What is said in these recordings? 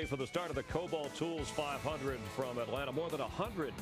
For the start of the Kobalt Tools 500 from Atlanta. More than 100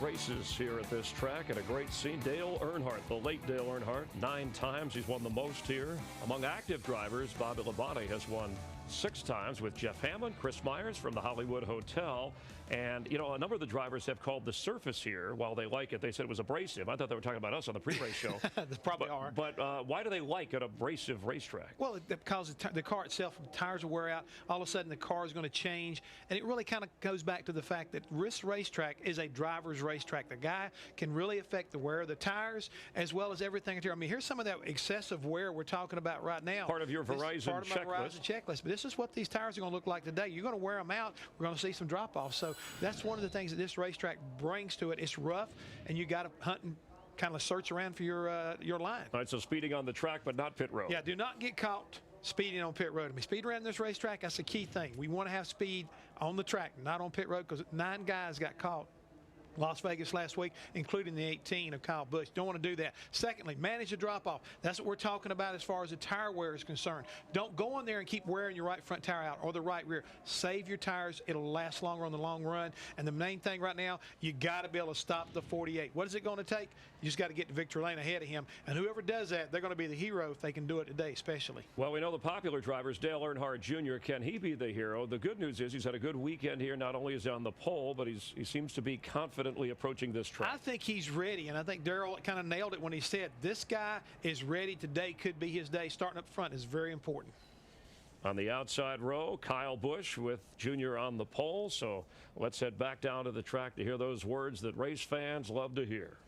races here at this track and a great scene. Dale Earnhardt, the late Dale Earnhardt, 9 times. He's won the most here. Among active drivers, Bobby Labonte has won 6 times with Jeff Hammond, Chris Myers from the Hollywood Hotel. And, you know, a number of the drivers have called the surface here, while they like it, they said it was abrasive. I thought they were talking about us on the pre-race show. They probably are. But why do they like an abrasive racetrack? Well, because the car itself, the tires will wear out. All of a sudden, the car is going to change. And it really kind of goes back to the fact that this racetrack is a driver's racetrack. The guy can really affect the wear of the tires as well as everything here. I mean, here's some of that excessive wear we're talking about right now. Part of your Verizon checklist. But this is what these tires are going to look like today. You're going to wear them out. We're going to see some drop-offs. So that's one of the things that this racetrack brings to it. It's rough, and you got to hunt and kind of search around for your line. All right, so speeding on the track, but not pit road. Yeah, do not get caught speeding on pit road. I mean, speed around this racetrack, that's the key thing. We want to have speed on the track, not on pit road, because 9 guys got caught Las Vegas last week, including the 18 of Kyle Busch. Don't want to do that. Secondly, manage the drop-off. That's what we're talking about as far as the tire wear is concerned. Don't go in there and keep wearing your right front tire out or the right rear. Save your tires. It'll last longer on the long run. And the main thing right now, you got to be able to stop the 48. What is it going to take? You just got to get to victory lane ahead of him. And whoever does that, they're going to be the hero if they can do it today, especially. Well, we know the popular drivers, Dale Earnhardt Jr., can he be the hero? The good news is he's had a good weekend here. Not only is he on the pole, but he seems to be confidently approaching this track. I think he's ready, and I think Darrell kind of nailed it when he said this guy is ready. Today could be his day. Starting up front is very important. On the outside row, Kyle Busch with Junior on the pole. So let's head back down to the track to hear those words that race fans love to hear.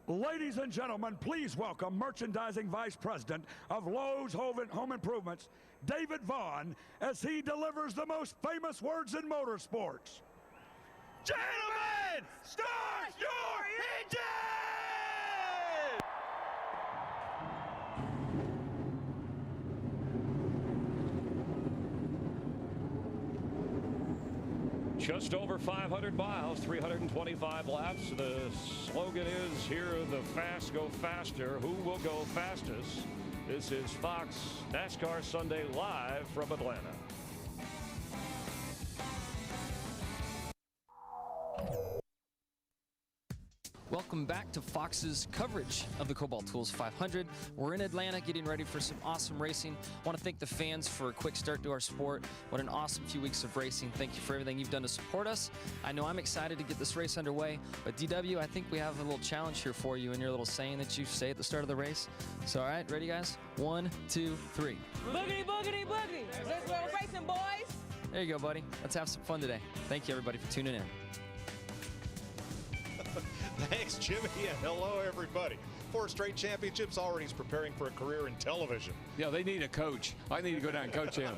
Ladies and gentlemen, please welcome Merchandising Vice President of Lowe's Home Improvements, David Vaughn, as he delivers the most famous words in motorsports. Gentlemen, start your engine! Just over 500 miles, 325 laps. The slogan is, here the fast go faster. Who will go fastest? This is Fox NASCAR Sunday live from Atlanta. Welcome back to Fox's coverage of the Kobalt Tools 500. We're in Atlanta getting ready for some awesome racing. I want to thank the fans for a quick start to our sport. What an awesome few weeks of racing. Thank you for everything you've done to support us. I know I'm excited to get this race underway, but DW, I think we have a little challenge here for you in your little saying that you say at the start of the race. So, all right, ready, guys? 1, 2, 3. Boogity, boogity, boogity. Let's go racing, boys. There you go, buddy. Let's have some fun today. Thank you, everybody, for tuning in. Thanks, Jimmy, and hello, everybody. 4 straight championships. Already he's preparing for a career in television. Yeah, they need a coach. I need to go down and coach him.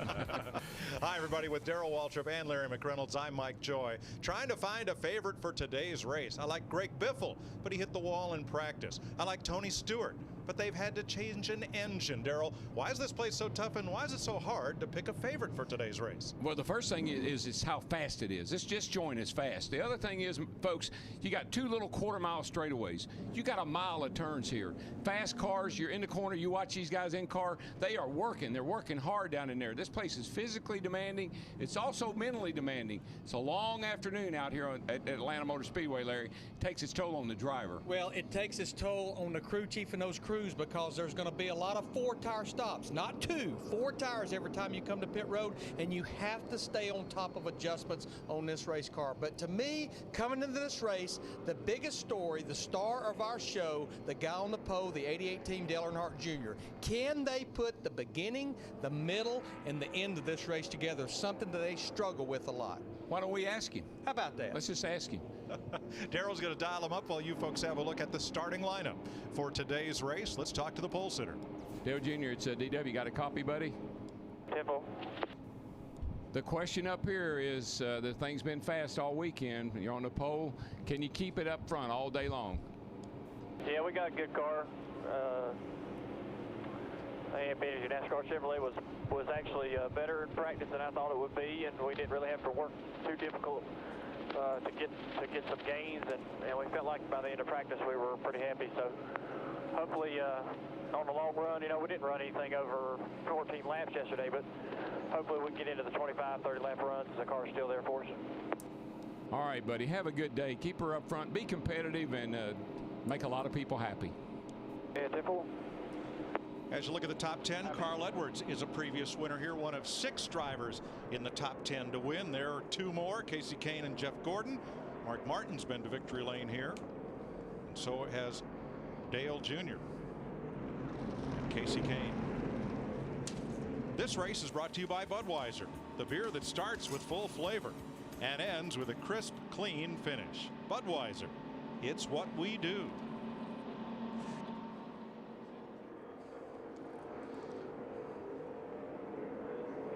Hi, everybody. With Darrell Waltrip and Larry McReynolds, I'm Mike Joy. Trying to find a favorite for today's race. I like Greg Biffle, but he hit the wall in practice. I like Tony Stewart, but they've had to change an engine. Darrell, why is this place so tough, and why is it so hard to pick a favorite for today's race? Well, the first thing is how fast it is. This disjoint is fast. The other thing is, folks, you got 2 little quarter-mile straightaways. You got a mile of turns here. Fast cars, you're in the corner, you watch these guys in car, they are working. They're working hard down in there. This place is physically demanding. It's also mentally demanding. It's a long afternoon out here at Atlanta Motor Speedway, Larry. It takes its toll on the driver. Well, it takes its toll on the crew chief and those crews, because there's going to be a lot of 4-tire stops, not 2, 4 tires every time you come to pit road, and you have to stay on top of adjustments on this race car. But to me, coming into this race, the biggest story, the star of our show, the guy on the pole, the 88 team, Dale Earnhardt Jr. Can they put the beginning, the middle, and the end of this race together? Something that they struggle with a lot. Why don't we ask him? How about that? Let's just ask him. Darrell's going to dial him up while you folks have a look at the starting lineup for today's race. Let's talk to the pole sitter. Dale Jr., it's DW. Got a copy, buddy? Tempo. The question up here is, the thing's been fast all weekend. You're on the pole. Can you keep it up front all day long? Yeah, we got a good car. AMP NASCAR Chevrolet was actually better in practice than I thought it would be, and we didn't really have to work too difficult to get some gains, and we felt like by the end of practice we were pretty happy. So hopefully on the long run, you know, we didn't run anything over 14 laps yesterday, but hopefully we can get into the 25, 30 lap run the car's still there for us. All right, buddy. Have a good day. Keep her up front. Be competitive and make a lot of people happy. Yeah, 10-4. As you look at the top 10, Carl Edwards is a previous winner here, one of 6 drivers in the top 10 to win. There are 2 more, Casey Kane and Jeff Gordon. Mark Martin's been to victory lane here, and so has Dale Jr. and Casey Kane. This race is brought to you by Budweiser, the beer that starts with full flavor and ends with a crisp, clean finish. Budweiser, it's what we do.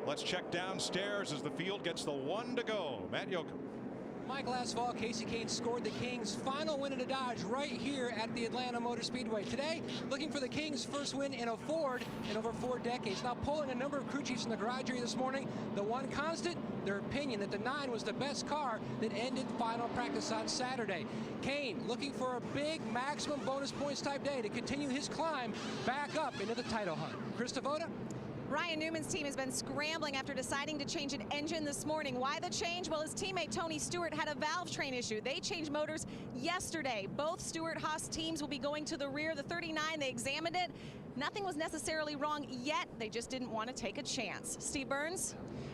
Let's check downstairs as the field gets the 1 to go. Matt Yoakum. Mike, last fall, Casey Kane scored the Kings' final win at a Dodge right here at the Atlanta Motor Speedway. Today, looking for the Kings' first win in a Ford in over 4 decades. Now, polling a number of crew chiefs in the garage area this morning, the one constant, their opinion that the 9 was the best car that ended final practice on Saturday. Kane looking for a big maximum bonus points type day to continue his climb back up into the title hunt. Chris Devoda? Ryan Newman's team has been scrambling after deciding to change an engine this morning. Why the change? Well, his teammate Tony Stewart had a valve train issue. They changed motors yesterday. Both Stewart-Haas teams will be going to the rear. The 39, they examined it. Nothing was necessarily wrong yet. They just didn't want to take a chance. Steve Burns?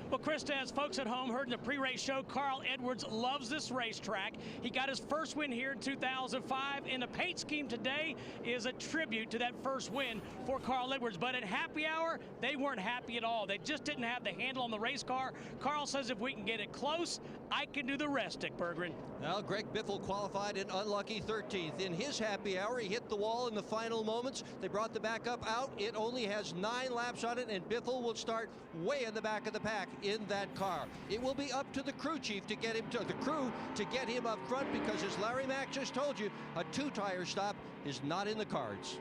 Well, Chris, as folks at home heard in the pre-race show, Carl Edwards loves this racetrack. He got his first win here in 2005, and the paint scheme today is a tribute to that first win for Carl Edwards. But at happy hour, they weren't happy at all. They just didn't have the handle on the race car. Carl says if we can get it close, I can do the rest, Dick Berggren. Well, Greg Biffle qualified in unlucky 13th. In his happy hour, he hit the wall in the final moments. They brought the backup out. It only has 9 laps on it, and Biffle will start way in the back of the pack in that car. It will be up to the crew chief to get him to the crew to get him up front, because as Larry Mack just told you, a 2-tire stop is not in the cards.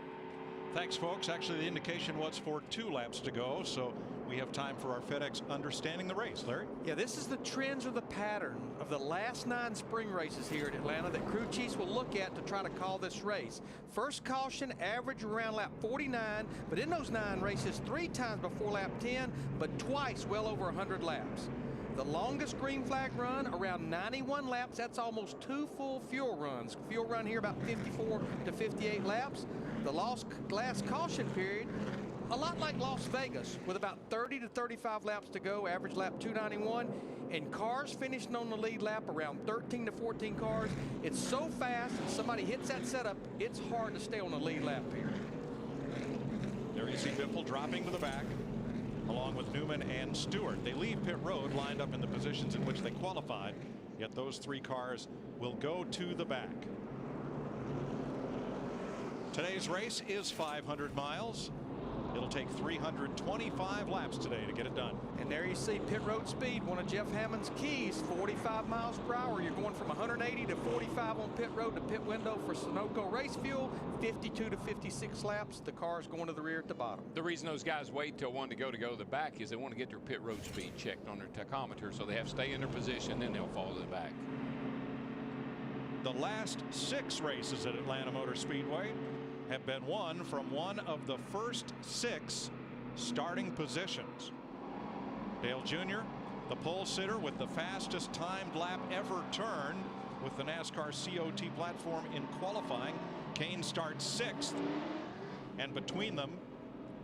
Thanks, folks. Actually, the indication was for 2 laps to go, so we have time for our FedEx Understanding the Race. Larry? Yeah, this is the trends or the pattern of the last 9 spring races here at Atlanta that crew chiefs will look at to try to call this race. First caution, average around lap 49, but in those 9 races, 3 times before lap 10, but twice well over 100 laps. The longest green flag run, around 91 laps. That's almost 2 full fuel runs. Fuel run here about 54 to 58 laps. The last caution period, a lot like Las Vegas, with about 30 to 35 laps to go, average lap 291, and cars finishing on the lead lap around 13 to 14 cars. It's so fast, and somebody hits that setup, it's hard to stay on the lead lap here. There you see Biffle dropping to the back, along with Newman and Stewart. They leave pit road lined up in the positions in which they qualified, yet those 3 cars will go to the back. Today's race is 500 miles. It'll take 325 laps today to get it done. And there you see pit road speed, one of Jeff Hammond's keys, 45 miles per hour. You're going from 180 to 45 on pit road to pit window for Sunoco race fuel, 52 to 56 laps. The car's going to the rear at the bottom. The reason those guys wait till 1 to go the back is they want to get their pit road speed checked on their tachometer, so they have to stay in their position, then they'll fall to the back. The last 6 races at Atlanta Motor Speedway have been won from one of the first 6 starting positions. Dale Jr., the pole sitter with the fastest timed lap ever turned with the NASCAR COT platform in qualifying. Kane starts 6th, and between them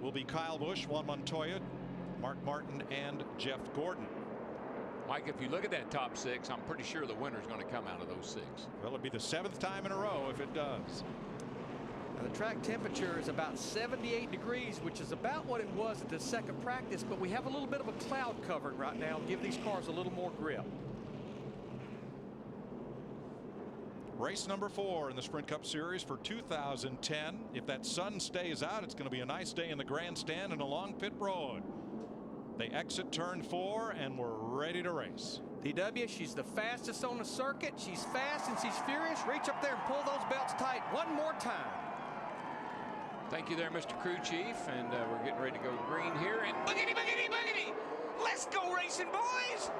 will be Kyle Busch, Juan Montoya, Mark Martin, and Jeff Gordon. Mike, if you look at that top 6, I'm pretty sure the winner's going to come out of those 6. Well, it'll be the 7th time in a row if it does. Now, the track temperature is about 78 degrees, which is about what it was at the second practice, but we have a little bit of a cloud covering right now, give these cars a little more grip. Race number 4 in the Sprint Cup Series for 2010. If that sun stays out, it's going to be a nice day in the grandstand and along pit road. They exit turn 4 and we're ready to race. DW, she's the fastest on the circuit. She's fast and she's furious. Reach up there and pull those belts tight one more time. Thank you there, Mr. Crew Chief, and we're getting ready to go green here, and boogity, boogity, boogity! Let's go racing, boys!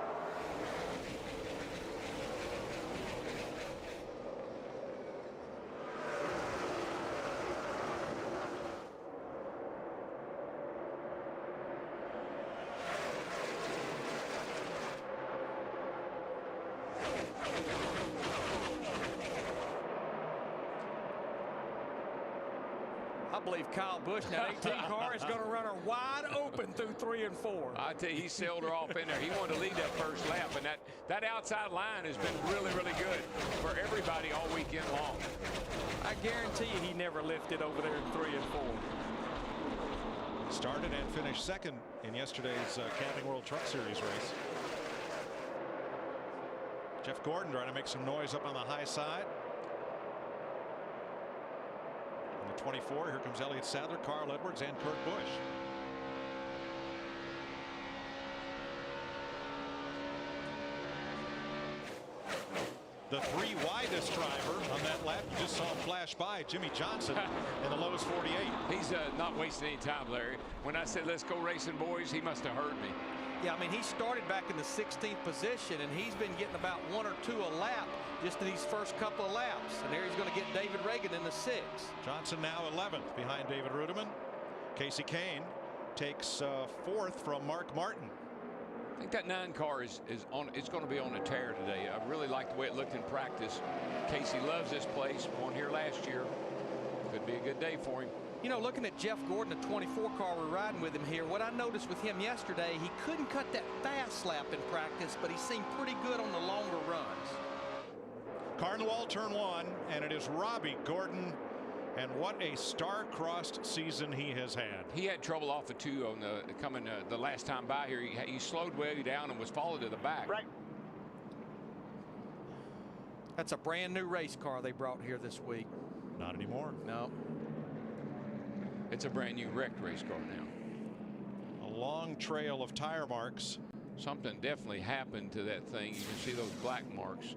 believe Kyle Busch, that 18 car, is going to run her wide open through 3 and 4. I tell you, he sailed her off in there. He wanted to lead that first lap, and that outside line has been really, really good for everybody all weekend long. I guarantee you he never lifted over there in 3 and 4. Started and finished second in yesterday's Camping World Truck Series race. Jeff Gordon trying to make some noise up on the high side. On the 24, here comes Elliott Sadler, Carl Edwards, and Kurt Busch. The 3 widest driver on that lap. You just saw him flash by, Jimmy Johnson in the lowest 48. He's not wasting any time, Larry. When I said let's go racing, boys, he must have heard me. Yeah, I mean, he started back in the 16th position, and he's been getting about 1 or 2 a lap just in these first couple of laps. And there he's going to get David Reagan in the 6th. Johnson now 11th behind David Rudiman. Casey Kane takes 4th from Mark Martin. I think that 9 car is on. It's going to be on a tear today. I really like the way it looked in practice. Casey loves this place. Won here last year. Could be a good day for him. You know, looking at Jeff Gordon, the 24 car, we're riding with him here. What I noticed with him yesterday, he couldn't cut that fast lap in practice, but he seemed pretty good on the longer runs. Carnwall turn 1, and it is Robbie Gordon. And what a star-crossed season he has had. He had trouble off the 2 on the last time by here. He slowed way down and was followed to the back. Right. That's a brand new race car they brought here this week. Not anymore. No. It's a brand new wrecked race car now. A long trail of tire marks. Something definitely happened to that thing. You can see those black marks.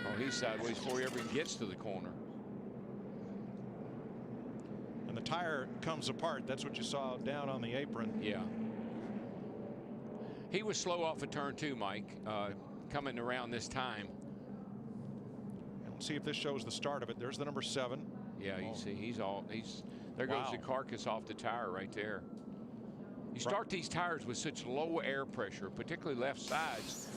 Oh, he's sideways before he ever gets to the corner. When the tire comes apart, that's what you saw down on the apron. Yeah. He was slow off of turn 2, Mike, coming around this time. Let's see if this shows the start of it. There's the number 7. Yeah, you see, there goes the carcass off the tire right there. You start these tires with such low air pressure, particularly left sides.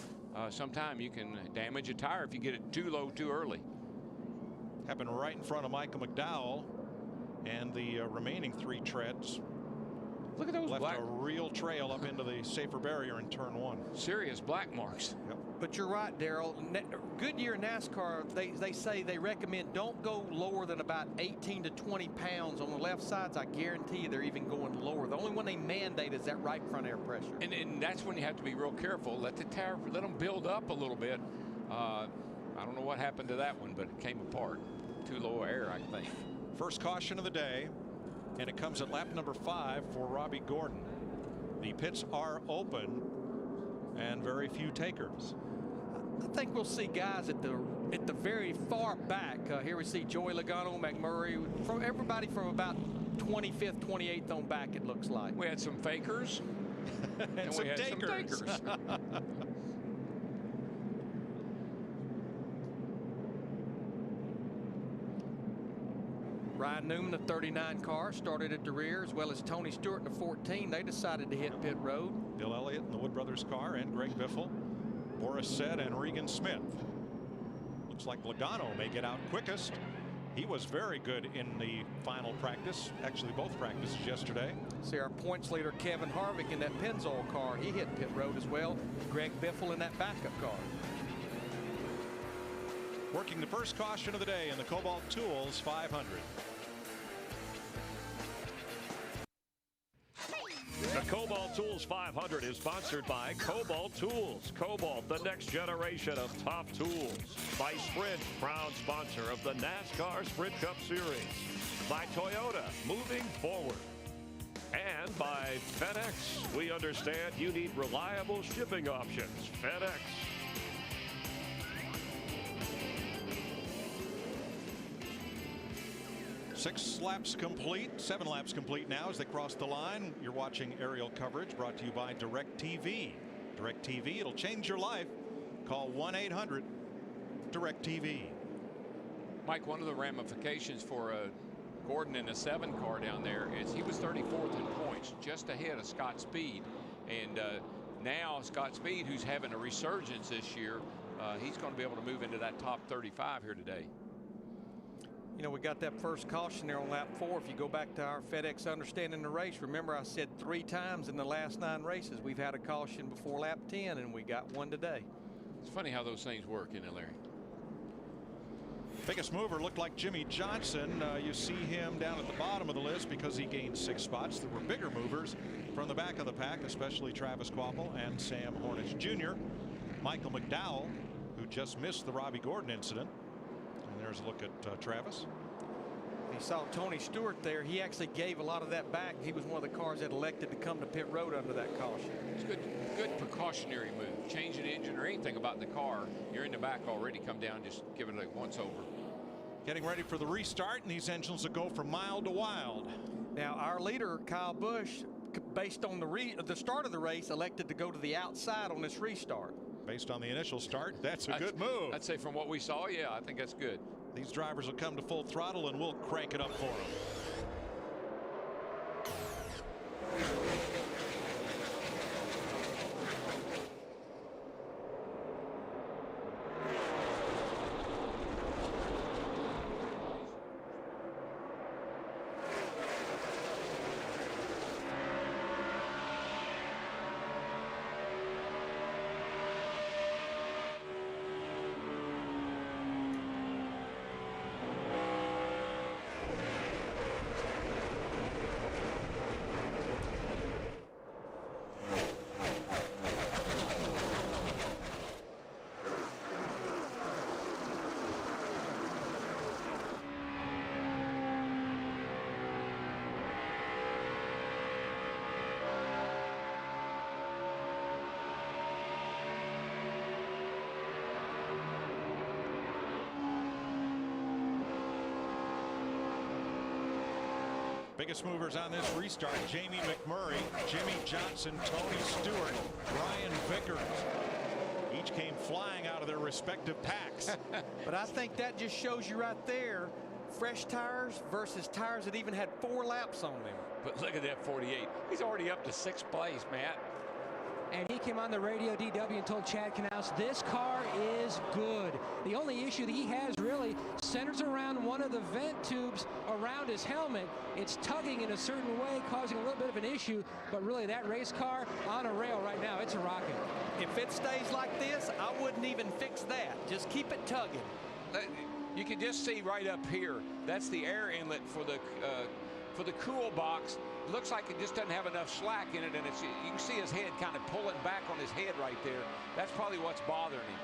Sometime you can damage a tire if you get it too low too early. Happened right in front of Michael McDowell and the remaining 3 treads. Look at those left black. A real trail up into the safer barrier in turn 1. Serious black marks. Yep. But you're right, Darrell. Goodyear NASCAR, they say they recommend don't go lower than about 18 to 20 pounds on the left sides. I guarantee you they're even going lower. The only one they mandate is that right front air pressure. And that's when you have to be real careful. Let them build up a little bit. I don't know what happened to that one, but it came apart. Too low air, I think. First caution of the day, and it comes at lap number 5 for Robbie Gordon. The pits are open and very few takers. I think we'll see guys at the very far back. Here we see Joey Logano, McMurray, from everybody from about 25th, 28th on back, it looks like. We had some fakers. and we had takers. some takers. Ryan Newman, the 39 car, started at the rear, as well as Tony Stewart in the 14. They decided to hit pit road. Bill Elliott in the Wood Brothers car, and Greg Biffle, Boris Said, and Regan Smith. Looks like Logano may get out quickest. He was very good in the final practice, actually both practices yesterday. See our points leader Kevin Harvick in that Pennzoil car. He hit pit road as well. Greg Biffle in that backup car. Working the first caution of the day in the Kobalt Tools 500. The Kobalt Tools 500 is sponsored by Kobalt Tools. Kobalt, the next generation of top tools. By Sprint, proud sponsor of the NASCAR Sprint Cup Series. By Toyota, moving forward. And by FedEx. We understand you need reliable shipping options. FedEx. Six laps complete, 7 laps complete now as they cross the line. You're watching aerial coverage brought to you by DirecTV. DirecTV, it'll change your life. Call 1-800-DirecTV. Mike, one of the ramifications for Gordon in a 7 car down there is he was 34th in points, just ahead of Scott Speed. And now Scott Speed, who's having a resurgence this year, he's going to be able to move into that top 35 here today. You know, we got that first caution there on lap 4. If you go back to our FedEx understanding the race, remember I said 3 times in the last 9 races we've had a caution before lap 10, and we got one today. It's funny how those things work, isn't it, Larry? Biggest mover looked like Jimmy Johnson. You see him down at the bottom of the list because he gained 6 spots. There were bigger movers from the back of the pack, especially Travis Kvapil and Sam Hornish Jr. Michael McDowell, who just missed the Robbie Gordon incident. And there's a look at Travis. You saw Tony Stewart there. He actually gave a lot of that back. He was one of the cars that elected to come to pit road under that caution. It's good precautionary move. Changing the engine or anything about the car. You're in the back already. Come down, just give it a once over. Getting ready for the restart, and these engines will go from mild to wild. Now our leader Kyle Busch, based on the start of the race, elected to go to the outside on this restart. Based on the initial start, that's a good move. I'd say from what we saw, yeah, I think that's good. These drivers will come to full throttle and we'll crank it up for them. Biggest movers on this restart: Jamie McMurray, Jimmy Johnson, Tony Stewart, Brian Vickers. Each came flying out of their respective packs. But I think that just shows you right there, fresh tires versus tires that even had 4 laps on them. But look at that 48. He's already up to 6th place, Matt. And he came on the radio, DW, and told Chad Knaus, this car is good. The only issue that he has really centers around one of the vent tubes around his helmet. It's tugging in a certain way, causing a little bit of an issue, but really that race car on a rail right now, it's a rocket. If it stays like this, I wouldn't even fix that. Just keep it tugging. You can just see right up here, that's the air inlet for the cool box. Looks like it just doesn't have enough slack in it, and you can see his head kind of pulling back on his head right there. That's probably what's bothering him.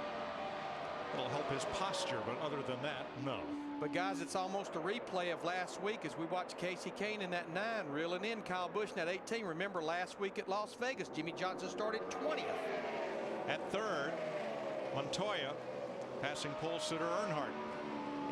It'll help his posture, but other than that, no. But guys, it's almost a replay of last week as we watched Casey Kane in that 9 reeling in Kyle Busch in that 18. Remember last week at Las Vegas, Jimmy Johnson started 20th. At 3rd, Montoya passing pole sitter Earnhardt.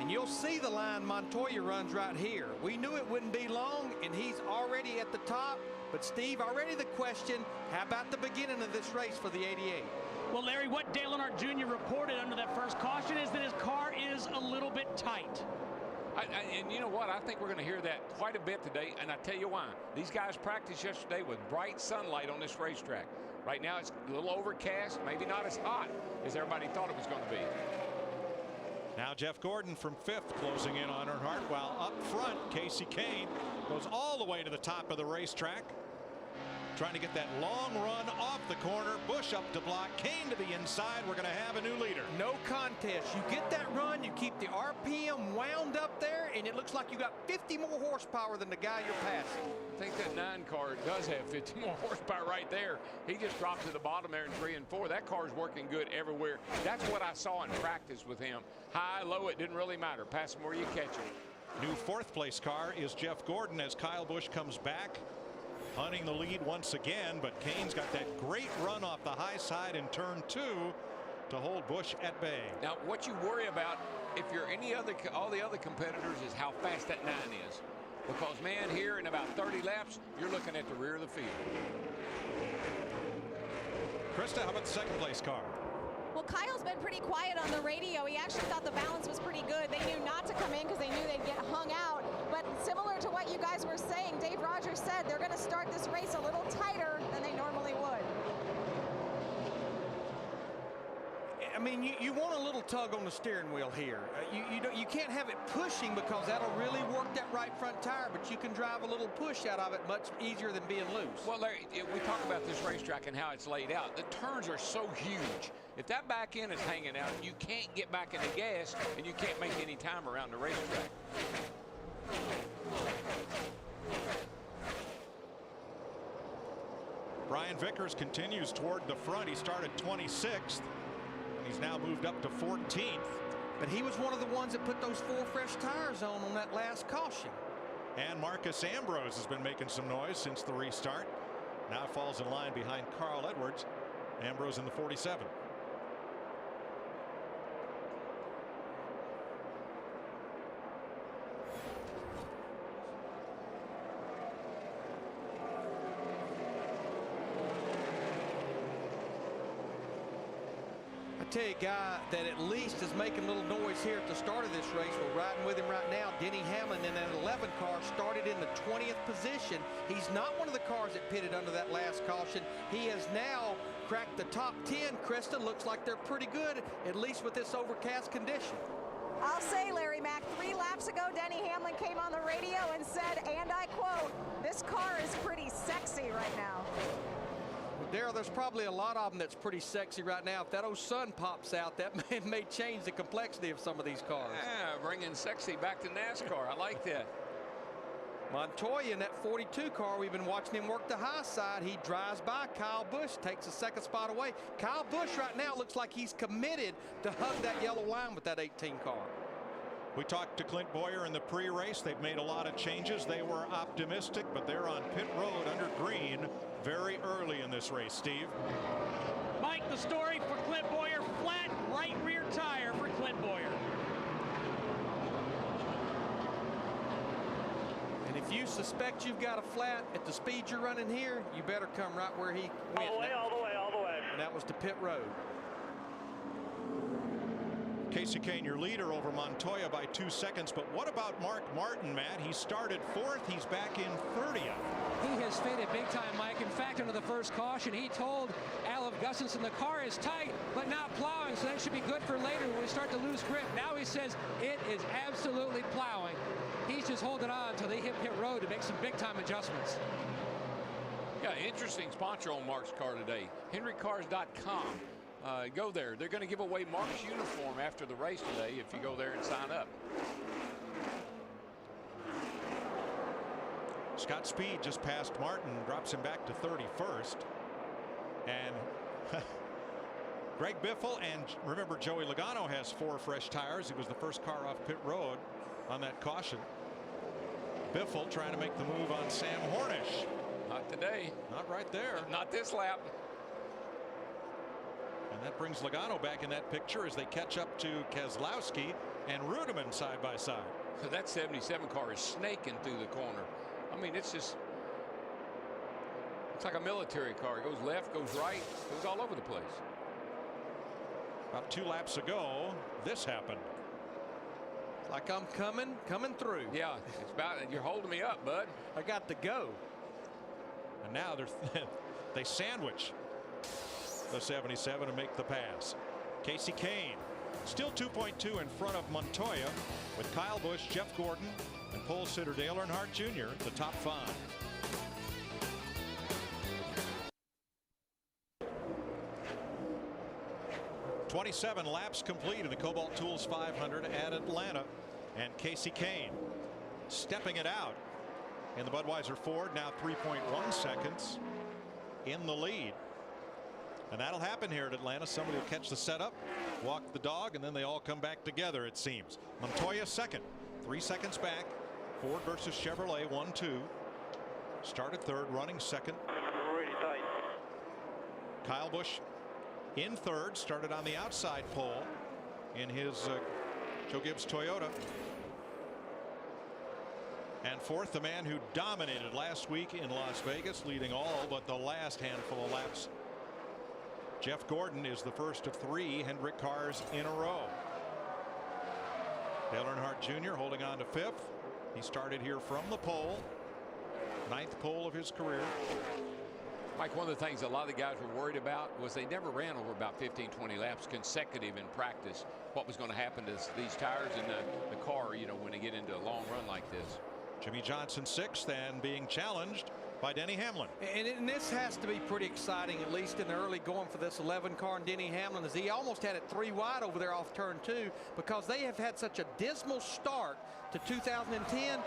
And you'll see the line Montoya runs right here. We knew it wouldn't be long, and he's already at the top. But Steve, already the question, how about the beginning of this race for the 88? Well, Larry, what Dale Earnhardt Jr. reported under that first caution is that his car is a little bit tight. And you know what? I think we're going to hear that quite a bit today, and I tell you why. These guys practiced yesterday with bright sunlight on this racetrack. Right now it's a little overcast, maybe not as hot as everybody thought it was going to be. Now Jeff Gordon from 5th closing in on Earnhardt, while up front Casey Kane goes all the way to the top of the racetrack, trying to get that long run off the corner. Busch up to block, Kane to the inside. We're going to have a new leader. No contest. You get that run, you keep the RPM wound up there, and it looks like you got 50 more horsepower than the guy you're passing. I think that 9 car does have 50 more horsepower right there. He just dropped to the bottom there in 3 and 4. That car is working good everywhere. That's what I saw in practice with him. High, low, it didn't really matter. Pass him where you catch him. New 4th place car is Jeff Gordon as Kyle Busch comes back, hunting the lead once again. But Kane's got that great run off the high side in turn 2 to hold Busch at bay. Now, what you worry about, if you're all the other competitors, is how fast that 9 is. Because, man, here in about 30 laps, you're looking at the rear of the field. Krista, how about the 2nd place car? Well, Kyle's been pretty quiet on the radio. He actually thought the balance was pretty good. They knew not to come in because they knew they'd get hung out. But similar to what you guys were saying, Dave Rogers said they're going to start this race a little tighter than they normally would. I mean, you want a little tug on the steering wheel here. You can't have it pushing because that'll really work that right front tire, but you can drive a little push out of it much easier than being loose. Well, Larry, we talk about this racetrack and how it's laid out. The turns are so huge. If that back end is hanging out, you can't get back in the gas, and you can't make any time around the racetrack. Brian Vickers continues toward the front. He started 26th, and he's now moved up to 14th. But he was one of the ones that put those 4 fresh tires on that last caution. And Marcus Ambrose has been making some noise since the restart. Now falls in line behind Carl Edwards. Ambrose in the 47. Tell you a guy that at least is making a little noise here at the start of this race. We're riding with him right now. Denny Hamlin in that 11 car started in the 20th position. He's not one of the cars that pitted under that last caution. He has now cracked the top 10. Krista, looks like they're pretty good, at least with this overcast condition. I'll say, Larry Mack, 3 laps ago, Denny Hamlin came on the radio and said, and I quote, "This car is pretty sexy right now." Darrell, there's probably a lot of them that's pretty sexy right now. If that old sun pops out, that may change the complexity of some of these cars. Yeah, bringing sexy back to NASCAR. I like that. Montoya in that 42 car, we've been watching him work the high side. He drives by Kyle Busch, takes the second spot away. Kyle Busch right now looks like he's committed to hug that yellow line with that 18 car. We talked to Clint Boyer in the pre-race. They've made a lot of changes. They were optimistic, but they're on pit road under green very early in this race, Steve. Mike, the story for Clint Boyer, flat right rear tire for Clint Boyer. And if you suspect you've got a flat at the speed you're running here, you better come right where he went. All the way, all the way, all the way. And that was to pit road. Casey Kane, your leader over Montoya by 2 seconds. But what about Mark Martin, Matt? He started 4th. He's back in 30th. He has faded big time, Mike. In fact, under the first caution, he told Al Gustafson the car is tight, but not plowing, so that should be good for later when we start to lose grip. Now he says it is absolutely plowing. He's just holding on until they hit pit road to make some big time adjustments. Yeah, interesting sponsor on Mark's car today. HenryCars.com. Go there. They're going to give away Mark's uniform after the race today if you go there and sign up. Scott Speed just passed Martin, drops him back to 31st. And Greg Biffle, and remember Joey Logano has 4 fresh tires. He was the first car off pit road on that caution. Biffle trying to make the move on Sam Hornish. Not today. Not right there. Not this lap. And that brings Logano back in that picture as they catch up to Keselowski and Rudiman side by side. That 77 car is snaking through the corner. I mean, it's like a military car. It goes left, goes right, goes all over the place. About 2 laps ago, this happened. Like I'm coming through. Yeah, it's about, you're holding me up, bud. I got to go. And now they sandwich the 77 to make the pass. Casey Kane still 2.2 in front of Montoya, with Kyle Busch, Jeff Gordon, and pole sitter Dale Earnhardt Jr. the top 5. "27 laps complete in the Kobalt Tools 500 at Atlanta, and Casey Kane stepping it out in the Budweiser Ford, now 3.1 seconds in the lead. And that'll happen here at Atlanta. Somebody will catch the setup, walk the dog, and then they all come back together, it seems. Montoya second, 3 seconds back. Ford versus Chevrolet, 1-2. Started third, running second. Really tight. Kyle Busch in third, started on the outside pole in his Joe Gibbs Toyota. And fourth, the man who dominated last week in Las Vegas, leading all but the last handful of laps. Jeff Gordon is the first of 3 Hendrick cars in a row. Dale Earnhardt Jr. holding on to 5th. He started here from the pole. 9th pole of his career. Mike, one of the things a lot of the guys were worried about was they never ran over about 15, 20 laps consecutive in practice. What was going to happen to these tires and the car, you know, when they get into a long run like this. Jimmy Johnson 6th and being challenged by Denny Hamlin. And this has to be pretty exciting, at least in the early going for this 11 car and Denny Hamlin, as he almost had it 3 wide over there off turn 2, because they have had such a dismal start to 2010.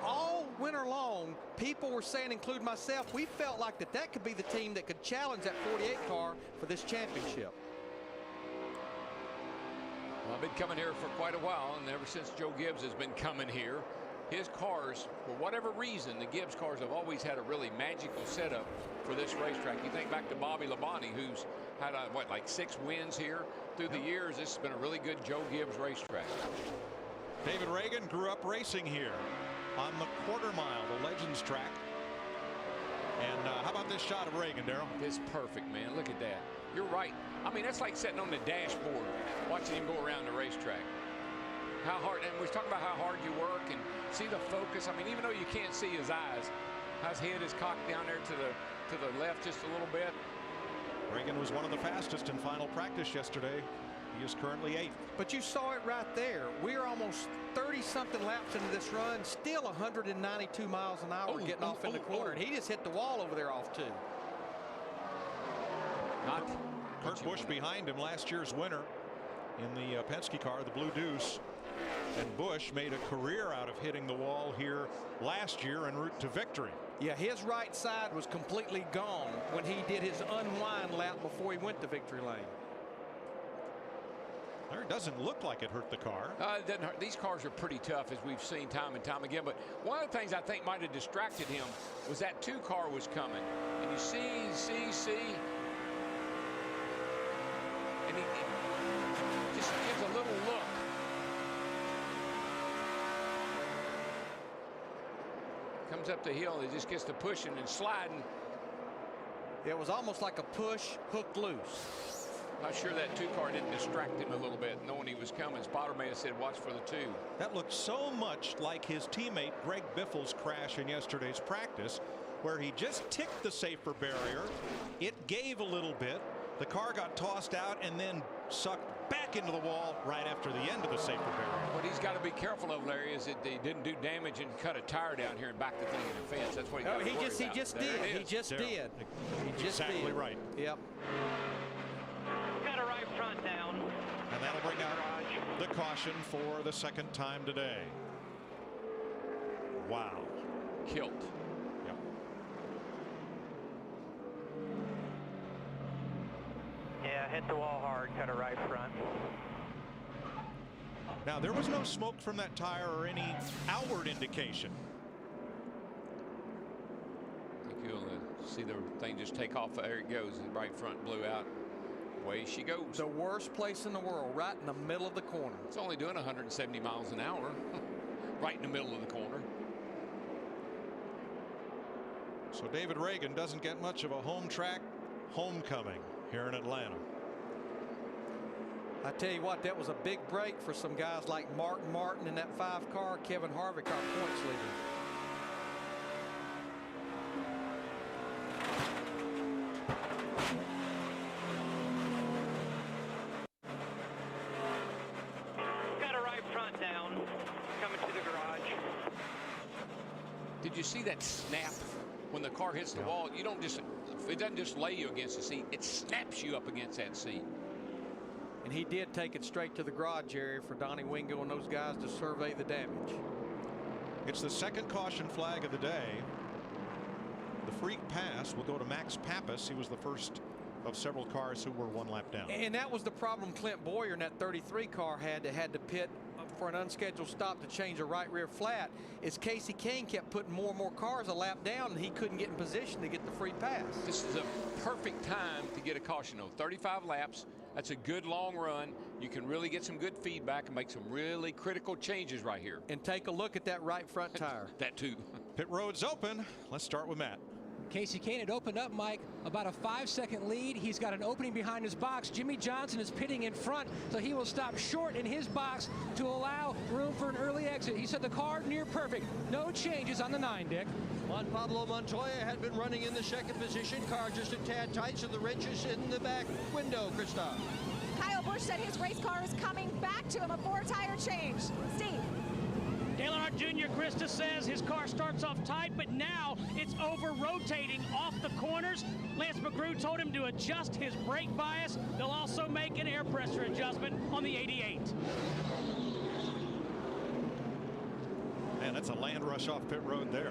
All winter long, people were saying, including myself, we felt like that could be the team that could challenge that 48 car for this championship. Well, I've been coming here for quite a while, and ever since Joe Gibbs has been coming here, his cars, for whatever reason, the Gibbs cars have always had a really magical setup for this racetrack. You think back to Bobby Labonte, who's had, what, like 6 wins here through the years. This has been a really good Joe Gibbs racetrack. David Reagan grew up racing here on the quarter mile, the Legends track. And how about this shot of Reagan, Darrell? It's perfect, man. Look at that. You're right. I mean, that's like sitting on the dashboard watching him go around the racetrack. How hard, and we're talking about how hard you work and see the focus. I mean, even though you can't see his eyes, his head is cocked down there to the left just a little bit. Reagan was one of the fastest in final practice yesterday. He is currently 8th. But you saw it right there. We're almost 30-something laps into this run, still 192 miles an hour getting off in the corner. And he just hit the wall over there off 2. Not Kurt Busch behind him, last year's winner in the Penske car, the Blue Deuce. And Busch made a career out of hitting the wall here last year en route to victory. Yeah, his right side was completely gone when he did his unwind lap before he went to victory lane. It doesn't look like it hurt the car. It doesn't hurt. These cars are pretty tough, as we've seen time and time again. But one of the things I think might have distracted him was that 2 car was coming. And you see. And he just gives a little look. Comes up the hill, he just gets to pushing and sliding. It was almost like a push, hook loose. Not sure that 2 car didn't distract him a little bit, knowing he was coming. Spotter may have said, watch for the 2. That looked so much like his teammate Greg Biffle's crash in yesterday's practice, where he just ticked the safer barrier. It gave a little bit. The car got tossed out and then sucked back into the wall right after the end of the safer barrier. What he's got to be careful of, Larry, is that they didn't do damage and cut a tire down here and back the thing in the fence. That's what he got to worry about. He just did. He just did. Exactly right. Yep. Got a right front down. And that'll bring out the caution for the 2nd time today. Wow. Kilt. Yep. Yeah, hit the wall hard, cut a right front. Now, there was no smoke from that tire or any outward indication. I think you'll see the thing just take off. There it goes. The right front blew out. Away she goes. The worst place in the world, right in the middle of the corner. It's only doing 170 miles an hour. Right in the middle of the corner. So David Reagan doesn't get much of a home track homecoming here in Atlanta. I tell you what, that was a big break for some guys like Martin Martin in that 5 car, Kevin Harvick, our points leader. Got a right front down, coming to the garage. Did you see that snap when the car hits the wall? You don't just, it doesn't just lay you against the seat, it snaps you up against that seat. And he did take it straight to the garage area for Donnie Wingo and those guys to survey the damage. It's the 2nd caution flag of the day. The freak pass will go to Max Pappas. He was the first of several cars who were 1 lap down. And that was the problem Clint Boyer in that 33 car had to pit for an unscheduled stop to change a right rear flat, is Casey Kane kept putting more and more cars a lap down, and he couldn't get in position to get the free pass. This is a perfect time to get a caution though. 35 laps. That's a good long run. You can really get some good feedback and make some really critical changes right here. And take a look at that right front tire. That too. Pit road's open. Let's start with Matt. Casey Kane had opened up, Mike, about a 5-second lead. He's got an opening behind his box. Jimmy Johnson is pitting in front, so he will stop short in his box to allow room for an early exit. He said the car near perfect. No changes on the 9, Dick. Juan Pablo Montoya had been running in the second position. Car just a tad tight, so the wrench is in the back window, Christoph. Kyle Busch said his race car is coming back to him, a 4-tire change. Steve. Dale Earnhardt Jr. Krista says his car starts off tight, but now it's over-rotating off the corners. Lance McGrew told him to adjust his brake bias. They'll also make an air pressure adjustment on the 88. Man, that's a land rush off pit road there.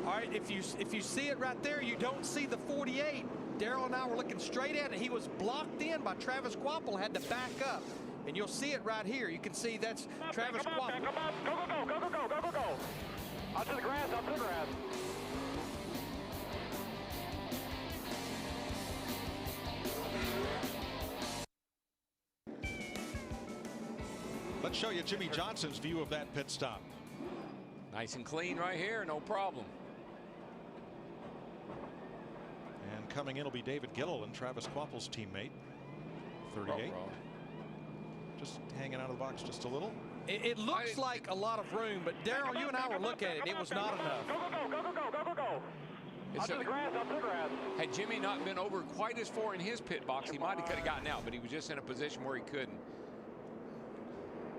All right, if you see it right there, you don't see the 48. Darrell and I were looking straight at it. He was blocked in by Travis Quapple, had to back up. And you'll see it right here. You can see that's Travis Quapple. Come on, go. Out to the grass, Let's show you Jimmy Johnson's view of that pit stop. Nice and clean right here, no problem. And coming in will be David Gilliland, Travis Quapple's teammate, 38. Just hanging out of the box just a little. It looks like a lot of room, but Darrell, you and I were looking at it. It was not enough. Out to the grass. Had Jimmy not been over quite as far in his pit box, he might have could have gotten out, but he was just in a position where he couldn't.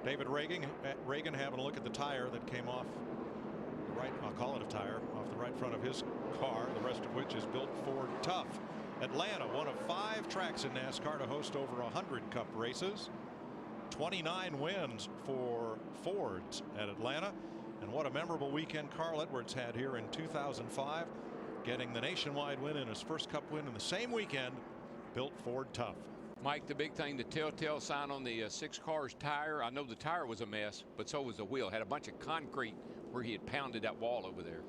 David Reagan having a look at the tire that came off the right, I'll call it a tire, off the right front of his car, the rest of which is built Ford Tough. Atlanta, one of 5 tracks in NASCAR to host over 100 Cup races. 29 wins for Fords at Atlanta. And what a memorable weekend Carl Edwards had here in 2005, getting the nationwide win in his first Cup win in the same weekend, built Ford Tough. Mike, the big thing, the telltale sign on the 6 car's tire, I know the tire was a mess, but so was the wheel. Had a bunch of concrete where he had pounded that wall over there.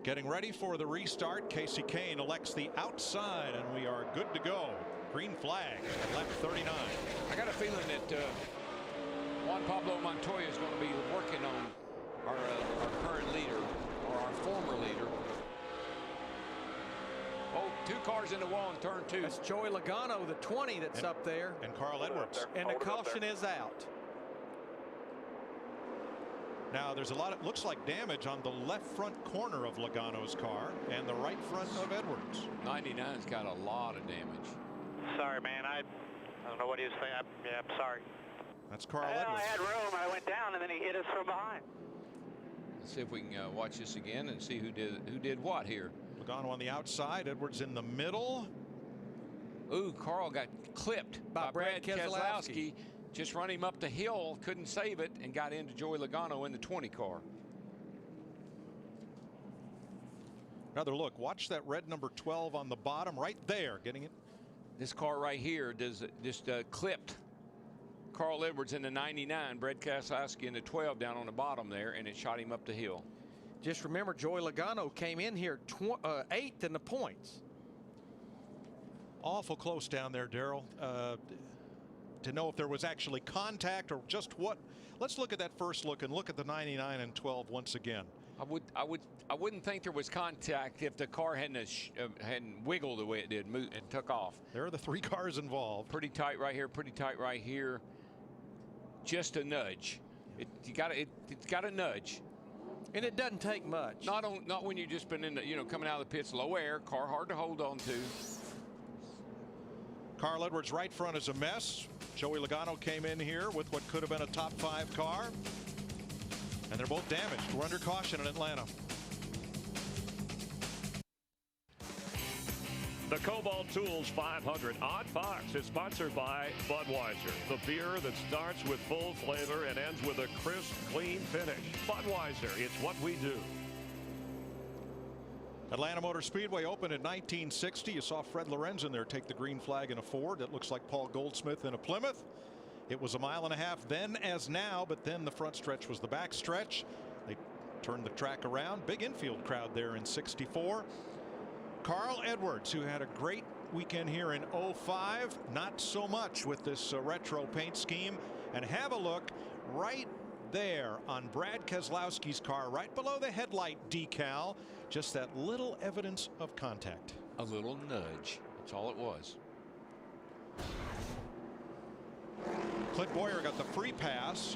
Getting ready for the restart. Casey Kane elects the outside, and we are good to go. Green flag at lap 39. I got a feeling that Juan Pablo Montoya is going to be working on our current leader, or our former leader. Oh, 2 cars in the wall in turn 2. That's Joey Logano, the 20 that's up there. And Carl Edwards. And the caution is out. Now there's a lot of, looks like damage on the left front corner of Logano's car and the right front of Edwards. 99's got a lot of damage. Sorry, man. I don't know what he was saying. I'm sorry. That's Carl Edwards. I had room. I went down, and then he hit us from behind. Let's see if we can watch this again and see who did what here. Logano on the outside, Edwards in the middle. Ooh, Carl got clipped by Brad Keselowski. Just run him up the hill, couldn't save it, and got into Joey Logano in the 20 car. Another look. Watch that red number 12 on the bottom right there, getting it. This car right here just clipped Carl Edwards in the 99, Brad Keselowski in the 12 down on the bottom there, and it shot him up the hill. Just remember, Joey Logano came in here 8th in the points. Awful close down there, Darrell. To know if there was actually contact or just what. Let's look at that first look and look at the 99 and 12 once again. I wouldn't think there was contact if the car hadn't wiggled the way it did, moved and took off. There are the 3 cars involved. Pretty tight right here, pretty tight right here. Just a nudge. It's got a nudge. And it doesn't take much. Not when you've just been in the, coming out of the pits, low air, car hard to hold on to. Carl Edwards right front is a mess. Joey Logano came in here with what could have been a top 5 car. And they're both damaged. We're under caution in Atlanta. The Kobalt Tools 500 Odd Fox is sponsored by Budweiser, the beer that starts with full flavor and ends with a crisp, clean finish. Budweiser, it's what we do. Atlanta Motor Speedway opened in 1960. You saw Fred Lorenzen there take the green flag in a Ford. It looks like Paul Goldsmith in a Plymouth. It was a mile and a half then as now, but then the front stretch was the back stretch. They turned the track around. Big infield crowd there in 64. Carl Edwards, who had a great weekend here in 05, not so much with this retro paint scheme. And have a look right there on Brad Keselowski's car, right below the headlight decal. Just that little evidence of contact. A little nudge. That's all it was. Clint Boyer got the free pass.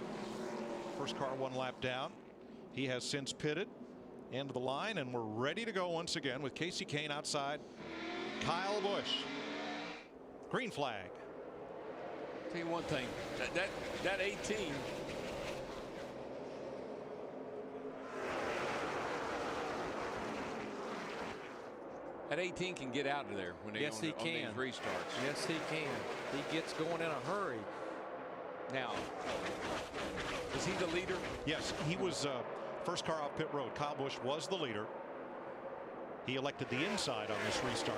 First car 1 lap down. He has since pitted. End of the line, and we're ready to go once again with Kasey Kahne outside. Kyle Busch. Green flag. Tell you one thing, that 18. That 18 can get out of there when they yes, he can. On these restarts. Yes, he can. He gets going in a hurry. Now, is he the leader? Yes, he was first car off pit road. Kyle Busch was the leader. He elected the inside on this restart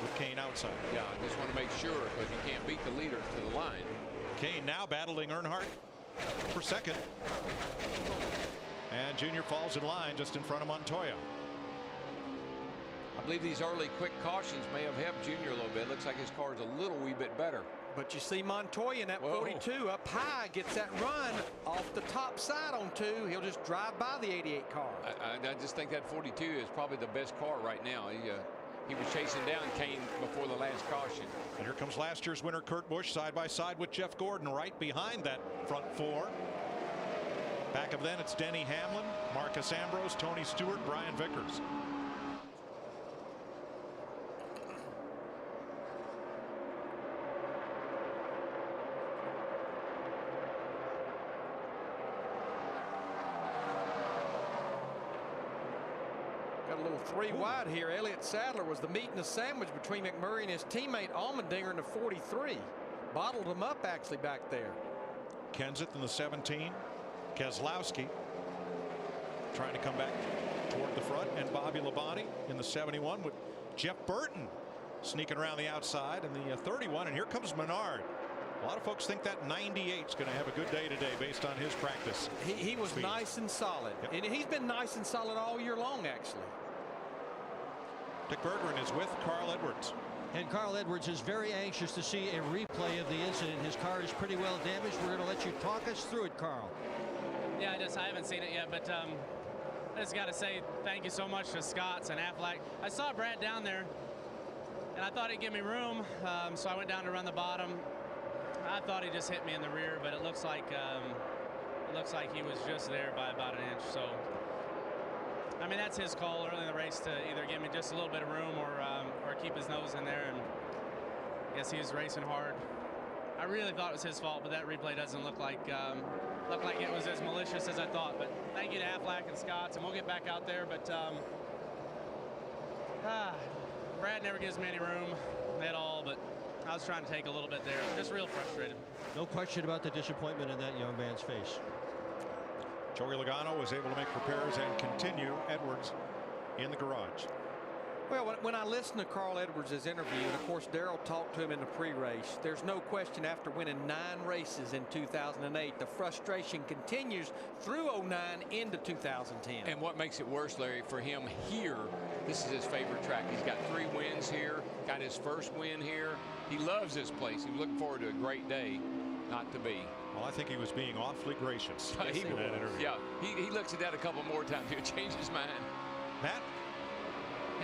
with Kahne outside. Yeah, I just want to make sure because you can't beat the leader to the line. Kahne now battling Earnhardt for second. And Junior falls in line just in front of Montoya. I believe these early quick cautions may have helped Junior a little bit. Looks like his car is a little wee bit better. But you see Montoya in that 42 up high gets that run off the top side on 2. He'll just drive by the 88 car. I just think that 42 is probably the best car right now. He was chasing down Kahne before the last caution. And here comes last year's winner Kurt Busch side by side with Jeff Gordon right behind that front 4. Back of then it's Denny Hamlin, Marcus Ambrose, Tony Stewart, Brian Vickers. Got a little 3 wide here. Elliott Sadler was the meat and the sandwich between McMurray and his teammate Allmendinger in the 43. Bottled him up actually back there. Kenseth in the 17. Keselowski trying to come back toward the front, and Bobby Labonte in the 71 with Jeff Burton sneaking around the outside in the 31. And here comes Menard. A lot of folks think that 98 is going to have a good day today based on his practice. He was speed. Nice and solid. Yep. And he's been nice and solid all year long, actually. Dick Berggren is with Carl Edwards. And Carl Edwards is very anxious to see a replay of the incident. His car is pretty well damaged. We're going to let you talk us through it, Carl. Yeah, I haven't seen it yet, but I just got to say thank you so much to Scotts and Aflac. I saw Brad down there, and I thought he'd give me room, so I went down to run the bottom. I thought he just hit me in the rear, but it looks like he was just there by about an inch. So, I mean, that's his call early in the race to either give me just a little bit of room or keep his nose in there. And I guess he was racing hard. I really thought it was his fault, but that replay doesn't look like it was as malicious as I thought. But thank you to Aflac and Scotts, and we'll get back out there. But Brad never gives me any room at all. But I was trying to take a little bit there. Just real frustrated. No question about the disappointment in that young man's face. Joey Logano was able to make repairs and continue. Edwards in the garage. Well, when I listened to Carl Edwards' interview, and of course Darrell talked to him in the pre-race, there's no question after winning 9 races in 2008, the frustration continues through 09 into 2010. And what makes it worse, Larry, for him here, this is his favorite track. He's got 3 wins here, got his first win here. He loves this place. He's looking forward to a great day, not to be. Well, I think he was being awfully gracious in that interview. Yeah, he looks at that a couple more times. He'll change his mind. Matt?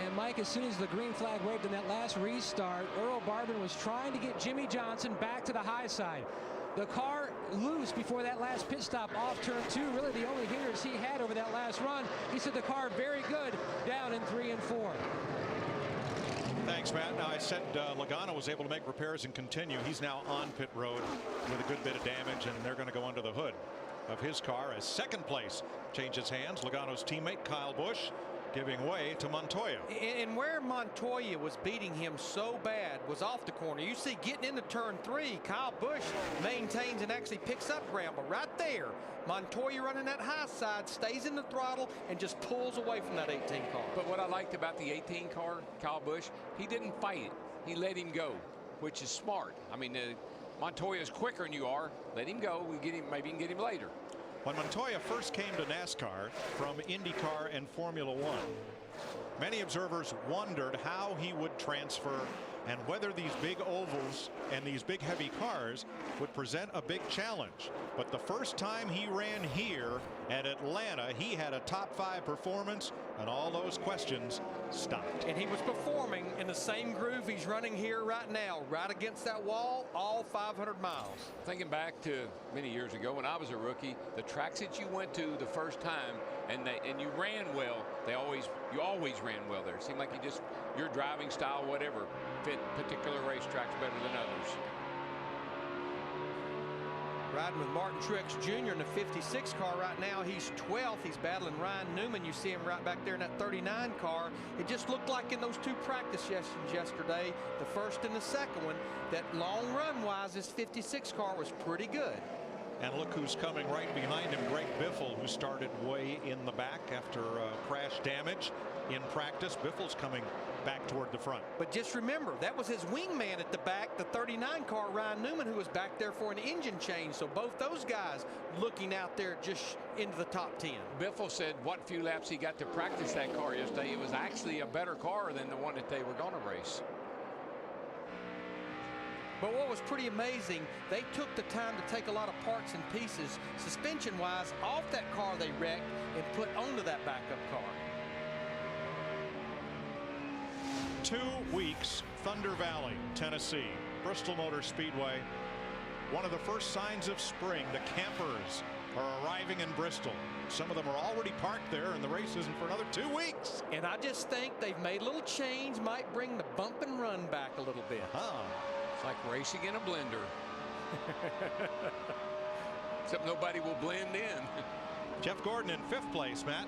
And Mike, as soon as the green flag waved in that last restart, Earl Barban was trying to get Jimmy Johnson back to the high side. The car loose before that last pit stop off turn 2. Really the only hindrance he had over that last run. He said the car very good down in 3 and 4. Thanks, Matt. Now, I said Logano was able to make repairs and continue. He's now on pit road with a good bit of damage, and they're going to go under the hood of his car as second place changes hands. Logano's teammate Kyle Busch giving way to Montoya. And where Montoya was beating him so bad was off the corner. You see, getting into turn 3, Kyle Busch maintains and actually picks up ground, but right there, Montoya running that high side, stays in the throttle and just pulls away from that 18 car. But what I liked about the 18 car, Kyle Busch, he didn't fight it. He let him go, which is smart. I mean, Montoya's quicker than you are. Let him go. We get him. Maybe you can get him later. When Montoya first came to NASCAR from IndyCar and Formula One, many observers wondered how he would transfer and whether these big ovals and these big heavy cars would present a big challenge. But the first time he ran here at Atlanta, he had a top 5 performance, and all those questions stopped. And he was performing in the same groove he's running here right now, right against that wall, all 500 miles. Thinking back to many years ago when I was a rookie, the tracks that you went to the first time and you ran well, you always ran well there. It seemed like your driving style, whatever, fit particular racetracks better than others. Riding with Martin Truex Jr. in the 56 car right now. He's 12th. He's battling Ryan Newman. You see him right back there in that 39 car. It just looked like in those 2 practice sessions yesterday, the first and the second one, that long run wise, this 56 car was pretty good. And look who's coming right behind him, Greg Biffle, who started way in the back after crash damage in practice. Biffle's coming back toward the front. But just remember, that was his wingman at the back, the 39 car, Ryan Newman, who was back there for an engine change. So both those guys looking out there just into the top 10. Biffle said what few laps he got to practice that car yesterday, it was actually a better car than the one that they were going to race. But what was pretty amazing, they took the time to take a lot of parts and pieces, suspension-wise, off that car they wrecked and put onto that backup car. 2 weeks, Thunder Valley, Tennessee, Bristol Motor Speedway. One of the first signs of spring. The campers are arriving in Bristol. Some of them are already parked there, and the race isn't for another 2 weeks. And I just think they've made a little change, might bring the bump and run back a little bit. It's like racing in a blender. Except nobody will blend in. Jeff Gordon in 5th place, Matt.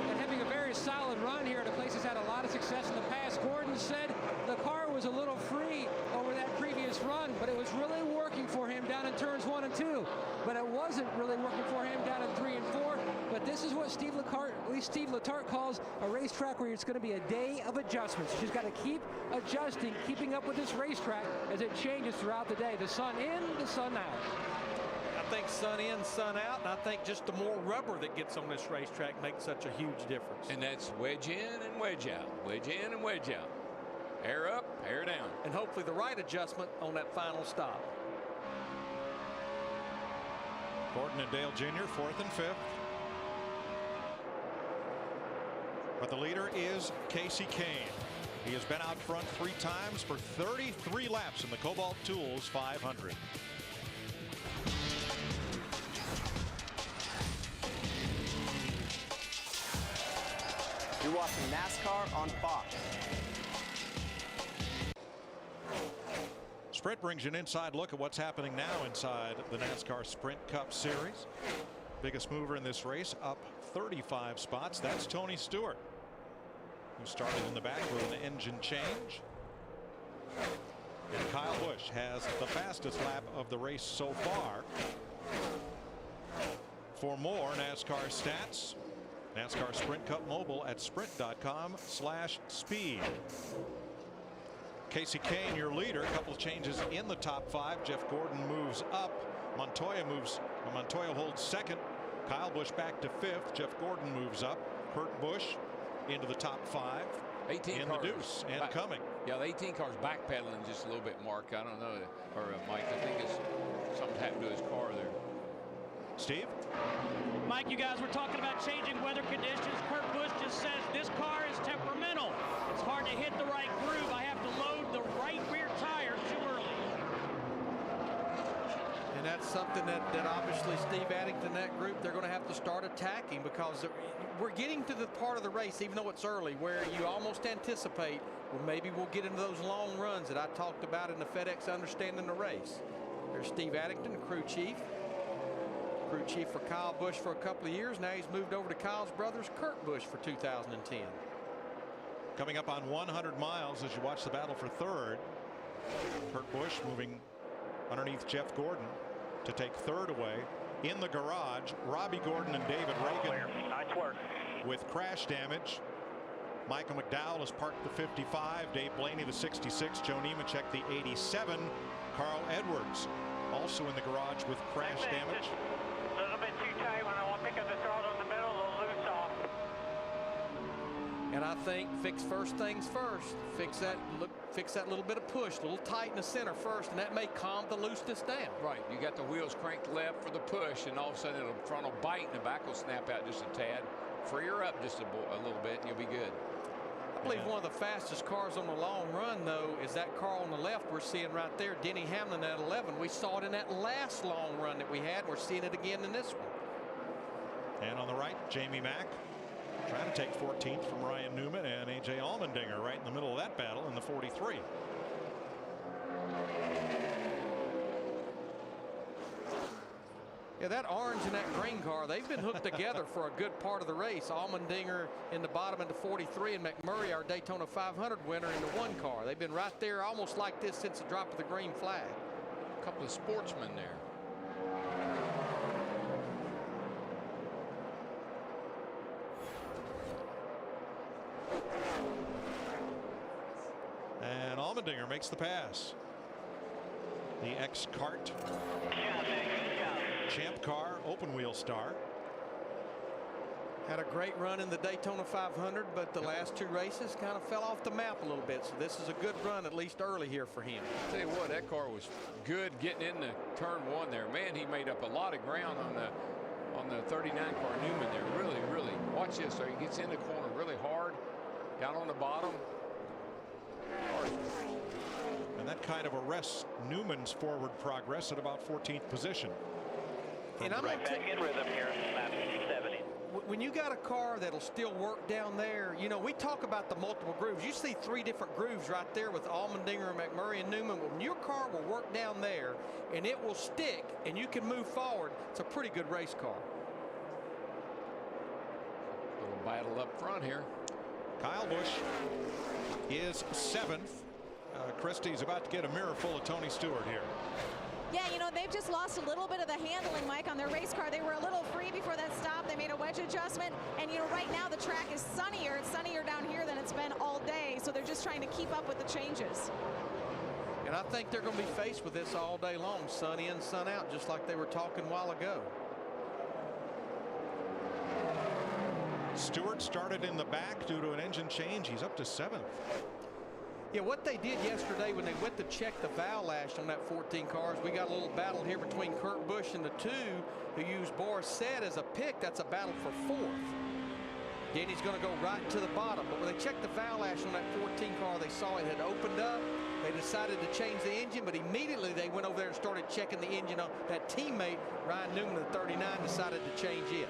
And having a very solid run here at a place that's had a lot of success in the past. Gordon said the car was a little free over that previous run, but it was really working for him down in turns 1 and 2. But it wasn't really working for him down in 3 and 4. But this is what Steve Letarte calls a racetrack where it's going to be a day of adjustments. You just got to keep adjusting, keeping up with this racetrack as it changes throughout the day. The sun in, the sun out. I think sun in, sun out, and I think just the more rubber that gets on this racetrack makes such a huge difference. And that's wedge in and wedge out, wedge in and wedge out. Air up, air down. And hopefully the right adjustment on that final stop. Gordon and Dale Jr., 4th and 5th. But the leader is Casey Kane. He has been out front 3 times for 33 laps in the Kobalt Tools 500. You're watching NASCAR on Fox. Sprint brings you an inside look at what's happening now inside the NASCAR Sprint Cup Series. Biggest mover in this race, up 35 spots. That's Tony Stewart, who started in the back with an engine change. And Kyle Busch has the fastest lap of the race so far. For more NASCAR stats, NASCAR Sprint Cup Mobile at sprint.com/speed. Casey Kane, your leader. A couple of changes in the top 5. Jeff Gordon moves up. Montoya holds 2nd. Kyle Busch back to 5th. Jeff Gordon moves up. Kurt Busch into the top 5. 18 in cars the deuce and coming. Yeah, the 18 cars backpedaling just a little bit, Mark. I don't know, or Mike. I think it's something happened to his car there. Steve? Mike, you guys were talking about changing weather conditions. Kurt Busch just says this car is temperamental. It's hard to hit the right groove. I have to load the right rear tire too early. And that's something that obviously Steve Addington, that group, they're going to have to start attacking, because we're getting to the part of the race, even though it's early, where you almost anticipate, well, maybe we'll get into those long runs that I talked about in the FedEx Understanding the Race. There's Steve Addington, crew chief for Kyle Busch for a couple of years. Now he's moved over to Kyle's brothers, Kurt Busch, for 2010. Coming up on 100 miles as you watch the battle for 3rd. Kurt Busch moving underneath Jeff Gordon to take 3rd away. In the garage, Robbie Gordon and David Reagan. Nice work. With crash damage. Michael McDowell has parked the 55. Dave Blaney the 66. Joe Nemechek the 87. Carl Edwards also in the garage with crash damage. A little bit too tight. When I want to pick up the throttle in the middle, it'll loose off. And I think fix first things first. Fix that. Look, fix that little bit of push, a little tight in the center first, and that may calm the looseness down. Right. You got the wheels cranked left for the push, and all of a sudden the front will bite and the back will snap out just a tad. Free her up just a little bit, and you'll be good. I believe one of the fastest cars on the long run, though, is that car on the left we're seeing right there, Denny Hamlin at 11. We saw it in that last long run that we had. We're seeing it again in this one. And on the right, Jamie Mack trying to take 14th from Ryan Newman and A.J. Allmendinger right in the middle of that battle in the 43. Yeah, that orange and that green car, they've been hooked together for a good part of the race. Allmendinger in the bottom into 43 and McMurray, our Daytona 500 winner, in the 1 car. They've been right there almost like this since the drop of the green flag. A couple of sportsmen there. And Allmendinger makes the pass. The ex-kart champ car, open wheel star. Had a great run in the Daytona 500, but the last 2 races kind of fell off the map a little bit. So this is a good run, at least early here for him. I'll tell you what, that car was good getting into turn 1 there. Man, he made up a lot of ground on the 39 car Newman there. Really, watch this. So he gets in the corner really hard, down on the bottom. And that kind of arrests Newman's forward progress at about 14th position. And I'm right back in rhythm here, lap 70. When you got a car that'll still work down there, you know, we talk about the multiple grooves. You see 3 different grooves right there with Allmendinger and McMurray and Newman. When your car will work down there and it will stick and you can move forward, it's a pretty good race car. Little battle up front here. Kyle Busch is 7th. Christie's about to get a mirror full of Tony Stewart here. Yeah, you know, they've just lost a little bit of the handling, Mike, on their race car. They were a little free before that stop. They made a wedge adjustment. And, you know, right now the track is sunnier. It's sunnier down here than it's been all day. So they're just trying to keep up with the changes. And I think they're going to be faced with this all day long, sun in, sun out, just like they were talking a while ago. Stewart started in the back due to an engine change. He's up to 7th. Yeah, what they did yesterday when they went to check the valve lash on that 14 cars, we got a little battle here between Kurt Busch and the 2 who used Boris Said as a pick. That's a battle for 4th. Denny's going to go right to the bottom. But when they checked the valve lash on that 14 car, they saw it had opened up. They decided to change the engine, but immediately they went over there and started checking the engine on that teammate, Ryan Newman, the 39, decided to change it.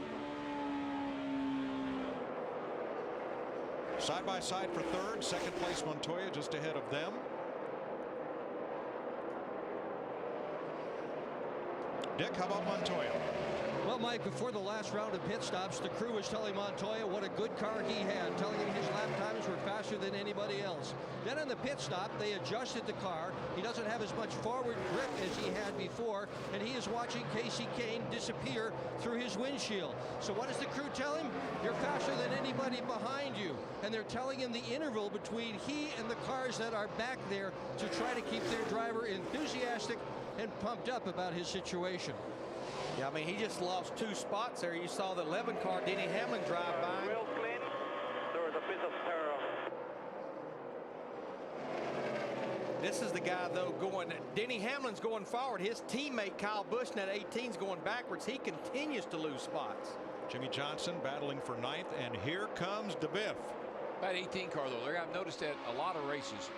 Side by side for 3rd, 2nd place Montoya just ahead of them. Dick, how about Montoya? Well, Mike, before the last round of pit stops, the crew was telling Montoya what a good car he had, telling him his lap times were faster than anybody else. Then on the pit stop, they adjusted the car. He doesn't have as much forward grip as he had before, and he is watching Casey Kane disappear through his windshield. So what does the crew tell him? You're faster than anybody behind you. And they're telling him the interval between he and the cars that are back there to try to keep their driver enthusiastic and pumped up about his situation. Yeah, I mean, he just lost 2 spots there. You saw the 11 car, Denny Hamlin, drive by. Real clean. There was a bit of terror. This is the guy, though, going. Denny Hamlin's going forward. His teammate, Kyle Busch, in that 18's going backwards. He continues to lose spots. Jimmy Johnson battling for 9th, and here comes DeBiff. That 18 car, though, I've noticed that a lot of races.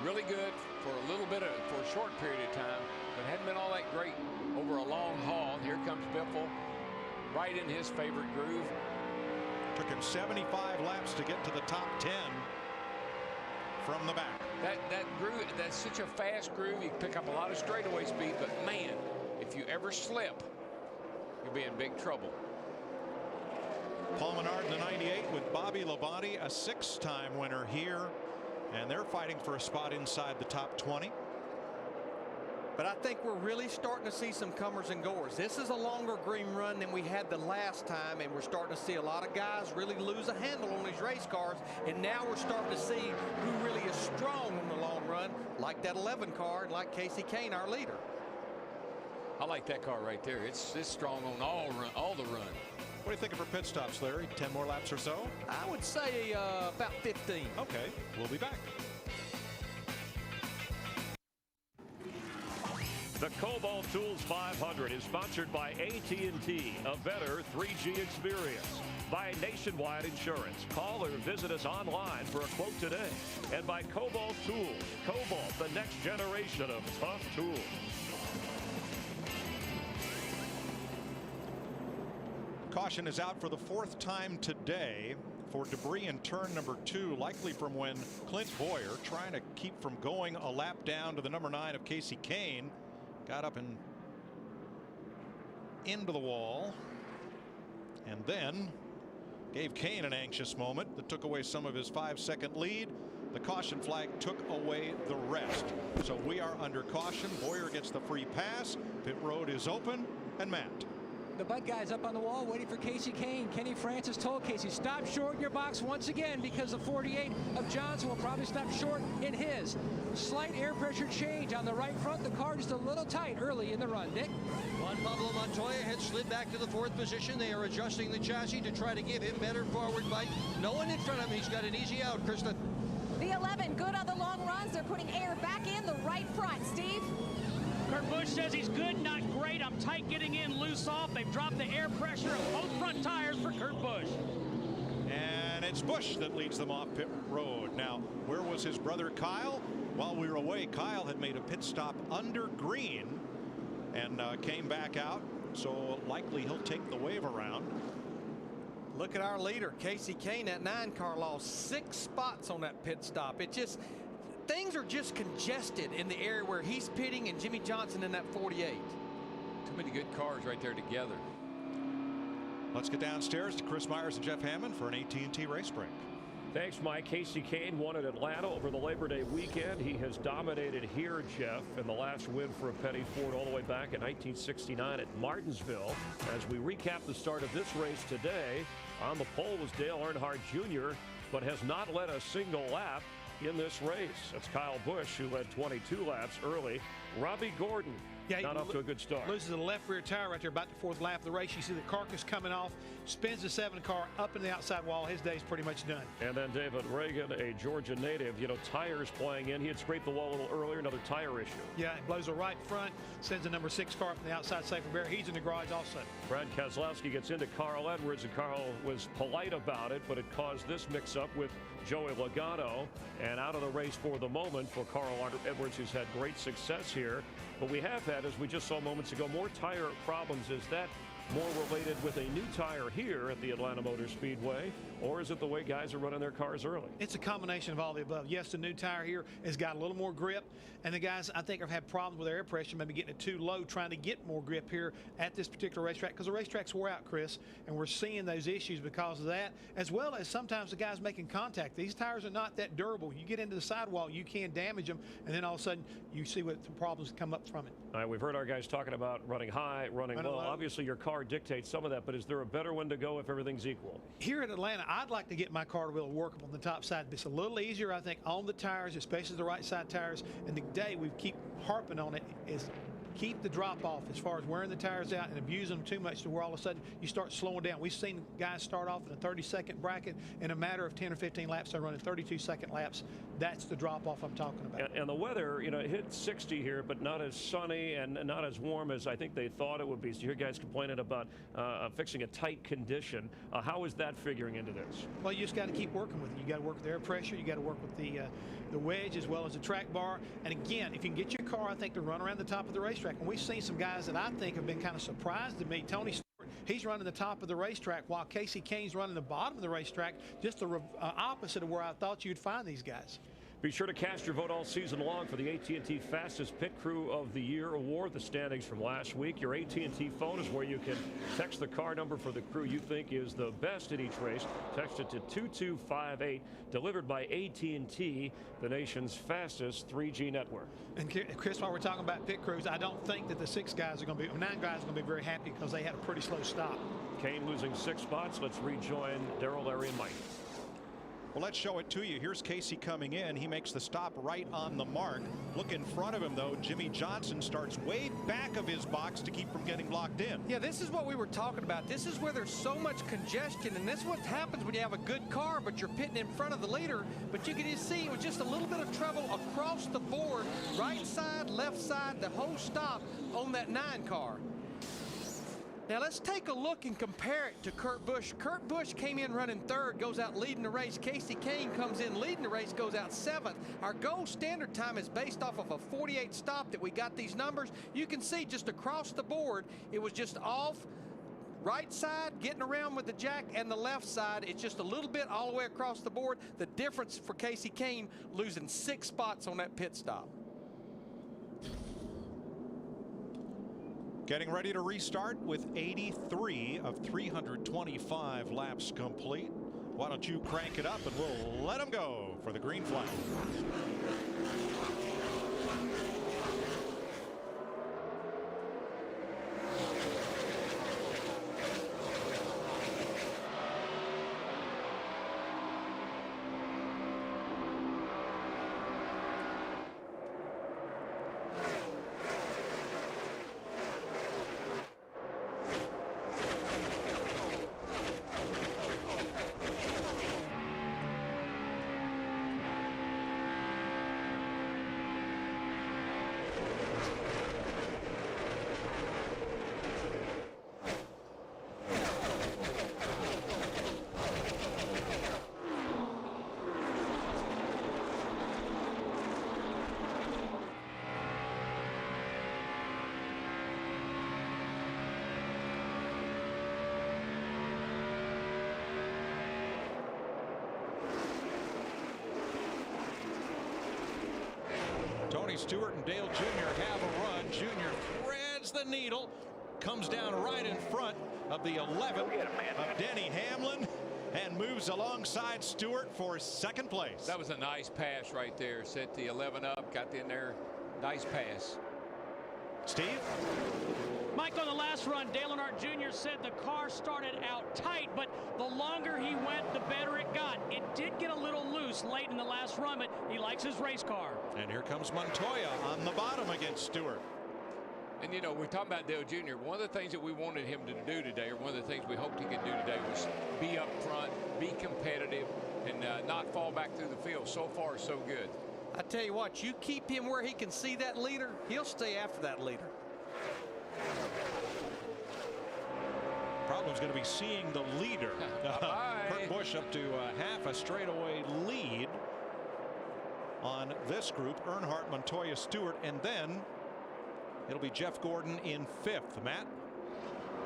Really good for a little bit for a short period of time, but hadn't been all that great over a long haul. Here comes Biffle, right in his favorite groove. Took him 75 laps to get to the top 10 from the back. That groove, that's such a fast groove. You pick up a lot of straightaway speed, but man, if you ever slip, you'll be in big trouble. Paul Menard in the 98 with Bobby Labonte, a 6-time winner here, and they're fighting for a spot inside the top 20. But I think we're really starting to see some comers and goers. This is a longer green run than we had the last time, and we're starting to see a lot of guys really lose a handle on these race cars. And now we're starting to see who really is strong in the long run, like that 11 car and like Casey Kane, our leader. I like that car right there. It's strong on all the run. What do you think of for pit stops, Larry? 10 more laps or so? I would say about 15. Okay, we'll be back. The Kobalt Tools 500 is sponsored by AT&T, a better 3G experience. By Nationwide Insurance. Call or visit us online for a quote today. And by Kobalt Tools. Kobalt, the next generation of tough tools. Caution is out for the 4th time today for debris in turn number 2, likely from when Clint Boyer, trying to keep from going a lap down to the number 9 of Casey Kane, got up and into the wall and then gave Kane an anxious moment that took away some of his 5-second lead. The caution flag took away the rest. So we are under caution. Boyer gets the free pass. Pit road is open. And Matt. The Bud guy's up on the wall waiting for Casey Kane. Kenny Francis told Casey, stop short in your box once again, because the 48 of Johnson will probably stop short in his. Slight air pressure change on the right front. The car just a little tight early in the run. Nick? Juan Pablo Montoya had slid back to the 4th position. They are adjusting the chassis to try to give him better forward bite. No one in front of him. He's got an easy out, Krista. The 11 good on the long runs. They're putting air back in the right front. Steve? Kurt Busch says he's good, not great. I'm tight getting in, loose off. They've dropped the air pressure of both front tires for Kurt Busch. And it's Busch that leads them off pit road. Now, where was his brother Kyle? While we were away, Kyle had made a pit stop under green and came back out. So likely he'll take the wave around. Look at our leader, Casey Kane. That 9 car lost 6 spots on that pit stop. It just, things are just congested in the area where he's pitting and Jimmy Johnson in that 48. Too many good cars right there together. Let's get downstairs to Chris Myers and Jeff Hammond for an AT&T race break. Thanks, Mike. Casey Kane won at Atlanta over the Labor Day weekend. He has dominated here, Jeff, in the last win for a Petty Ford all the way back in 1969 at Martinsville. As we recap the start of this race today, on the pole was Dale Earnhardt Jr., but has not led a single lap in this race. That's Kyle Busch, who led 22 laps early. Robbie Gordon, not off to a good start. Loses the left rear tire right there about the 4th lap of the race. You see the carcass coming off, spins the 7 car up in the outside wall. His day's pretty much done. And then David Reagan, a Georgia native, tires playing in. He had scraped the wall a little earlier, another tire issue. Yeah, it blows the right front, sends the number 6 car from the outside safer barrier. He's in the garage also. Brad Keselowski gets into Carl Edwards, and Carl was polite about it, but it caused this mix-up with Joey Logano, and out of the race for the moment for Carl Edwards, who's had great success here. But we have had, as we just saw moments ago, more tire problems. Is that more related with a new tire here at the Atlanta Motor Speedway, or is it the way guys are running their cars early? It's a combination of all the above. Yes, the new tire here has got a little more grip, and the guys, I think, have had problems with their air pressure, maybe getting it too low, trying to get more grip here at this particular racetrack, because the racetracks wore out, Chris, and we're seeing those issues because of that, as well as sometimes the guys making contact. These tires are not that durable. You get into the sidewall, you can damage them, and then all of a sudden you see what the problems come up from it. All right, we've heard our guys talking about running high, running low. Obviously, your car dictates some of that, but is there a better one to go if everything's equal? Here at Atlanta, I'd like to get my car to be able to work up on the top side. It's a little easier, I think, on the tires, especially the right side tires. And the day we keep harping on it is keep the drop off as far as wearing the tires out and abusing them too much to where all of a sudden you start slowing down. We've seen guys start off in a 30-second bracket. In a matter of 10 or 15 laps, they're running 32-second laps. That's the drop off I'm talking about. And the weather, it hit 60 here, but not as sunny and not as warm as I think they thought it would be. So you hear guys complaining about fixing a tight condition. How is that figuring into this? Well, you just got to keep working with it. You got to work with air pressure. You got to work with the wedge as well as the track bar. And again, if you can get your car, I think, to run around the top of the racetrack. And we've seen some guys that I think have been kind of surprised to me. Tony Stewart, he's running the top of the racetrack while Casey Kane's running the bottom of the racetrack, just the opposite of where I thought you'd find these guys. Be sure to cast your vote all season long for the AT&T Fastest Pit Crew of the Year award. The standings from last week. Your AT&T phone is where you can text the car number for the crew you think is the best at each race. Text it to 2258. Delivered by AT&T, the nation's fastest 3G network. And Chris, while we're talking about pit crews, I don't think that the 9 guys are going to be very happy because they had a pretty slow stop. Kane losing 6 spots. Let's rejoin Darrell, Larry, and Mike. Well, let's show it to you. Here's Casey coming in. He makes the stop right on the mark. Look in front of him, though. Jimmy Johnson starts way back of his box to keep from getting blocked in. Yeah, this is what we were talking about. This is where there's so much congestion, and this is what happens when you have a good car, but you're pitting in front of the leader. But you can just see it was just a little bit of trouble across the board, right side, left side, the whole stop on that 9 car. Now let's take a look and compare it to Kurt Busch. Kurt Busch came in running 3rd, goes out leading the race. Kasey Kahne comes in leading the race, goes out 7th. Our gold standard time is based off of a 48 stop that we got these numbers. You can see just across the board, it was just off. Right side getting around with the jack, and the left side, it's just a little bit all the way across the board. The difference for Kasey Kahne losing 6 spots on that pit stop. Getting ready to restart with 83 of 325 laps complete. Why don't you crank it up and we'll let them go for the green flag. Tony Stewart and Dale Jr. have a run. Jr. threads the needle, comes down right in front of the 11 of Denny Hamlin, and moves alongside Stewart for 2nd place. That was a nice pass right there. Set the 11 up, got in there. Nice pass. Steve? Mike, on the last run, Dale Earnhardt Jr. said the car started out tight, but the longer he went, the better it got. It did get a little loose late in the last run, but he likes his race car. And here comes Montoya on the bottom against Stewart. And, you know, we're talking about Dale Jr. One of the things that we wanted him to do today, or one of the things we hoped he could do today, was be up front, be competitive, and not fall back through the field. So far, so good. I tell you what, you keep him where he can see that leader, he'll stay after that leader. Problem's going to be seeing the leader. Kurt Busch up to half a straightaway lead on this group. Earnhardt, Montoya, Stewart, and then it'll be Jeff Gordon in 5th. Matt?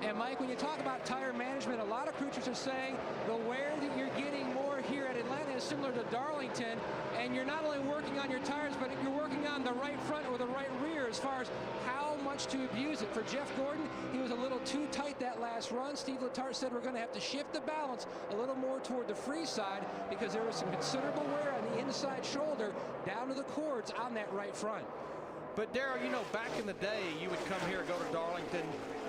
And Mike, when you talk about tire management, a lot of crew chiefs are saying the wear that you're getting more here at Atlanta is similar to Darlington, and you're not only working on your tires, but you're working on the right front or the right rear as far as how much to abuse it. For Jeff Gordon, he was a little too tight that last run. Steve Letarte said we're going to have to shift the balance a little more toward the free side because there was some considerable wear on the inside shoulder down to the cords on that right front. But Darrell, you know, back in the day, you would come here, go to Darlington,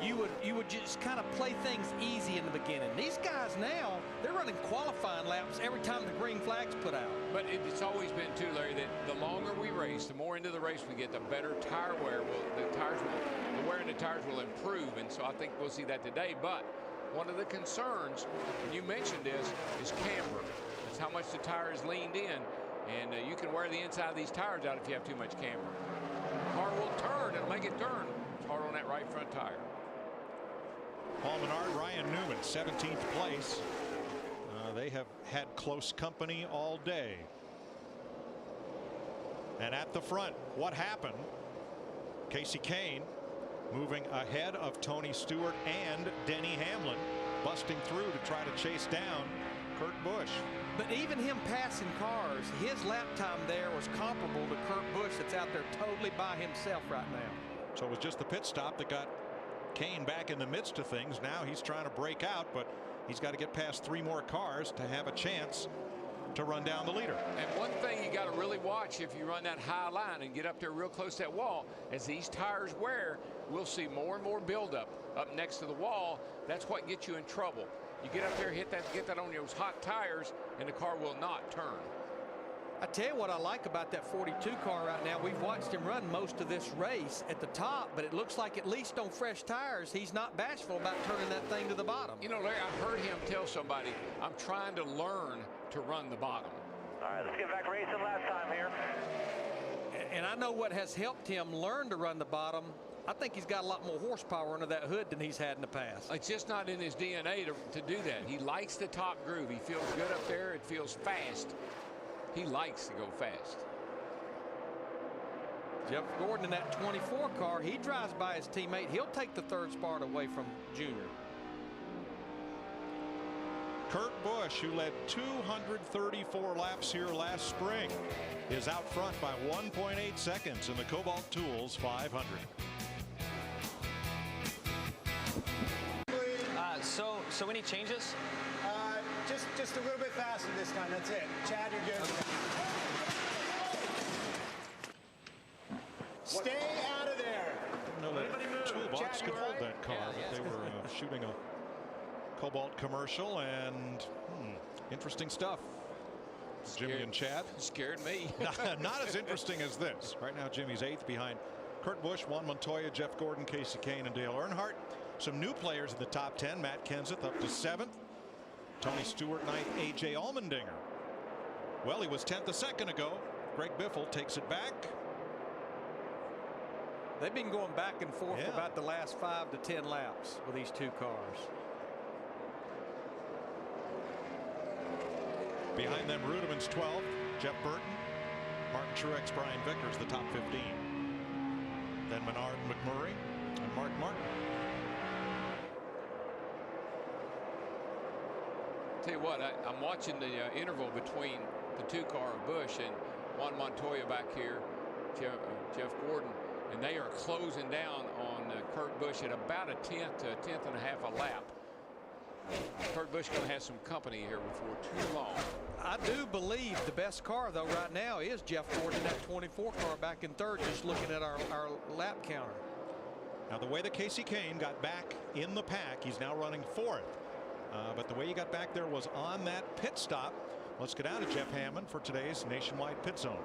you would just kind of play things easy in the beginning. These guys now, they're running qualifying laps every time the green flag's put out. But it's always been too, Larry, that the longer we race, the more into the race we get, the better tire wear the wear in the tires will improve, and so I think we'll see that today. But one of the concerns, and you mentioned this, is camber. It's how much the tire is leaned in, and you can wear the inside of these tires out if you have too much camber. Car will turn, it'll make it turn. It's hard on that right front tire. Paul Menard, Ryan Newman, 17th place. They have had close company all day. And at the front, what happened? Kasey Kahne moving ahead of Tony Stewart and Denny Hamlin, busting through to try to chase down Kurt Busch. But even him passing cars, his lap time there was comparable to Kurt Busch that's out there totally by himself right now. So it was just the pit stop that got Kahne back in the midst of things. Now he's trying to break out, but he's got to get past 3 more cars to have a chance to run down the leader. And one thing you got to really watch if you run that high line and get up there real close to that wall, as these tires wear, we'll see more and more buildup up next to the wall. That's what gets you in trouble. You get up there, get that on those hot tires, and the car will not turn. I tell you what I like about that 42 car right now. We've watched him run most of this race at the top, but it looks like at least on fresh tires, he's not bashful about turning that thing to the bottom. You know, Larry, I heard him tell somebody, I'm trying to learn to run the bottom. All right, let's get back racing last time here. And I know what has helped him learn to run the bottom. I think he's got a lot more horsepower under that hood than he's had in the past. It's just not in his DNA to do that. He likes the top groove. He feels good up there. It feels fast. He likes to go fast. Jeff Gordon in that 24 car, he drives by his teammate. He'll take the third spot away from Junior. Kurt Busch, who led 234 laps here last spring, is out front by 1.8 seconds in the Kobalt Tools 500. So any changes? Just a little bit faster this time. That's it. Chad, you're good. Okay. Stay out of there. I didn't know that toolbox could hold that car, but they were shooting a Kobalt commercial, and interesting stuff. Jimmy and Chad. Scared me. Not as interesting as this. Right now, Jimmy's 8th behind Kurt Busch, Juan Montoya, Jeff Gordon, Casey Kane, and Dale Earnhardt. Some new players in the top 10. Matt Kenseth up to 7th. Tony Stewart 9th. A.J. Allmendinger. Well, he was 10th a second ago. Greg Biffle takes it back. They've been going back and forth for about the last 5 to 10 laps with these two cars. Behind them, Rudimann's 12th. Jeff Burton, Martin Truex, Brian Vickers, the top 15. Then Menard McMurray and Mark Martin. Tell you what, I'm watching the interval between the two car of Busch and Juan Montoya back here, Jeff Gordon, and they are closing down on Kurt Busch at about a tenth to a tenth and a half a lap. Kurt Busch going to have some company here before too long. I do believe the best car, though, right now is Jeff Gordon, that 24 car back in third, just looking at our lap counter. Now, the way that Casey Kane got back in the pack, he's now running 4th. But the way he got back there was on that pit stop. Let's get out of Jeff Hammond for today's nationwide pit zone.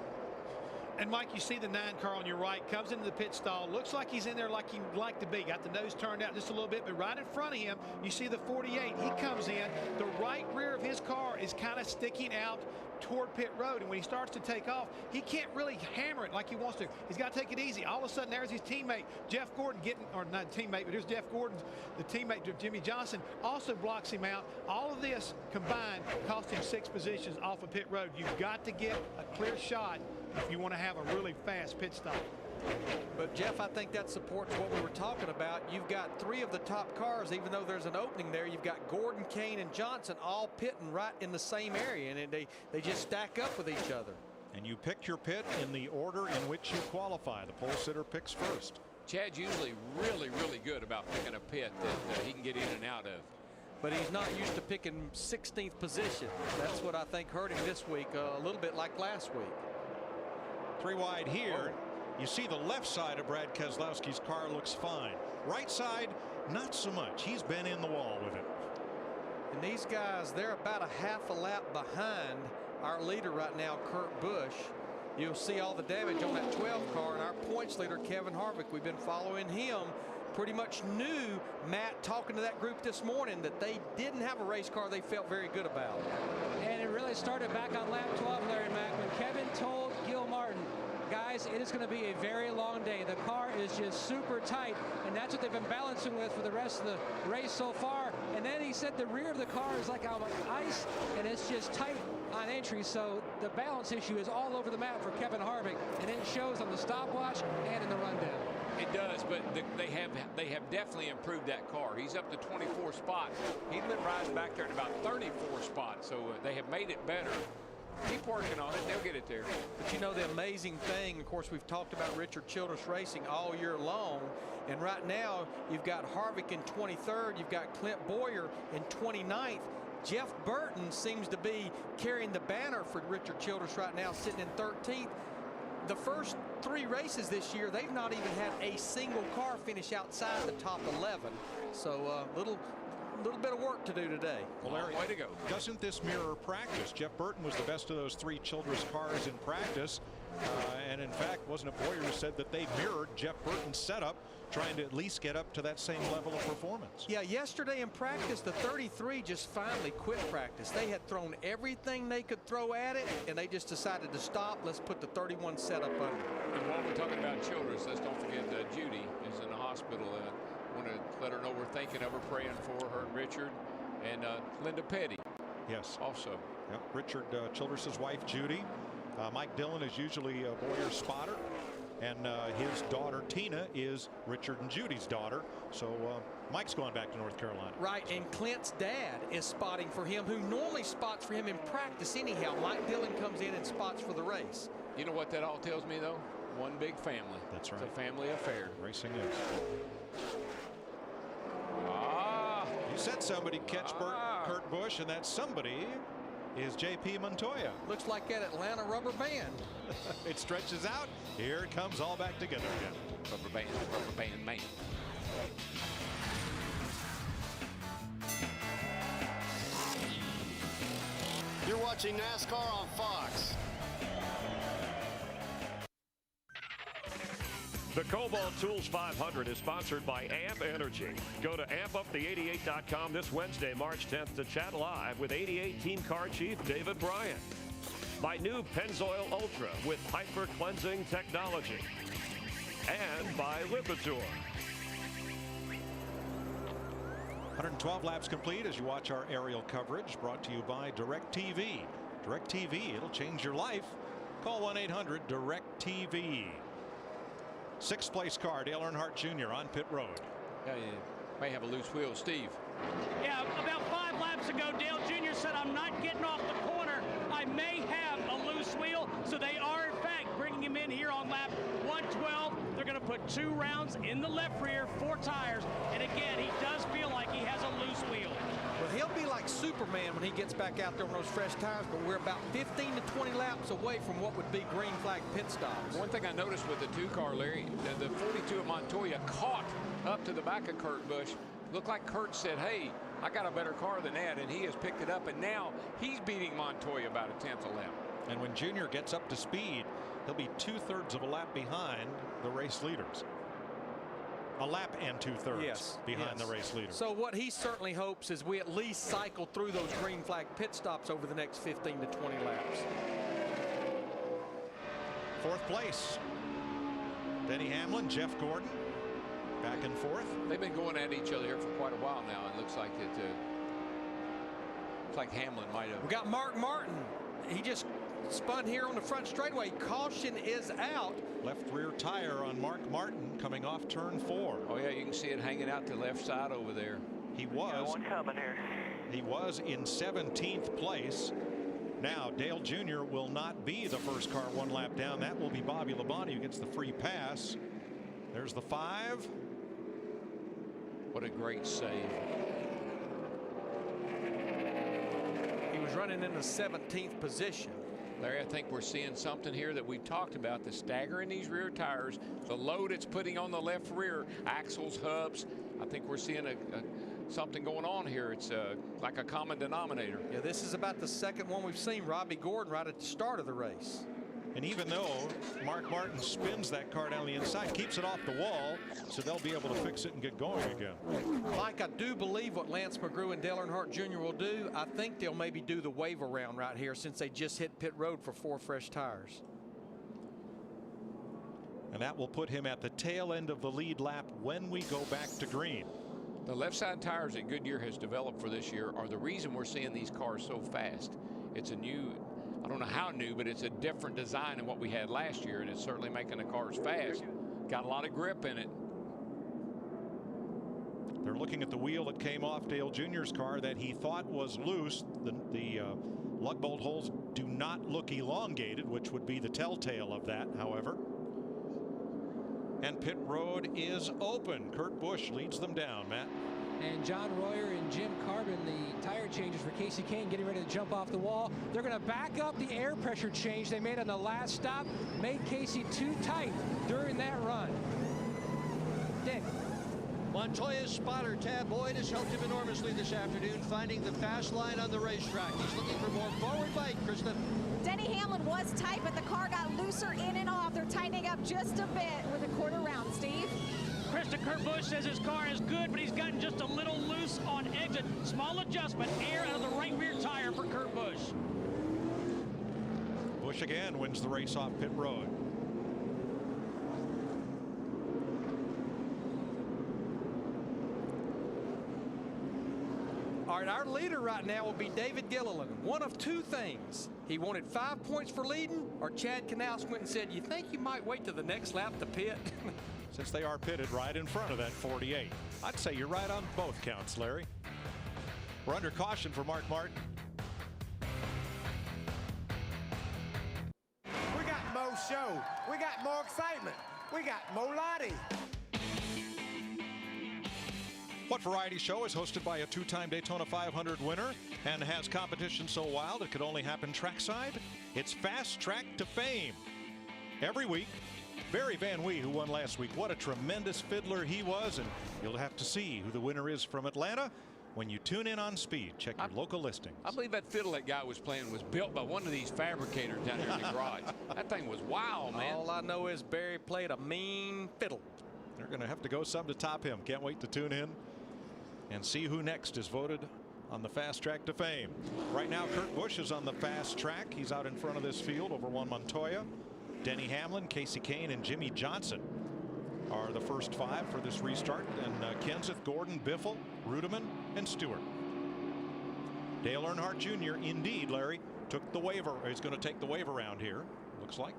And Mike, you see the 9 car on your right, comes into the pit stall, looks like he's in there like he'd like to be, got the nose turned out just a little bit, but right in front of him you see the 48. He comes in, the right rear of his car is kind of sticking out toward pit road, and when he starts to take off, he can't really hammer it like he wants to. He's got to take it easy. All of a sudden there's his teammate Jeff Gordon getting, or not teammate, but here's Jeff Gordon, the teammate of Jimmy Johnson, also blocks him out. All of this combined cost him 6 positions off of pit road. You've got to get a clear shot if you want to have a really fast pit stop. But Jeff, I think that supports what we were talking about. You've got 3 of the top cars, even though there's an opening there. You've got Gordon, Kane, and Johnson all pitting right in the same area, and they just stack up with each other. And you pick your pit in the order in which you qualify. The pole sitter picks first. Chad's usually really good about picking a pit that he can get in and out of. But he's not used to picking 16th position. That's what I think hurt him this week, a little bit like last week. 3 wide here. You see the left side of Brad Keselowski's car looks fine. Right side, not so much. He's been in the wall with it. And these guys, they're about a half a lap behind our leader right now, Kurt Busch. You'll see all the damage on that 12 car, and our points leader, Kevin Harvick, we've been following him. Pretty much knew, Matt, talking to that group this morning, that they didn't have a race car they felt very good about. And it really started back on lap 12, Larry Mack, when Kevin told Gil Martin, guys, it is going to be a very long day. The car is just super tight, and that's what they've been balancing with for the rest of the race so far. And then he said the rear of the car is like on ice, and it's just tight on entry. So the balance issue is all over the map for Kevin Harvick, and it shows on the stopwatch and in the rundown. It does, but they have definitely improved that car. He's up to 24 spots. He's been riding back there at about 34 spots, so they have made it better. Keep working on it. They'll get it there. But you know the amazing thing, of course, we've talked about Richard Childress Racing all year long. And right now, you've got Harvick in 23rd. You've got Clint Boyer in 29th. Jeff Burton seems to be carrying the banner for Richard Childress right now, sitting in 13th. The first 3 races this year, they've not even had a single car finish outside the top 11. So little little bit of work to do today. Well, Larry, way to go. Doesn't this mirror practice? Jeff Burton was the best of those 3 Childress cars in practice. And in fact, wasn't it Boyer who said that they mirrored Jeff Burton's setup, trying to at least get up to that same level of performance? Yeah, yesterday in practice, the 33 just finally quit practice. They had thrown everything they could throw at it, and they just decided to stop. Let's put the 31 setup under. And while we're talking about Childress, let's don't forget Judy is in the hospital. Want to let her know we're thinking of her, praying for her and Richard, and Linda Petty. Yes. Also. Yep. Richard Childress's wife, Judy. Mike Dillon is usually Boyer's spotter, and his daughter Tina is Richard and Judy's daughter. So Mike's going back to North Carolina. Right, and Clint's dad is spotting for him, who normally spots for him in practice anyhow. Mike Dillon comes in and spots for the race. You know what that all tells me, though? One big family. That's right. It's a family affair. Racing is. You said somebody catch Kurt Busch, and that somebody is J.P. Montoya. Looks like that Atlanta rubber band. It stretches out. Here it comes all back together again. Rubber band man. You're watching NASCAR on Fox. The Kobalt Tools 500 is sponsored by AMP Energy. Go to ampupthe88.com this Wednesday, March 10th to chat live with 88 Team Car Chief David Bryant. By new Pennzoil Ultra with hyper cleansing technology. And by Lipitor. 112 laps complete as you watch our aerial coverage, brought to you by DirecTV. DirecTV, it'll change your life. Call 1-800-DirecTV. 6th place car, Dale Earnhardt Jr. on pit road. Yeah, you may have a loose wheel, Steve. Yeah, about 5 laps ago, Dale Jr. said, I'm not getting off the corner. I may have a loose wheel. So they are, in fact, bringing him in here on lap 112. They're going to put 2 rounds in the left rear, 4 tires. And again, he does feel like he has a loose wheel. Well, he'll be like Superman when he gets back out there on those fresh tires, but we're about 15 to 20 laps away from what would be green flag pit stops. One thing I noticed with the 2-car, Larry, the 42 of Montoya caught up to the back of Kurt Busch. Looked like Kurt said, hey, I got a better car than that, and he has picked it up, and now he's beating Montoya about a 10th of a lap. And when Junior gets up to speed, he'll be 2/3 of a lap behind the race leaders. A lap and 2/3 behind the race leader. So what he certainly hopes is we at least cycle through those green flag pit stops over the next 15 to 20 laps. 4th place, Denny Hamlin, Jeff Gordon, back and forth. They've been going at each other here for quite a while now. It looks like Hamlin might have. We got Mark Martin. He just spun here on the front straightaway. Caution is out. Left rear tire on Mark Martin coming off turn 4. Oh yeah, you can see it hanging out to the left side over there. He was. One coming here. He was in 17th place. Now Dale Jr. will not be the first car 1 lap down. That will be Bobby Labonte who gets the free pass. There's the 5. What a great save. He was running in the 17th position. Larry, I think we're seeing something here that we've talked about, the stagger in these rear tires, the load it's putting on the left rear, axles, hubs. I think we're seeing something going on here. It's like a common denominator. Yeah, this is about the second one we've seen Robbie Gordon right at the start of the race. And even though Mark Martin spins that car down the inside, keeps it off the wall, so they'll be able to fix it and get going again. Mike, I do believe what Lance McGrew and Dale Earnhardt Jr. will do. I think they'll maybe do the wave around right here since they just hit pit road for 4 fresh tires. And that will put him at the tail end of the lead lap when we go back to green. The left side tires that Goodyear has developed for this year are the reason we're seeing these cars so fast. It's a new, I don't know how new, but it's a different design than what we had last year, and it's certainly making the cars fast. Got a lot of grip in it. They're looking at the wheel that came off Dale Jr.'s car that he thought was loose. The lug bolt holes do not look elongated, which would be the telltale of that, however. And pit road is open. Kurt Busch leads them down, Matt. And John Royer and Jim Carbon, the tire changes for Casey Kane, getting ready to jump off the wall. They're going to back up the air pressure change they made on the last stop. Made Casey too tight during that run. Dick. Montoya's spotter, Tab Boyd, has helped him enormously this afternoon, finding the fast line on the racetrack. He's looking for more forward bite, Krista. Denny Hamlin was tight, but the car got looser in and off. They're tightening up just a bit with a quarter round, Steve. Kurt Busch says his car is good, but he's gotten just a little loose on exit. Small adjustment, air out of the right rear tire for Kurt Busch. Busch again wins the race off pit road. All right, our leader right now will be David Gilliland. One of two things. He wanted 5 points for leading, or Chad Knaus went and said, you think you might wait to the next lap to pit? Since they are pitted right in front of that 48. I'd say you're right on both counts, Larry. We're under caution for Mark Martin. We got more show. We got more excitement. We got more Lottie. What Variety Show is hosted by a two-time Daytona 500 winner and has competition so wild it could only happen trackside? It's Fast Track to Fame. Every week, Barry Van Wee, who won last week, what a tremendous fiddler he was, and you'll have to see who the winner is from Atlanta when you tune in on Speed. Check your local listings. I believe that fiddle that guy was playing was built by one of these fabricators down here in the garage. That thing was wild, man. All I know is Barry played a mean fiddle. They're going to have to go some to top him. Can't wait to tune in and see who next is voted on the Fast Track to Fame. Right now, Kurt Busch is on the fast track. He's out in front of this field over Juan Montoya. Denny Hamlin, Casey Kane, and Jimmy Johnson are the first five for this restart. And Kenseth, Gordon, Biffle, Rudeman, and Stewart. Dale Earnhardt Jr. indeed, Larry, took the waiver. He's going to take the waiver round here, looks like.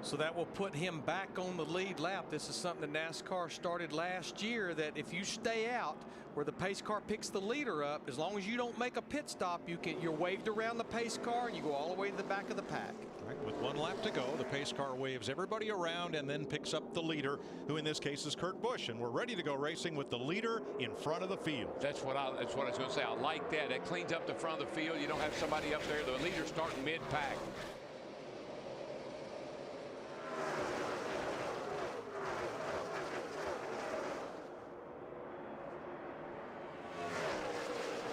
So that will put him back on the lead lap. This is something that NASCAR started last year, that if you stay out where the pace car picks the leader up, as long as you don't make a pit stop, you're waved around the pace car and you go all the way to the back of the pack. Right, with one lap to go, the pace car waves everybody around and then picks up the leader, who in this case is Kurt Busch, and we're ready to go racing with the leader in front of the field. That's what I was going to say. I like that. That cleans up the front of the field. You don't have somebody up there. The leader starting mid-pack.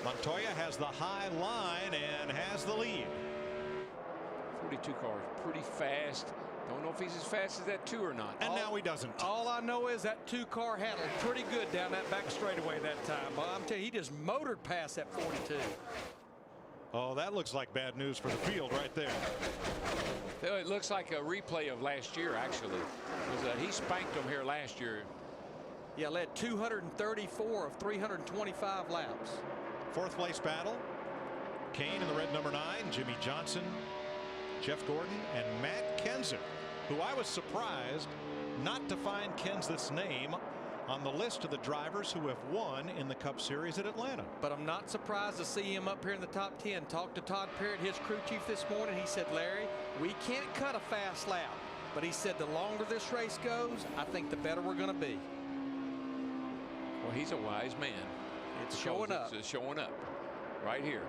Montoya has the high line and has the lead. 42 car is pretty fast. Don't know if he's as fast as that 2 or not. And now he doesn't. All I know is that 2 car handled pretty good down that back straightaway that time. But I'm telling you, he just motored past that 42. Oh, that looks like bad news for the field right there. It looks like a replay of last year, actually. He spanked them here last year. Yeah, led 234 of 325 laps. Fourth place battle. Kane in the red number 9, Jimmy Johnson, Jeff Gordon, and Matt Kenseth, who I was surprised not to find Kenseth's name on the list of the drivers who have won in the Cup Series at Atlanta. But I'm not surprised to see him up here in the top 10. Talked to Todd Parrott, his crew chief, this morning. He said, Larry, we can't cut a fast lap. But he said the longer this race goes, I think the better we're going to be. Well, he's a wise man. It's showing up. It's showing up right here.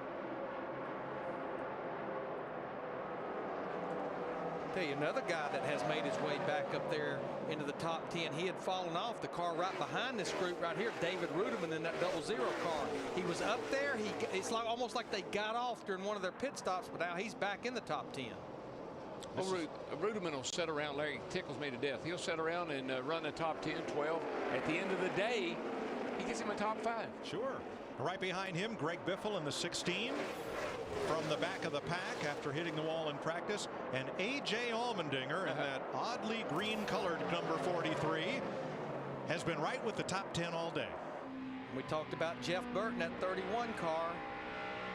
Tell you another guy that has made his way back up there into the top 10. He had fallen off the car right behind this group right here, David Rudeman, in that 00 car. He was up there. It's like almost like they got off during one of their pit stops, but now he's back in the top 10. Well, Rudeman will sit around. Larry tickles me to death. He'll sit around and run the top 10, 12. At the end of the day, he gets him a top 5. Sure. Right behind him, Greg Biffle in the 16 from the back of the pack after hitting the wall in practice, and A.J. Allmendinger in that oddly green colored number 43 has been right with the top 10 all day. We talked about Jeff Burton, that 31 car.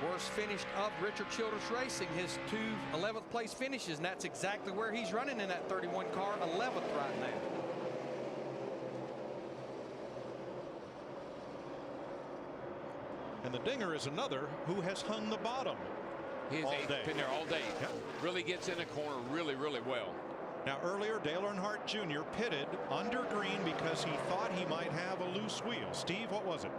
Worst finish of Richard Childress Racing, his 2 11th place finishes, and that's exactly where he's running in that 31 car, 11th right now. And the Dinger is another who has hung the bottom all day. Been there all day. Yep. Really gets in the corner really, really well. Now earlier, Dale Earnhardt Jr. pitted under green because he thought he might have a loose wheel. Steve, what was it?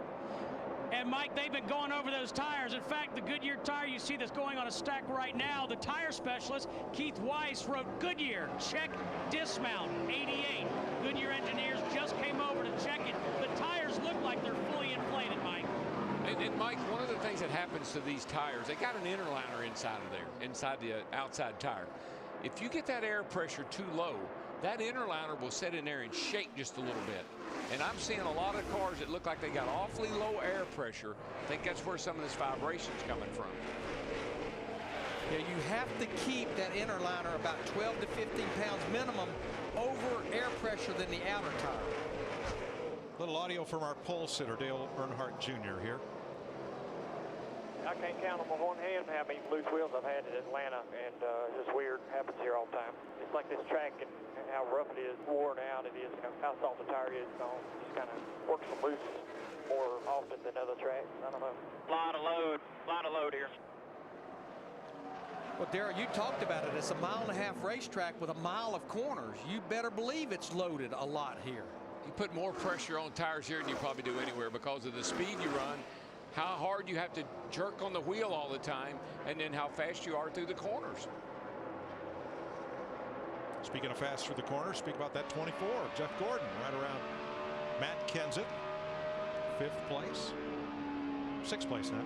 And Mike, they've been going over those tires. In fact, the Goodyear tire you see that's going on a stack right now, the tire specialist, Keith Weiss, wrote Goodyear, check dismount, 88. Goodyear engineers just came over to check it. The tires look like they're fully inflated, Mike. And Mike, one of the things that happens to these tires, they got an interliner inside of there, inside the outside tire. If you get that air pressure too low, that interliner will set in there and shake just a little bit. And I'm seeing a lot of cars that look like they got awfully low air pressure. I think that's where some of this vibration's coming from. Yeah, you have to keep that interliner about 12 to 15 pounds minimum over air pressure than the outer tire. Little audio from our pole sitter, Dale Earnhardt Jr. here. I can't count on my one hand how many loose wheels I've had in Atlanta, and it's just weird. It happens here all the time. It's like this track and how rough it is, worn out it is, you know, how soft the tire is. So just kind of works some loose more often than other tracks. I don't know. A lot of load here. Well, Darryl, you talked about it. It's a 1.5 mile racetrack with a mile of corners. You better believe it's loaded a lot here. You put more pressure on tires here than you probably do anywhere because of the speed you run, how hard you have to jerk on the wheel all the time, and then how fast you are through the corners. Speaking of fast through the corners, speak about that 24. Jeff Gordon right around Matt Kenseth, 5th place, 6th place now.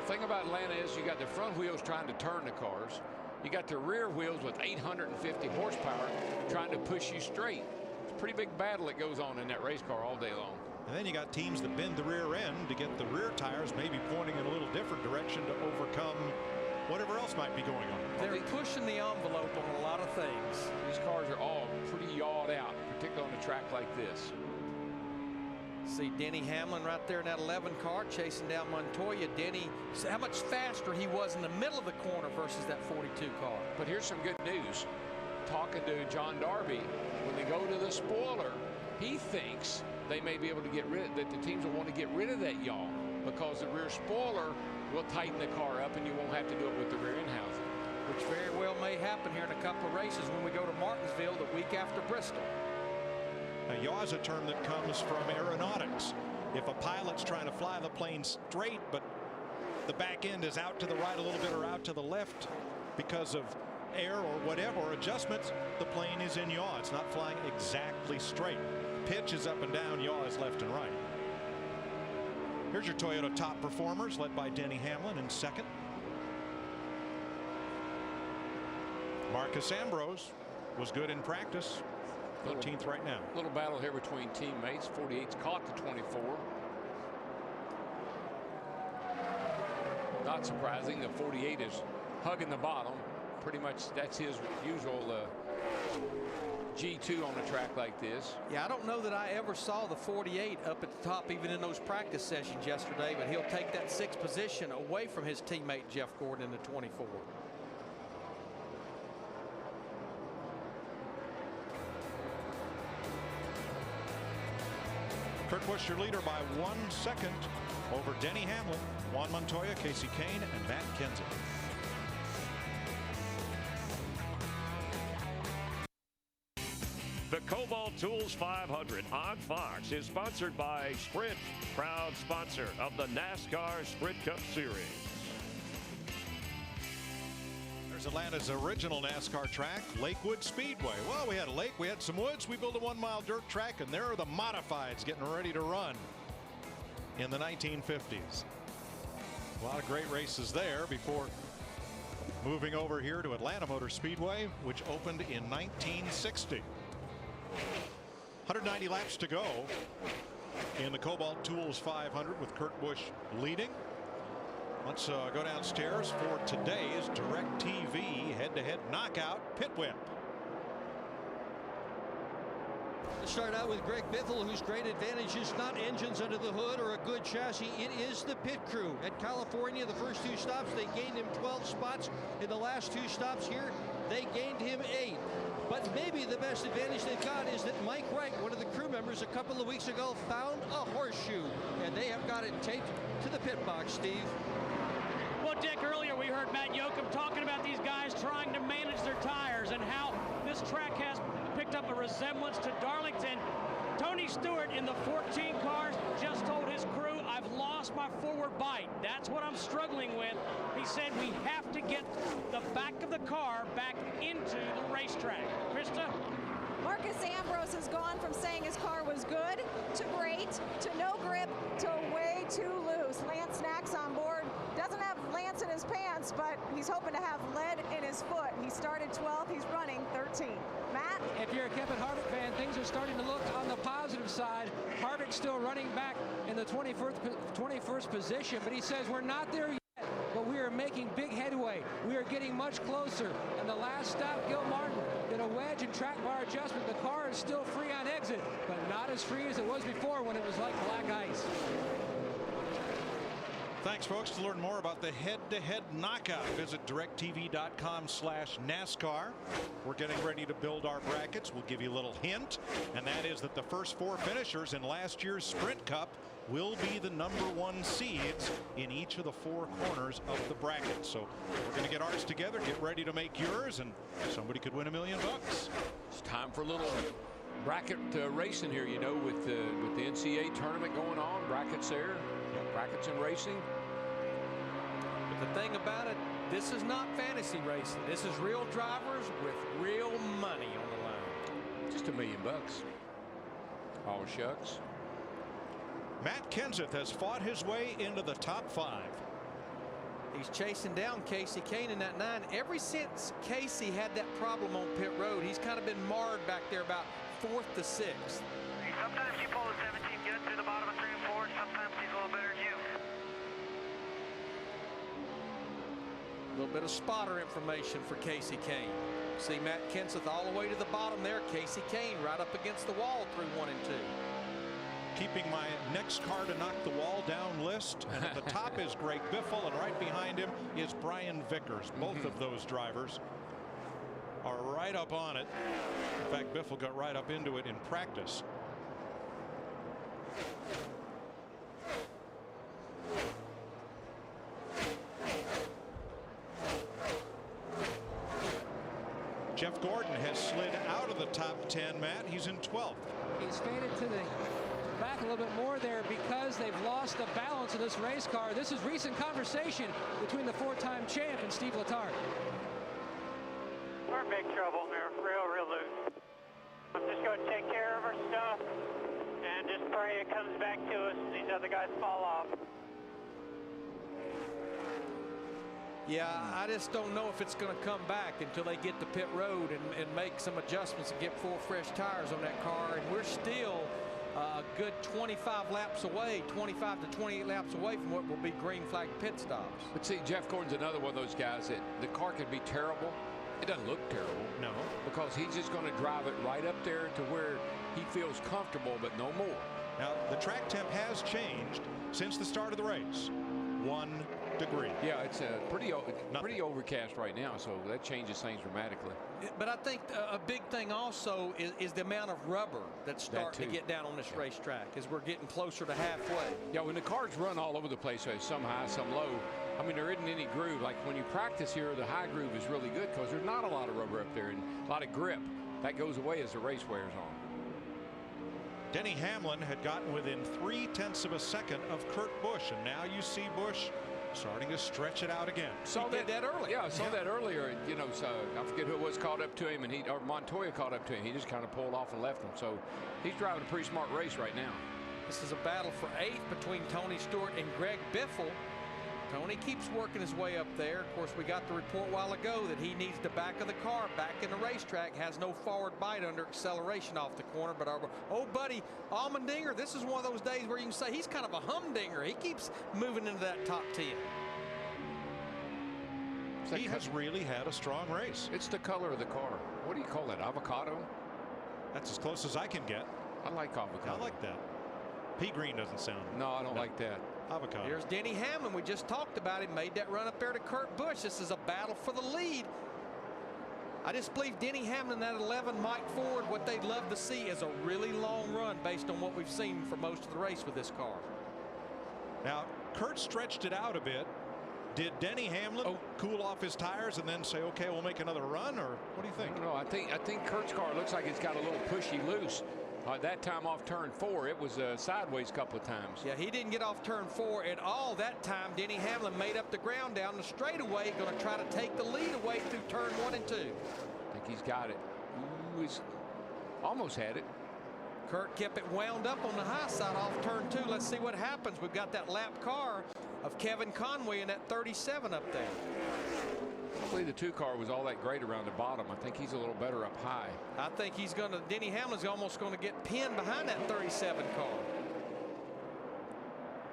The thing about Atlanta is you got the front wheels trying to turn the cars. You got the rear wheels with 850 horsepower trying to push you straight. It's a pretty big battle that goes on in that race car all day long. And then you got teams that bend the rear end to get the rear tires maybe pointing in a little different direction to overcome whatever else might be going on. They're pushing the envelope on a lot of things. These cars are all pretty yawed out, particularly on a track like this. See Denny Hamlin right there in that 11 car chasing down Montoya. Denny, how much faster he was in the middle of the corner versus that 42 car. But here's some good news. Talking to John Darby, when they go to the spoiler, he thinks they may be able to get rid, that the teams will want to get rid of that yaw because the rear spoiler will tighten the car up and you won't have to do it with the rear end housing. Which very well may happen here in a couple of races when we go to Martinsville the week after Bristol. Now, yaw is a term that comes from aeronautics. If a pilot's trying to fly the plane straight, but the back end is out to the right a little bit or out to the left because of air or whatever, or adjustments, the plane is in yaw. It's not flying exactly straight. Pitch is up and down, yaw is left and right. Here's your Toyota top performers, led by Denny Hamlin in 2nd. Marcus Ambrose was good in practice. 13th right now. Little battle here between teammates. 48's caught the 24. Not surprising. The 48 is hugging the bottom. Pretty much that's his usual G2 on a track like this. Yeah, I don't know that I ever saw the 48 up at the top even in those practice sessions yesterday, but he'll take that 6th position away from his teammate Jeff Gordon in the 24. Kurt Busch, your leader by 1 second over Denny Hamlin, Juan Montoya, Casey Kane, and Matt Kenseth. The Kobalt Tools 500 on Fox is sponsored by Sprint, proud sponsor of the NASCAR Sprint Cup Series. There's Atlanta's original NASCAR track, Lakewood Speedway. Well, we had a lake, we had some woods, we built a 1 mile dirt track, and there are the modifieds getting ready to run in the 1950s. A lot of great races there before moving over here to Atlanta Motor Speedway, which opened in 1960. 190 laps to go in the Kobalt Tools 500 with Kurt Busch leading. Let's go downstairs for today's DirecTV head-to-head knockout pit whip. Let's start out with Greg Biffle, whose great advantage is not engines under the hood or a good chassis. It is the pit crew. At California, the first 2 stops, they gained him 12 spots. In the last 2 stops here, they gained him 8. But maybe the best advantage they've got is that Mike Wright, one of the crew members a couple of weeks ago, found a horseshoe. And they have got it taped to the pit box, Steve. Well, Dick, earlier we heard Matt Yoakum talking about these guys trying to manage their tires and how this track has picked up a resemblance to Darlington. Tony Stewart in the 14 cars just told his crew, I've lost my forward bite. That's what I'm struggling with. He said we have to get the back of the car back into the racetrack. Krista? Marcus Ambrose has gone from saying his car was good to great to no grip to way too loose. Lance Nack's on board. Doesn't have Lance in his pants, but he's hoping to have lead in his foot. He started 12th. He's running 13th. Matt? If you're a Kevin Harvick fan, things are starting to look on the positive side. Harvick's still running back in the 21st position, but he says we're not there yet, but we are making big headway. We are getting much closer. And the last stop, Gil Martin did a wedge and track bar adjustment. The car is still free on exit, but not as free as it was before when it was like black ice. Thanks, folks. To learn more about the head-to-head knockout, visit directtv.com/NASCAR. We're getting ready to build our brackets. We'll give you a little hint, and that is that the first 4 finishers in last year's Sprint Cup will be the #1 seeds in each of the 4 corners of the bracket. So we're going to get ours together, get ready to make yours, and somebody could win $1 million. It's time for a little bracket racing here, you know, with the NCAA tournament going on. Brackets there, brackets and racing. But the thing about it, this is not fantasy racing. This is real drivers with real money on the line. Just $1 million. Oh, shucks. Matt Kenseth has fought his way into the top 5. He's chasing down Casey Kane in that 9. Ever since Casey had that problem on pit road, he's kind of been marred back there about 4th to 6th. Sometimes you pull the 17 good through the bottom of 3 and 4. Sometimes he's a little better than you. A little bit of spotter information for Casey Kane. See Matt Kenseth all the way to the bottom there. Casey Kane right up against the wall through 1 and 2. Keeping my next car to knock the wall down list, and at the top is Greg Biffle, and right behind him is Brian Vickers. Both of those drivers are right up on it. In fact, Biffle got right up into it in practice. Jeff Gordon has slid out of the top 10, Matt. He's in 12th. He's faded to the back a little bit more there because they've lost the balance of this race car. This is recent conversation between the 4-time champ and Steve Letarte. We're in big trouble here, real loose. I'm just going to take care of our stuff and just pray it comes back to us and these other guys fall off. Yeah, I just don't know if it's going to come back until they get to pit road and make some adjustments and get 4 fresh tires on that car. And we're still a good 25 laps away, 25 to 28 laps away from what will be green flag pit stops. But see, Jeff Gordon's another one of those guys that the car could be terrible. It doesn't look terrible. No. Because he's just going to drive it right up there to where he feels comfortable, but no more. Now, the track temp has changed since the start of the race. 1 degree. Yeah, it's pretty overcast right now, so that changes things dramatically. But I think a big thing also is the amount of rubber that's starting to get down on this racetrack as we're getting closer to halfway. Yeah, when the cars run all over the place, some high, some low, I mean, there isn't any groove. Like when you practice here, the high groove is really good because there's not a lot of rubber up there and a lot of grip. That goes away as the race wears on. Denny Hamlin had gotten within 0.3 of a second of Kurt Busch, and now you see Busch starting to stretch it out again. Saw that earlier. Yeah, I saw that earlier. And, you know, so I forget who it was caught up to him, and or Montoya caught up to him. He just kind of pulled off and left him. So he's driving a pretty smart race right now. This is a battle for 8th between Tony Stewart and Greg Biffle. Tony keeps working his way up there. Of course, we got the report a while ago that he needs the back of the car back in the racetrack, has no forward bite under acceleration off the corner. But our old buddy Allmendinger, this is one of those days where you can say he's kind of a humdinger. He keeps moving into that top 10. He has really had a strong race. It's the color of the car. What do you call that? Avocado? That's as close as I can get. I like avocado. I like that. Pea green doesn't sound. No, I don't like that. Avocado. Here's Denny Hamlin. We just talked about him. Made that run up there to Kurt Busch. This is a battle for the lead. I just believe Denny Hamlin, that 11, Mike Ford, what they'd love to see is a really long run based on what we've seen for most of the race with this car. Now, Kurt stretched it out a bit. Did Denny Hamlin cool off his tires and then say, okay, we'll make another run, or what do you think? No, I think Kurt's car looks like it's got a little pushy loose. That time off turn 4, it was sideways a couple of times. Yeah, he didn't get off turn 4 at all that time. Denny Hamlin made up the ground down the straightaway, going to try to take the lead away through turn 1 and 2. I think he's got it. Ooh, he's almost had it. Kurt kept it wound up on the high side off turn 2. Let's see what happens. We've got that lap car of Kevin Conway in that 37 up there. Hopefully the 2 car was all that great around the bottom. I think he's a little better up high. I think he's going to, Denny Hamlin's almost going to get pinned behind that 37 car.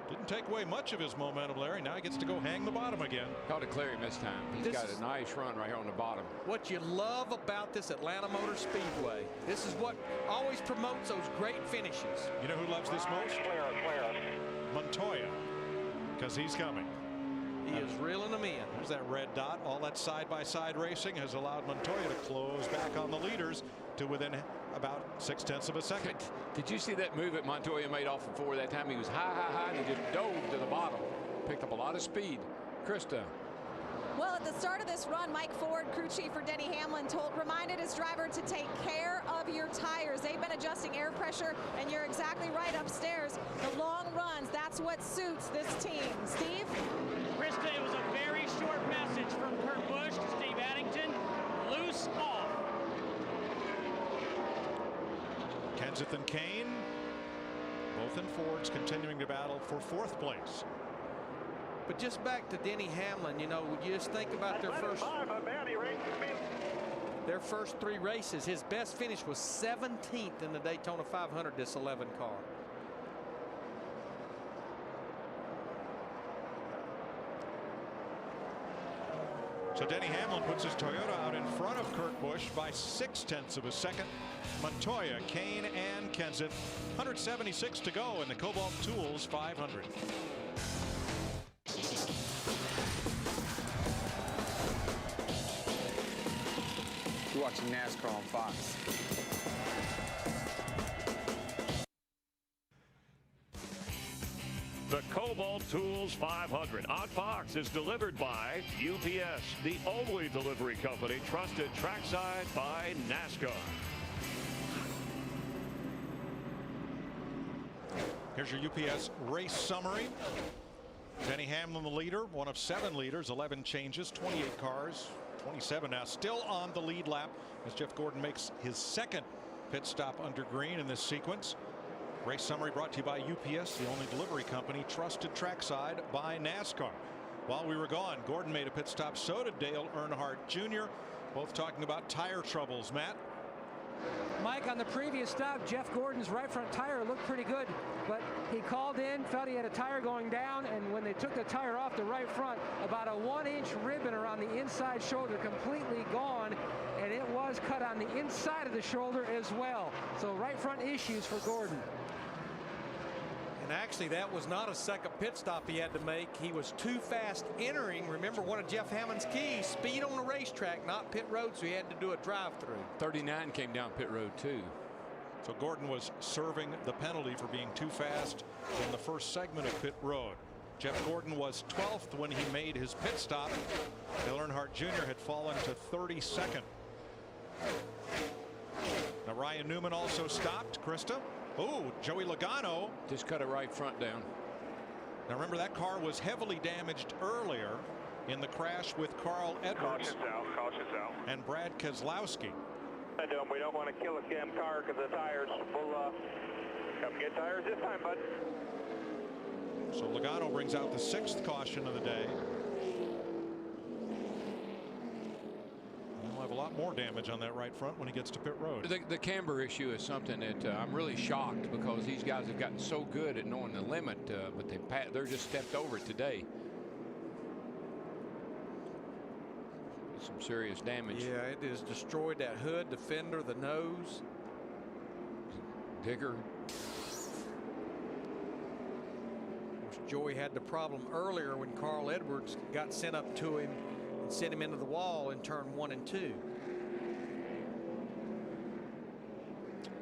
Didn't take away much of his momentum, Larry. Now he gets to go hang the bottom again. Got to clear him this time. He's got a nice run right here on the bottom. What you love about this Atlanta Motor Speedway, this is what always promotes those great finishes. You know who loves this most? Montoya, because he's coming. He is reeling them in. There's that red dot. All that side-by-side racing has allowed Montoya to close back on the leaders to within about 0.6 of a second. Did you see that move that Montoya made off of 4 that time? He was high, and he just dove to the bottom. Picked up a lot of speed. Krista. Well, at the start of this run, Mike Ford, crew chief for Denny Hamlin, reminded his driver to take care of your tires. They've been adjusting air pressure, and you're exactly right upstairs. The long runs, that's what suits this team. Steve? Krista, it was a very short message from Kurt Busch to Steve Addington. Loose off. Kenseth and Kane, both in Fords, continuing to battle for 4th place. But just back to Denny Hamlin, you know, you just think about their first 3 races. His best finish was 17th in the Daytona 500, this 11 car. So Denny Hamlin puts his Toyota out in front of Kurt Busch by 0.6 of a second. Montoya, Kane, and Kenseth. 176 to go in the Kobalt Tools 500. You're watching NASCAR on Fox. The Kobalt Tools 500 on Fox is delivered by UPS, the only delivery company trusted trackside by NASCAR. Here's your UPS race summary. Denny Hamlin, the leader, one of 7 leaders, 11 changes, 28 cars, 27 now, still on the lead lap as Jeff Gordon makes his 2nd pit stop under green in this sequence. Race summary brought to you by UPS, the only delivery company trusted trackside by NASCAR. While we were gone, Gordon made a pit stop. So did Dale Earnhardt Jr. Both talking about tire troubles. Matt? Mike, on the previous stop, Jeff Gordon's right front tire looked pretty good, but he called in, felt he had a tire going down, and when they took the tire off the right front, about a 1-inch ribbon around the inside shoulder completely gone, and it was cut on the inside of the shoulder as well. So right front issues for Gordon. And actually, that was not a second pit stop he had to make. He was too fast entering. Remember, one of Jeff Hammond's keys, speed on the racetrack, not pit road, so he had to do a drive-through. 39 came down pit road, too. So Gordon was serving the penalty for being too fast in the first segment of pit road. Jeff Gordon was 12th when he made his pit stop. Dale Earnhardt Jr. had fallen to 32nd. Now Ryan Newman also stopped. Krista? Oh, Joey Logano just cut a right front down. Now remember, that car was heavily damaged earlier in the crash with Carl Edwards and Brad Keselowski. We don't want to kill a damn car because the tires. We'll come get tires this time, bud. So Logano brings out the 6th caution of the day. He'll have a lot more damage on that right front when he gets to pit road. The camber issue is something that I'm really shocked, because these guys have gotten so good at knowing the limit, but they're just stepped over it today. Some serious damage. Yeah, it has destroyed that hood, the fender, the nose. Digger. Joey had the problem earlier when Carl Edwards got sent up to him and sent him into the wall in turn 1 and 2.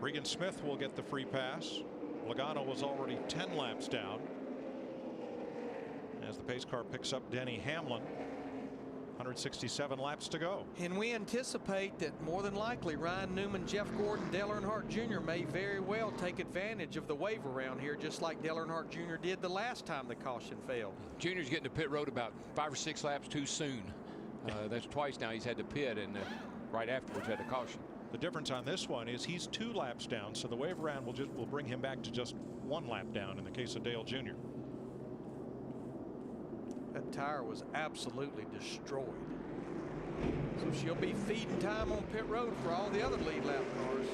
Regan Smith will get the free pass. Logano was already 10 laps down as the pace car picks up Denny Hamlin. 167 laps to go. And we anticipate that more than likely Ryan Newman, Jeff Gordon, Dale Earnhardt Jr. may very well take advantage of the wave around here, just like Dale Earnhardt Jr. did the last time the caution failed. Junior's getting to pit road about 5 or 6 laps too soon. That's twice now he's had to pit, and right afterwards had a caution. The difference on this one is he's 2 laps down, so the wave around will bring him back to just 1 lap down in the case of Dale Jr. That tire was absolutely destroyed. So she'll be feeding time on pit road for all the other lead lap cars.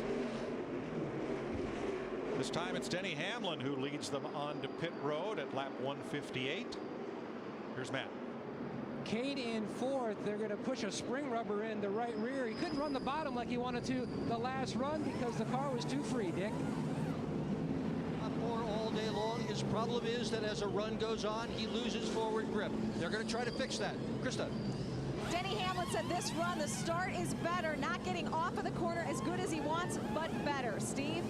This time it's Denny Hamlin who leads them on to pit road at lap 158. Here's Matt. Cade in 4th. They're going to push a spring rubber in the right rear. He couldn't run the bottom like he wanted to the last run because the car was too free, Dick. More all day long. His problem is that as a run goes on, he loses forward grip. They're going to try to fix that. Krista. Denny Hamlin said this run, the start is better. Not getting off of the corner as good as he wants, but better. Steve?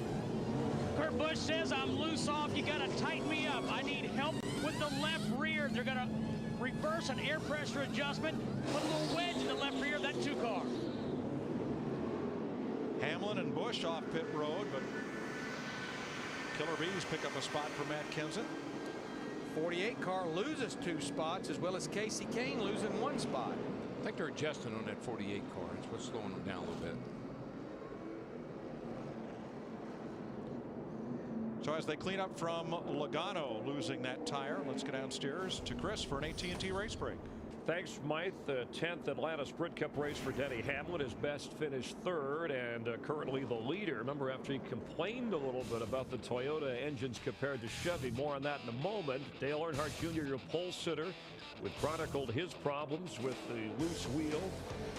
Kurt Busch says, I'm loose off. You got to tighten me up. I need help with the left rear. They're going to reverse an air pressure adjustment, put a little wedge in the left rear of that 2 car. Hamlin and Busch off pit road, but Killer Bees pick up a spot for Matt Kenseth. 48 car loses 2 spots, as well as Casey Kane losing 1 spot. I think they're adjusting on that 48 car. That's what's slowing them down a little bit. So as they clean up from Logano losing that tire, let's go downstairs to Chris for an AT&T race break. Thanks, Mike. The 10th Atlanta Sprint Cup race for Denny Hamlin. His best finished 3rd and currently the leader. Remember, after he complained a little bit about the Toyota engines compared to Chevy. More on that in a moment. Dale Earnhardt Jr., your pole sitter, who chronicled his problems with the loose wheel,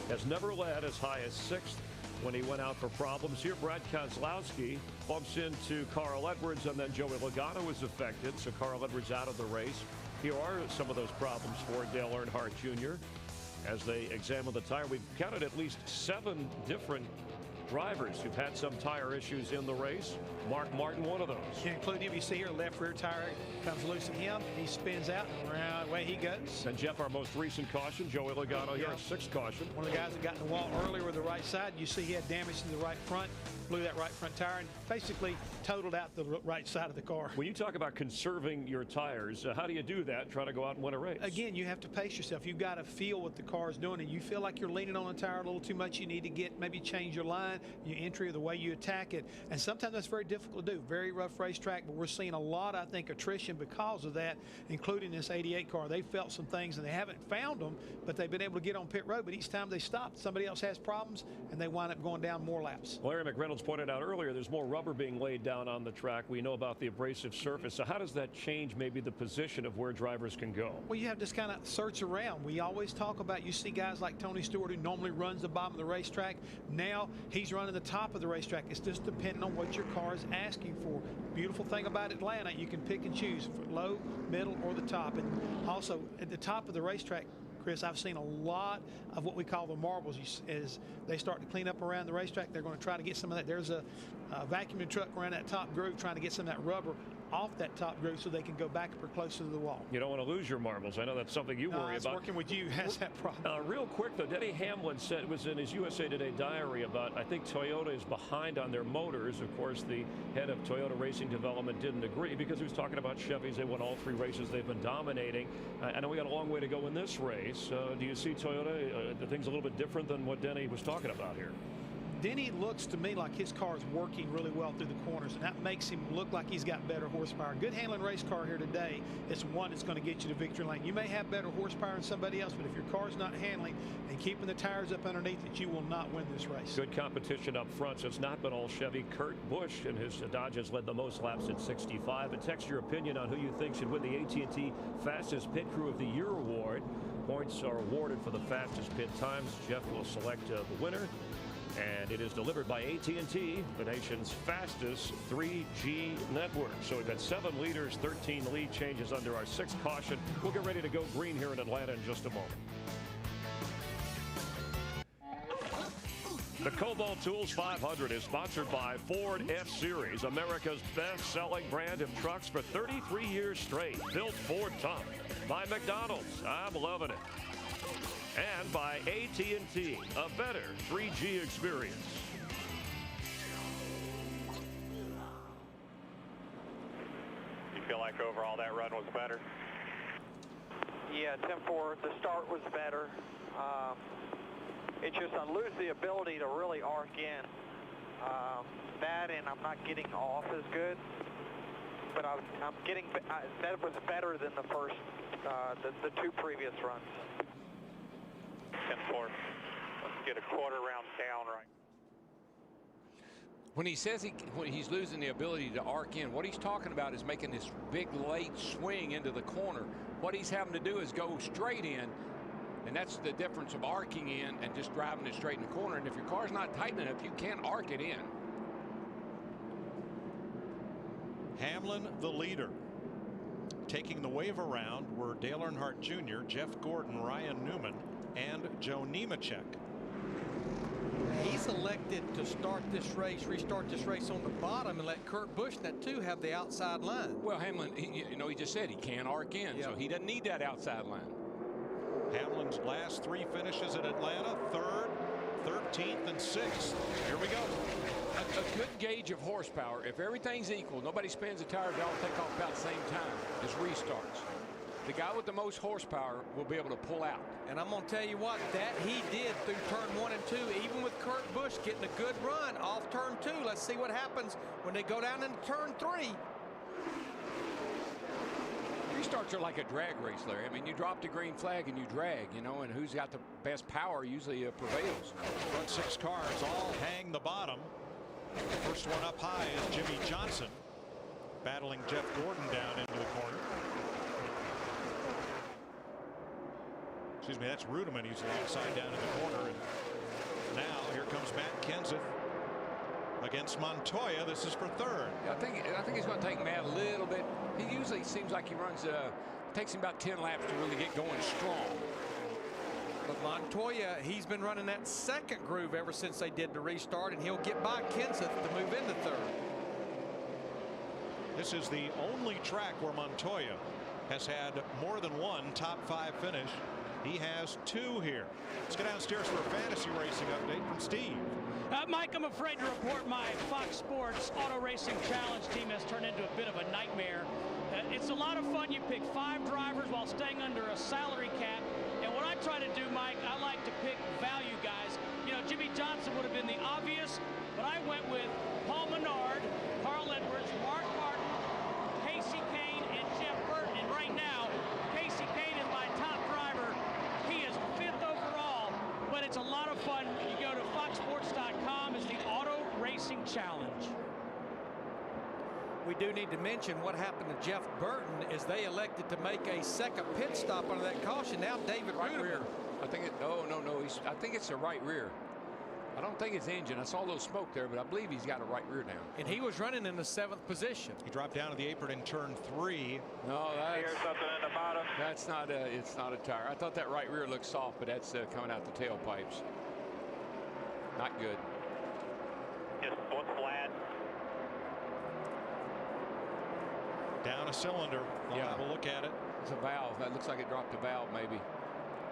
has never led as high as 6th when he went out for problems. Here, Brad Keselowski bumps into Carl Edwards, and then Joey Logano is affected, so Carl Edwards out of the race. Here are some of those problems for Dale Earnhardt Jr. as they examine the tire. We've counted at least 7 different drivers who've had some tire issues in the race. Mark Martin, one of those. Yeah, including him. You see here, left rear tire comes loose in him. He spins out and around away he goes. And Jeff, our most recent caution, Joey Logano here, 6th caution. One of the guys that got in the wall earlier with the right side. You see he had damage to the right front, blew that right front tire, and basically totaled out the right side of the car. When you talk about conserving your tires, how do you do that? Try to go out and win a race. Again, you have to pace yourself. You've got to feel what the car is doing, and you feel like you're leaning on the tire a little too much. You need to maybe change your line, your entry, or the way you attack it. And sometimes that's very difficult to do. Very rough racetrack, but we're seeing a lot, I think, attrition because of that, including this 88 car. They felt some things, and they haven't found them, but they've been able to get on pit road. But each time they stop, somebody else has problems, and they wind up going down more laps. Larry McReynolds pointed out earlier, there's more rubber being laid down on the track. We know about the abrasive surface. So how does that change maybe the position of where drivers can go? Well, you have to just kind of search around. We always talk about, you see guys like Tony Stewart who normally runs the bottom of the racetrack. Now he's running the top of the racetrack. It's just depending on what your car is asking for. Beautiful thing about Atlanta, you can pick and choose for low, middle, or the top. And also at the top of the racetrack, Chris, I've seen a lot of what we call the marbles. As they start to clean up around the racetrack, they're going to try to get some of that. There's a vacuuming truck around that top groove trying to get some of that rubber off that top groove so they can go back or closer to the wall. You don't want to lose your marbles. I know that's something you worry about. Working with you has that problem. Real quick, though, Denny Hamlin said it was in his USA Today diary about, I think Toyota is behind on their motors. Of course, the head of Toyota Racing Development didn't agree because he was talking about Chevys. They won all 3 races. They've been dominating. I know we got a long way to go in this race. Do you see Toyota, the thing's a little bit different than what Denny was talking about here? Denny looks to me like his car is working really well through the corners, and that makes him look like he's got better horsepower. Good handling race car here today is one that's going to get you to victory lane. You may have better horsepower than somebody else, but if your car's not handling and keeping the tires up underneath it, you will not win this race. Good competition up front, so it's not been all Chevy. Kurt Busch and his Dodge has led the most laps at 65. And text your opinion on who you think should win the AT&T Fastest Pit Crew of the Year award. Points are awarded for the fastest pit times. Jeff will select the winner. And it is delivered by AT&T, the nation's fastest 3G network. So we've got 7 leaders, 13 lead changes under our 6th caution. We'll get ready to go green here in Atlanta in just a moment. The Kobalt Tools 500 is sponsored by Ford F-Series, America's best-selling brand of trucks for 33 years straight. Built Ford tough. By McDonald's. I'm loving it. and by AT&T, a better 3G experience. You feel like overall that run was better? Yeah, Tim, for the start was better. It's just I lose the ability to really arc in. That and I'm not getting off as good. But I'm getting, that was better than the first, the two previous runs. 10-4. Let's get a quarter round down right. When he says when he's losing the ability to arc in, what he's talking about is making this big late swing into the corner. What he's having to do is go straight in, and that's the difference of arcing in and just driving it straight in the corner. And if your car's not tight enough, you can't arc it in. Hamlin, the leader. Taking the wave around were Dale Earnhardt Jr., Jeff Gordon, Ryan Newman, and Joe Nemechek. He's elected to start this race, restart this race on the bottom, and let Kurt Busch and that too have the outside line. Well, Hamlin, he just said he can't arc in, so he doesn't need that outside line. Hamlin's last three finishes at Atlanta, 3rd, 13th, and 6th. Here we go. A good gauge of horsepower. If everything's equal, nobody spins the tires, they all take off about the same time as restarts. The guy with the most horsepower will be able to pull out. And I'm going to tell you what, that he did through turn 1 and 2, even with Kurt Busch getting a good run off turn 2. Let's see what happens when they go down into turn 3. Restarts are like a drag race, Larry. I mean, you drop the green flag and you drag, you know, and who's got the best power usually prevails. Front 6 cars all hang the bottom. First one up high is Jimmy Johnson, battling Jeff Gordon down into the corner. Excuse me, that's Rudeman. He's alongside down in the corner. And now here comes Matt Kenseth against Montoya. This is for 3rd. Yeah, I think he's going to take Matt a little bit. He usually seems like he runs, takes him about 10 laps to really get going strong. But Montoya, he's been running that second groove ever since they did the restart, and he'll get by Kenseth to move into 3rd. This is the only track where Montoya has had more than one top 5 finish. He has 2 here. Let's go downstairs for a fantasy racing update from Steve. Mike, I'm afraid to report my Fox Sports Auto Racing Challenge team has turned into a bit of a nightmare. It's a lot of fun. You pick 5 drivers while staying under a salary cap. And what I try to do, Mike, I like to pick value guys. You know, Jimmy Johnson would have been the obvious, but I went with Paul Menard, Carl Edwards, Mark Martin, Casey Kane, and Jeff Burton. And right now, Casey Kane is my top driver. He is 5th overall, but it's a lot of fun. You go to foxsports.com. It's the Auto Racing Challenge. We do need to mention what happened to Jeff Burton is they elected to make a second pit stop under that caution. Now David Right rear. I think it, no. I think it's the right rear. I don't think it's engine. I saw a little smoke there, but I believe he's got a right rear down. And he was running in the 7th position. He dropped down to the apron in turn 3. No, Here's something in the bottom. That's not a, it's not a tire. I thought that right rear looked soft, but that's coming out the tailpipes. Not good. Just one flat. Down a cylinder. We'll have a look at it. It's a valve. That looks like it dropped a valve, maybe.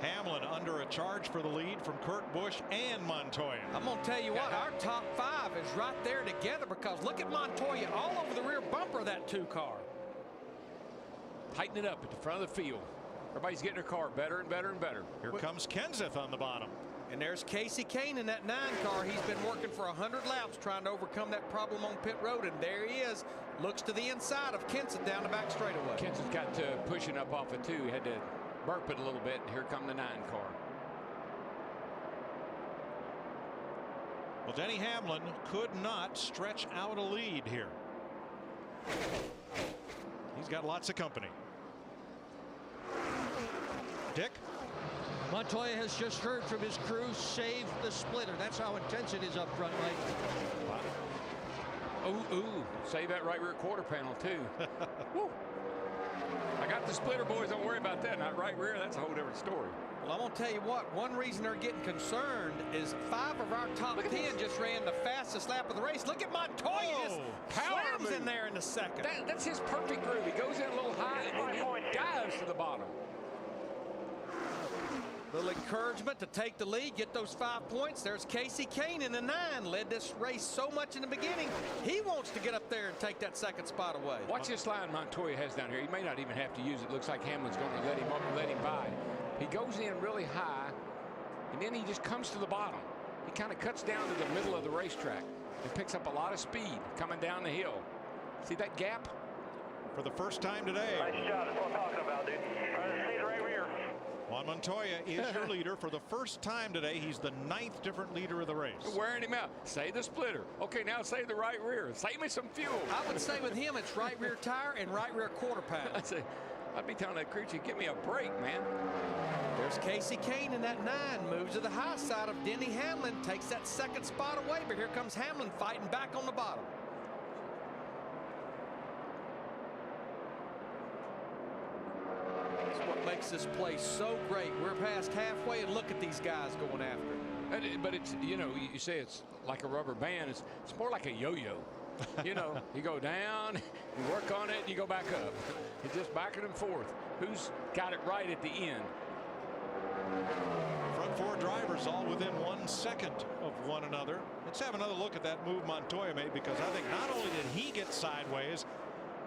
Hamlin under a charge for the lead from Kurt Busch and Montoya. I'm going to tell you what, our top 5 is right there together because look at Montoya all over the rear bumper of that 2 car. Tighten it up at the front of the field. Everybody's getting their car better and better and better. Here comes Kenseth on the bottom. And there's Casey Kane in that 9 car. He's been working for 100 laps trying to overcome that problem on pit road. And there he is. Looks to the inside of Kenseth down the back straightaway. Kenseth got pushing up off of 2. He had to burp it a little bit. And here come the 9 car. Well, Denny Hamlin could not stretch out a lead here. He's got lots of company. Dick? Montoya has just heard from his crew, save the splitter. That's how intense it is up front, Mike. Ooh, save that right rear quarter panel, too. Woo. I got the splitter, boys. Don't worry about that. Not right rear. That's a whole different story. Well, I'm going to tell you what. One reason they're getting concerned is 5 of our top 10 just ran the fastest lap of the race. Look at Montoya. Just slams in there in the second. That's his perfect groove. He goes in a little high and then he dives to the bottom. Little encouragement to take the lead, get those 5 points. There's Casey Kane in the 9, led this race so much in the beginning. He wants to get up there and take that second spot away. Watch this line Montoya has down here. He may not even have to use it. Looks like Hamlin's going to let him by. He goes in really high, and then he just comes to the bottom. He kind of cuts down to the middle of the racetrack and picks up a lot of speed coming down the hill. See that gap? For the first time today. Nice shot. That's what I'm talking about, dude. Right rear. Juan Montoya is your leader for the first time today. He's the 9th different leader of the race. You're wearing him out. Say the splitter. Okay, now say the right rear. Save me some fuel. I would say with him, it's right rear tire and right rear quarter pound. I'd be telling that crew chief, give me a break, man. There's Casey Kane in that 9. Moves to the high side of Denny Hamlin. Takes that second spot away, but here comes Hamlin fighting back on the bottom. That's what makes this place so great. We're past halfway, and look at these guys going after it. But it's, you know, you say it's like a rubber band. It's more like a yo-yo. You know, you go down, you work on it, you go back up. It's just backing and forth. Who's got it right at the end? Front 4 drivers all within 1 second of one another. Let's have another look at that move Montoya made, because I think not only did he get sideways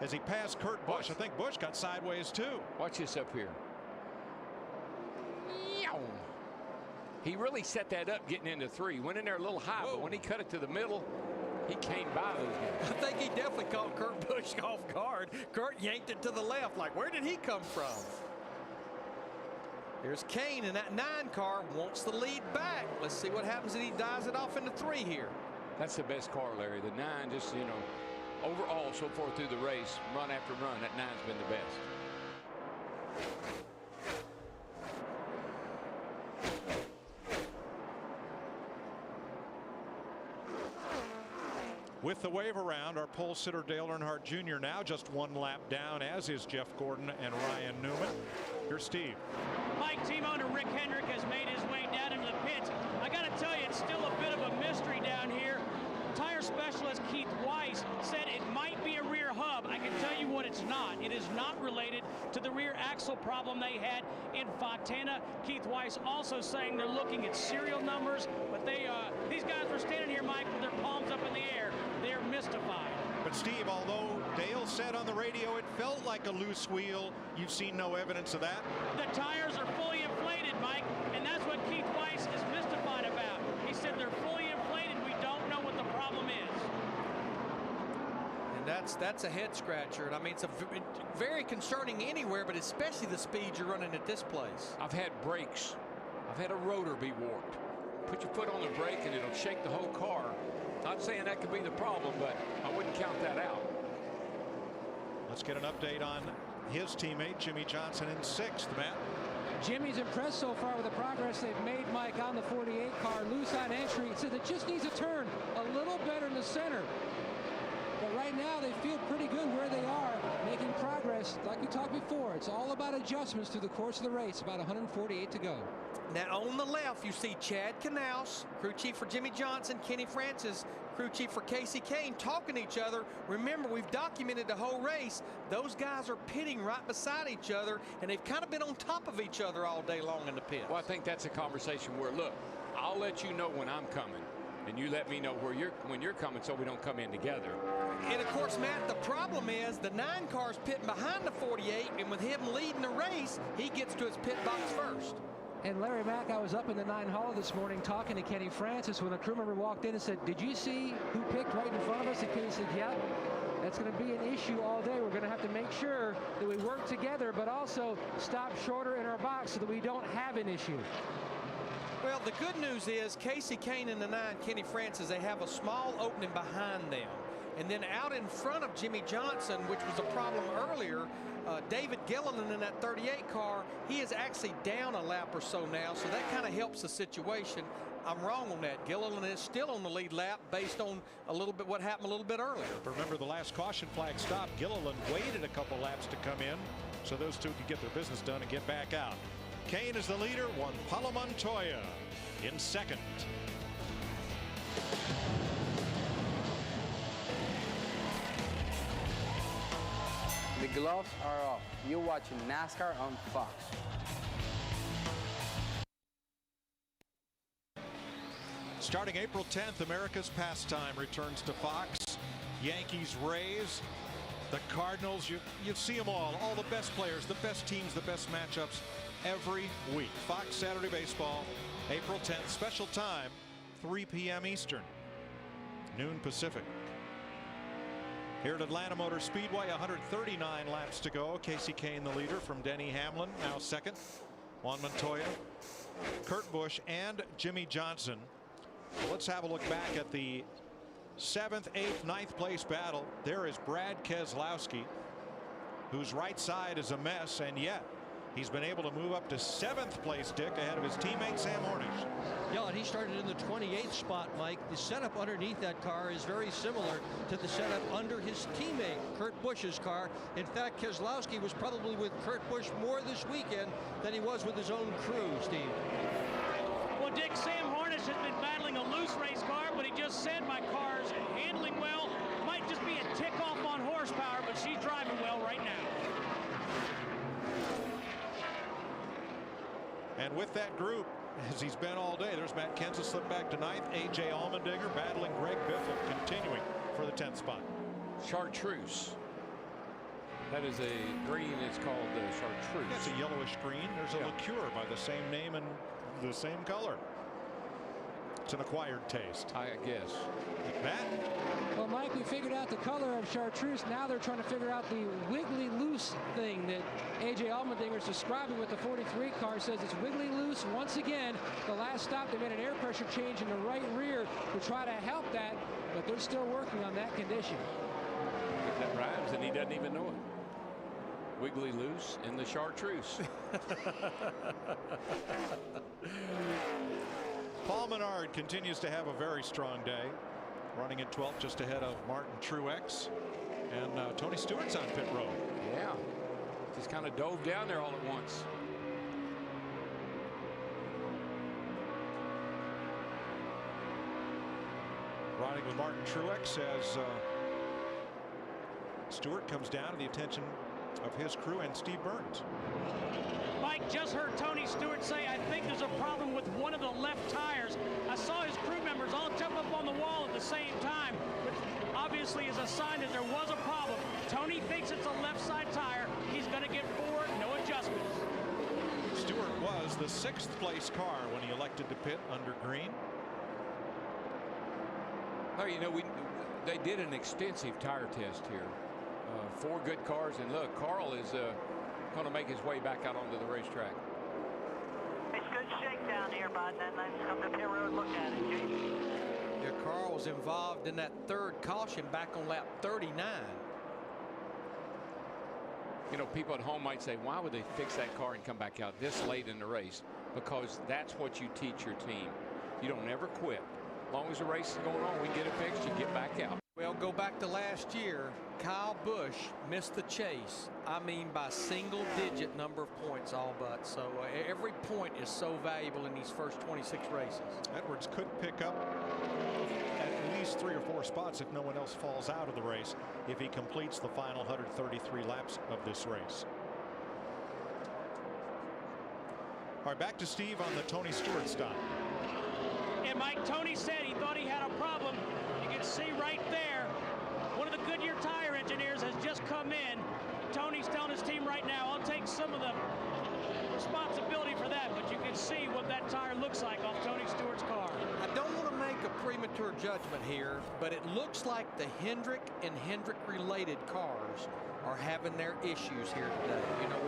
as he passed Kurt Busch, I think Busch got sideways too. Watch this up here. He really set that up getting into 3. Went in there a little high, but when he cut it to the middle, he came by those guys. I think he definitely caught Kurt Busch off guard. Kurt yanked it to the left. Like, where did he come from? Here's Kane in that 9 car. Wants the lead back. Let's see what happens if he dives it off into 3 here. That's the best car, Larry. The 9, just, you know, overall so far through the race, run after run, that 9's been the best. With the wave around, our pole sitter Dale Earnhardt Jr. now just 1 lap down, as is Jeff Gordon and Ryan Newman. Here's Steve. Mike, team owner Rick Hendrick has made his way down into the pits. I got to tell you, it's still a bit of a mystery down here. Tire specialist Keith Weiss said it might be a rear hub. I can tell you what it's not. It is not related to the rear axle problem they had in Fontana. Keith Weiss also saying they're looking at serial numbers, but these guys were standing here, Mike, with their palms up in the air. They're mystified. But Steve, although Dale said on the radio it felt like a loose wheel, you've seen no evidence of that? The tires are fully inflated, Mike, and that's what Keith Weiss is mystified about. He said they're fully inflated. We don't know what the problem is. And that's a head scratcher. And I mean, it's a very concerning anywhere, but especially the speed you're running at this place. I've had brakes. I've had a rotor be warped. Put your foot on the brake and it'll shake the whole car. Not saying that could be the problem, but I wouldn't count that out. Let's get an update on his teammate Jimmy Johnson in 6th, Matt. Jimmy's impressed so far with the progress they've made, Mike, on the 48 car. Loose on entry. It says it just needs a turn a little better in the center. But right now they feel pretty good where they are, making progress. Like we talked before, it's all about adjustments through the course of the race. About 148 to go. Now on the left, you see Chad Knaus, crew chief for Jimmy Johnson, Kenny Francis, crew chief for Casey Kane, talking to each other. Remember, we've documented the whole race. Those guys are pitting right beside each other, and they've kind of been on top of each other all day long in the pit. Well, I think that's a conversation where, look, I'll let you know when I'm coming, and you let me know when you're coming, so we don't come in together. And of course, Matt, the problem is the 9 car's pitting behind the 48, and with him leading the race, he gets to his pit box first. And Larry Mack, I was up in the 9 hall this morning talking to Kenny Francis when a crew member walked in and said, "Did you see who picked right in front of us?" And Kenny said, "Yeah, that's going to be an issue all day. We're going to have to make sure that we work together, but also stop shorter in our box so that we don't have an issue." Well, the good news is Casey Kane in the 9, Kenny Francis, they have a small opening behind them. And then out in front of Jimmy Johnson, which was a problem earlier, David Gilliland in that 38 car, he is actually down a lap or so now, so that kind of helps the situation. I'm wrong on that. Gilliland is still on the lead lap based on a little bit what happened a little bit earlier. Remember, the last caution flag stop, Gilliland waited a couple laps to come in so those two could get their business done and get back out. Kane is the leader, Juan Pablo Montoya in 2nd. The gloves are off. You're watching NASCAR on Fox. Starting April 10th, America's Pastime returns to Fox. Yankees, Rays, the Cardinals. You see them all the best players, the best teams, the best matchups every week. Fox Saturday Baseball, April 10th, special time, 3 p.m. Eastern, noon Pacific. Here at Atlanta Motor Speedway, 139 laps to go. Casey Kane, the leader, from Denny Hamlin, now second. Juan Montoya, Kurt Busch, and Jimmy Johnson. Well, let's have a look back at the 7th, 8th, 9th place battle. There is Brad Keselowski, whose right side is a mess, and yet he's been able to move up to 7th place, Dick, ahead of his teammate Sam Hornish. Yeah, and he started in the 28th spot, Mike. The setup underneath that car is very similar to the setup under his teammate Kurt Busch's car. In fact, Keselowski was probably with Kurt Busch more this weekend than he was with his own crew, Steve. Well, Dick, Sam Hornish has been battling a loose race car, but he just said my car's handling well. Might just be a tick off on horsepower, but she's driving well right now. And with that group, as he's been all day, there's Matt Kenseth slipped back to 9th. A.J. Allmendinger battling Greg Biffle, continuing for the 10th spot. Chartreuse. That is a green. It's called chartreuse. It's a yellowish green. There's a liqueur by the same name and the same color. It's an acquired taste, I guess. Matt? Well, Mike, we figured out the color of chartreuse. Now they're trying to figure out the wiggly loose thing that A.J. Allmendinger is describing with the 43 car. Says it's wiggly loose. Once again, the last stop, they made an air pressure change in the right rear to try to help that, but they're still working on that condition. That rhymes, and he doesn't even know it. Wiggly loose in the chartreuse. Paul Menard continues to have a very strong day, running at 12th, just ahead of Martin Truex, and Tony Stewart's on pit road. Yeah, just kind of dove down there all at once. Riding with Martin Truex as Stewart comes down to the attention of his crew and Steve Burns. Mike, just heard Tony Stewart say, I think there's a problem with one of the left tires. I saw his crew members all jump up on the wall at the same time, which obviously is a sign that there was a problem. Tony thinks it's a left side tire. He's going to get forward, no adjustments. Stewart was the 6th place car when he elected to pit under green. Oh, you know, they did an extensive tire test here. 4 good cars, and look, Carl is going to make his way back out onto the racetrack. It's good shakedown here, bud. Then let's come to pit road, look at it, Chief. Yeah, Carl was involved in that 3rd caution back on lap 39. You know, people at home might say, why would they fix that car and come back out this late in the race? Because that's what you teach your team. You don't ever quit. As long as the race is going on, we get it fixed, you get back out. Well, go back to last year. Kyle Busch missed the chase. I mean, by single-digit number of points, all but. So every point is so valuable in these first 26 races. Edwards could pick up at least 3 or 4 spots if no one else falls out of the race if he completes the final 133 laps of this race. All right, back to Steve on the Tony Stewart stop. And Mike, Tony said he thought he had a problem. You can see right there, one of the Goodyear tire engineers has just come in. Tony's telling his team right now, I'll take some of the responsibility for that, but you can see what that tire looks like off Tony Stewart's car. I don't want to make a premature judgment here, but it looks like the Hendrick and Hendrick-related cars are having their issues here today. You know,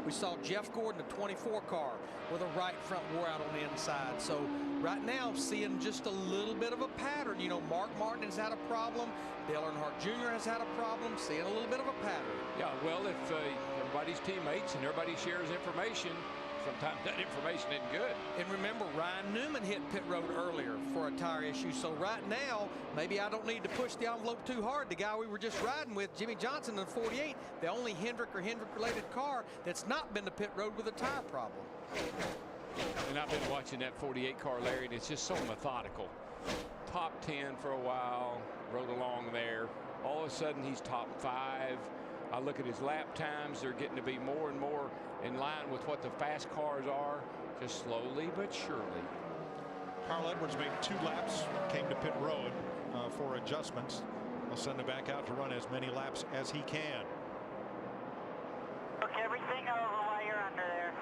we saw Jeff Gordon, the 24 car, with a right front wore out on the inside. So right now, I'm seeing just a little bit of a pattern. You know, Mark Martin has had a problem. Dale Earnhardt Jr. has had a problem. Seeing a little bit of a pattern. Yeah, well, if everybody's teammates and everybody shares information, sometimes that information isn't good. And remember, Ryan Newman hit pit road earlier for a tire issue. So right now, maybe I don't need to push the envelope too hard. The guy we were just riding with, Jimmy Johnson in 48, the only Hendrick or Hendrick-related car that's not been to pit road with a tire problem. And I've been watching that 48 car, Larry, and it's just so methodical. Top 10 for a while, rode along there. All of a sudden, he's top 5. I look at his lap times. They're getting to be more and more in line with what the fast cars are, just slowly but surely. Carl Edwards made 2 laps, came to pit road for adjustments. They'll send him back out to run as many laps as he can. Look everything over while you're under there.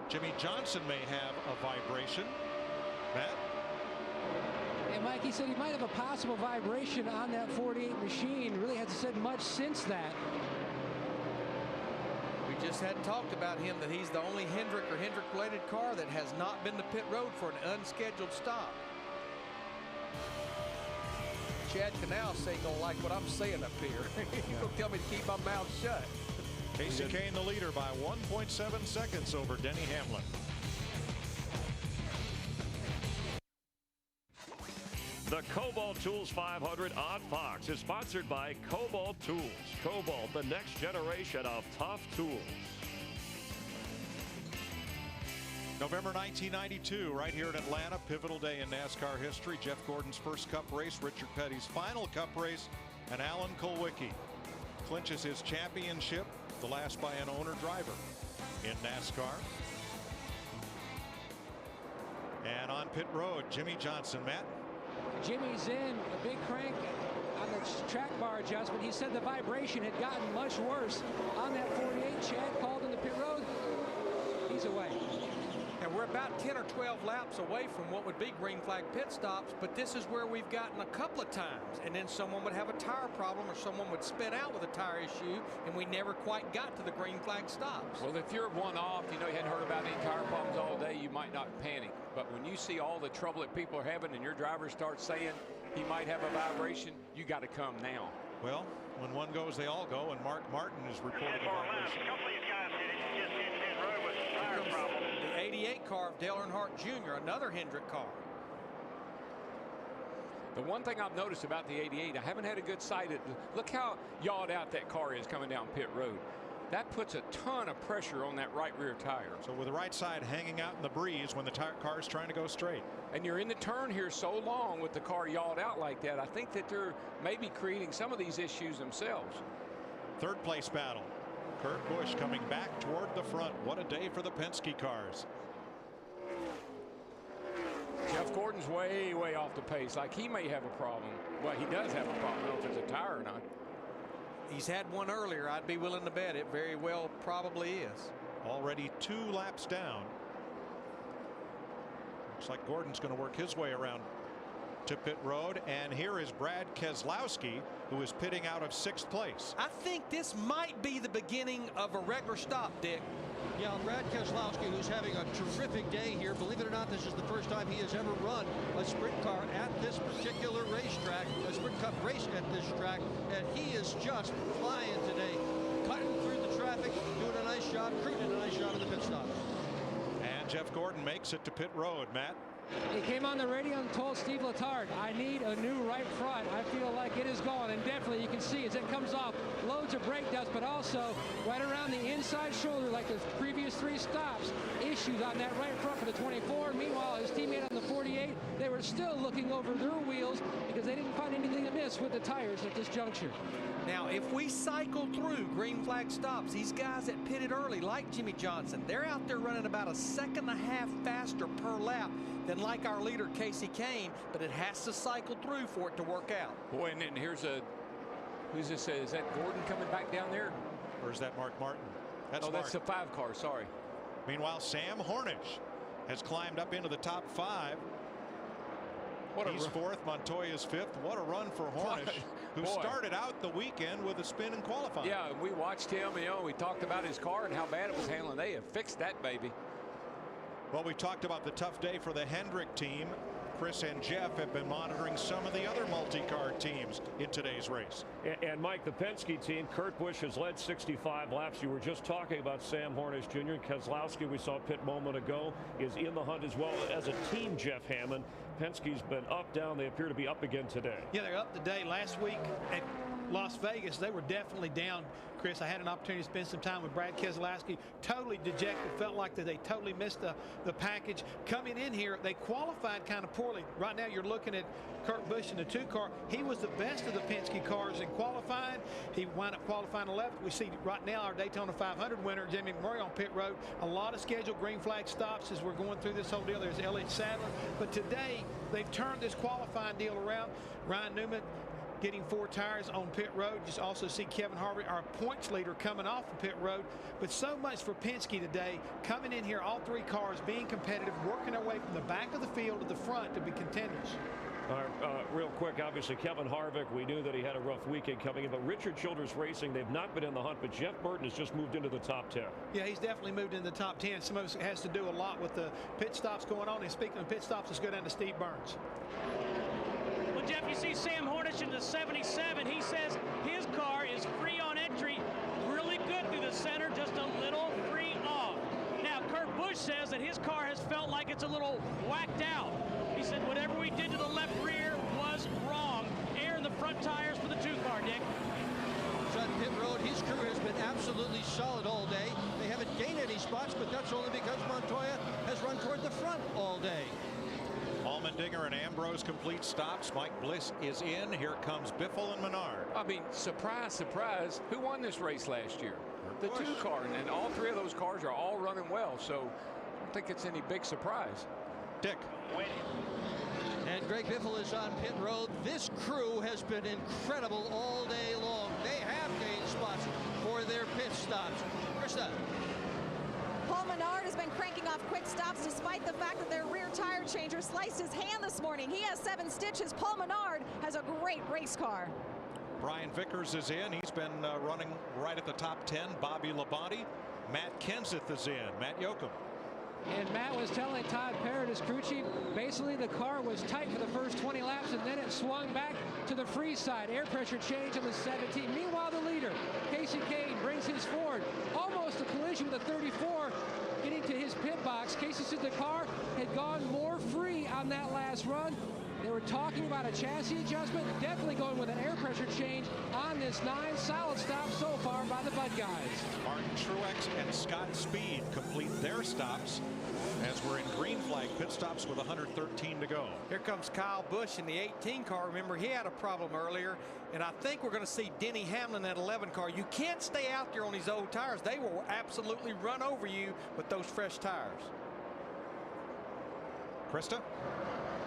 Jimmy Johnson may have a vibration. Matt? And Mike, he said he might have a possible vibration on that 48 machine. Really hasn't said much since that. We just had talked about him, that he's the only Hendrick or Hendrick-related car that has not been to pit road for an unscheduled stop. Chad Canal say don't like what I'm saying up here. He's gonna tell me to keep my mouth shut. Casey Kane the leader by 1.7 seconds over Denny Hamlin. The Kobalt Tools 500 on Fox is sponsored by Kobalt Tools. Kobalt, the next generation of tough tools. November 1992, right here in Atlanta, pivotal day in NASCAR history. Jeff Gordon's first Cup race, Richard Petty's final Cup race, and Alan Kulwicki clinches his championship, the last by an owner-driver in NASCAR. And on pit road, Jimmy Johnson. Matt? Jimmy's in a big crank on the track bar adjustment. He said the vibration had gotten much worse on that 48. Chad called in the pit road. He's away. And we're about 10 or 12 laps away from what would be green flag pit stops, but this is where we've gotten a couple of times, and then someone would have a tire problem or someone would spin out with a tire issue, and we never quite got to the green flag stops. Well, if you're one off, you know, you hadn't heard about any tire problems all day, you might not panic. But when you see all the trouble that people are having and your driver starts saying he might have a vibration, you got to come now. Well, when one goes, they all go, and Mark Martin is reported a vibration. A couple of these guys just hit pit road with a tire problem. The 88 car of Dale Earnhardt Jr., another Hendrick car. The one thing I've noticed about the 88, I haven't had a good sight at. Look how yawed out that car is coming down pit road. That puts a ton of pressure on that right rear tire. So with the right side hanging out in the breeze when the car is trying to go straight. And you're in the turn here so long with the car yawed out like that. I think that they're maybe creating some of these issues themselves. Third place battle. Kurt Busch coming back toward the front. What a day for the Penske cars. Jeff Gordon's way off the pace. Like he may have a problem. Well, he does have a problem. I don't know if it's a tire or not. He's had one earlier. I'd be willing to bet it very well probably is. Already 2 laps down. Looks like Gordon's going to work his way around to pit road, and here is Brad Keselowski, who is pitting out of 6th place. I think this might be the beginning of a regular stop, Dick. Yeah, Brad Keselowski, who's having a terrific day here. Believe it or not, this is the first time he has ever run a sprint car at this particular racetrack, a sprint cup race at this track, and he is just flying today, cutting through the traffic, doing a nice job, cruising a nice job in the pit stop. And Jeff Gordon makes it to pit road. Matt? He came on the radio and told Steve Letarte, I need a new right front. I feel like it is gone, and definitely you can see as it comes off, loads of brake dust, but also right around the inside shoulder, like the previous 3 stops, issues on that right front for the 24. Meanwhile, his teammate on the 48, they were still looking over their wheels because they didn't find anything amiss with the tires at this juncture. Now, if we cycle through green flag stops, these guys that pitted early, like Jimmy Johnson, they're out there running about 1.5 seconds faster per lap than like our leader Casey Kane, but it has to cycle through for it to work out. Boy, and then here's a, who's this? Is that Gordon coming back down there? Or is that Mark Martin? That's Mark. That's the 5 car, sorry. Meanwhile, Sam Hornish has climbed up into the top 5. He's 4th, Montoya's 5th. What a run for Hornish, who started out the weekend with a spin in qualifying. Yeah, we watched him, you know, we talked about his car and how bad it was handling. They have fixed that baby. Well, we talked about the tough day for the Hendrick team. Chris and Jeff have been monitoring some of the other multi-car teams in today's race. And Mike, the Penske team, Kurt Busch has led 65 laps. You were just talking about Sam Hornish Jr. Keselowski, we saw pit moment ago, is in the hunt as well as a team. Jeff Hammond. Penske's been up, down. They appear to be up again today. Yeah, they're up today. Last week at Las Vegas, they were definitely down, Chris. I had an opportunity to spend some time with Brad Keselowski, totally dejected, felt like that they totally missed the package. Coming in here, they qualified kind of poorly. Right now you're looking at Kurt Busch in the 2 car. He was the best of the Penske cars in qualifying. He wound up qualifying 11th. We see right now our Daytona 500 winner, Jimmy McMurray, on pit road. A lot of scheduled green flag stops as we're going through this whole deal. There's Elliott Sadler. But today, they've turned this qualifying deal around. Ryan Newman getting 4 tires on pit road. You also see Kevin Harvick, our points leader, coming off the pit road. But so much for Penske today, coming in here, all 3 cars being competitive, working their way from the back of the field to the front to be contenders. All right, real quick, obviously Kevin Harvick, we knew that he had a rough weekend coming in, but Richard Childress Racing, they've not been in the hunt, but Jeff Burton has just moved into the top 10. Yeah, he's definitely moved into the top 10. Some of it has to do a lot with the pit stops going on. And speaking of pit stops, let's go down to Steve Burns. Well, Jeff, you see Sam Hornish in the 77. He says his car is free on entry, really good through the center, just a little free off. Now, Kurt Busch says that his car has felt like it's a little whacked out. He said whatever we did to the left rear was wrong. Air in the front tires for the 2 car, Dick. On pit road, his crew has been absolutely solid all day. They haven't gained any spots, but that's only because Montoya has run toward the front all day. Allmendinger and Ambrose complete stops. Mike Bliss is in. Here comes Biffle and Menard. I mean, surprise, surprise. Who won this race last year? The 2 car, and all 3 of those cars are all running well, so I don't think it's any big surprise. Dick. And Greg Biffle is on pit road. This crew has been incredible all day long. They have gained spots for their pit stops. Krista. Paul Menard has been cranking off quick stops despite the fact that their rear tire changer sliced his hand this morning. He has 7 stitches. Paul Menard has a great race car. Brian Vickers is in. He's been running right at the top 10. Bobby Labonte. Matt Kenseth is in. Matt Yoakum. And Matt was telling Todd Parrott, his crew chief, basically the car was tight for the first 20 laps, and then it swung back to the free side. Air pressure change on the 17. Meanwhile, the leader, Casey Kane, brings his Ford almost a collision with the 34, getting to his pit box. Casey said the car had gone more free on that last run. They were talking about a chassis adjustment, definitely going with an air pressure change on this 9 solid stops so far by the Bud guys. Martin Truex and Scott Speed complete their stops as we're in green flag pit stops with 113 to go. Here comes Kyle Busch in the 18 car. Remember, he had a problem earlier, and I think we're going to see Denny Hamlin at 11 car. You can't stay out there on these old tires. They will absolutely run over you with those fresh tires. Krista?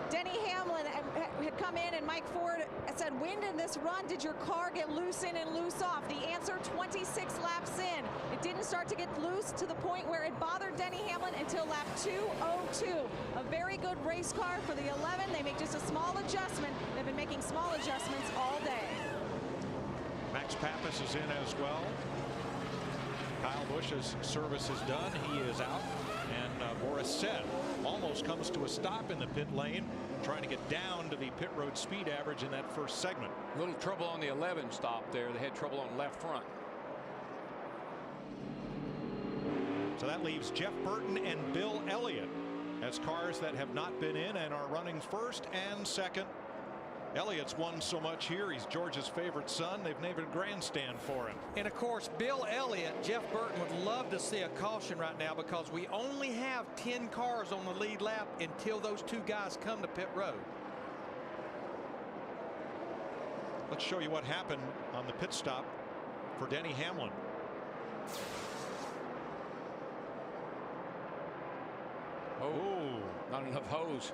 Denny Hamlin had come in, and Mike Ford said, when in this run did your car get loose in and loose off? The answer, 26 laps in. It didn't start to get loose to the point where it bothered Denny Hamlin until lap 202. A very good race car for the 11. They make just a small adjustment. They've been making small adjustments all day. Max Pappas is in as well. Kyle Busch's service is done. He is out. And Boris Said almost comes to a stop in the pit lane, trying to get down to the pit road speed average in that first segment. A little trouble on the 11 stop there. They had trouble on left front. So that leaves Jeff Burton and Bill Elliott as cars that have not been in and are running first and second. Elliott's won so much here. He's George's favorite son. They've named a grandstand for him. And of course, Bill Elliott, Jeff Burton would love to see a caution right now because we only have 10 cars on the lead lap until those 2 guys come to pit road. Let's show you what happened on the pit stop for Denny Hamlin. Oh, not enough hose.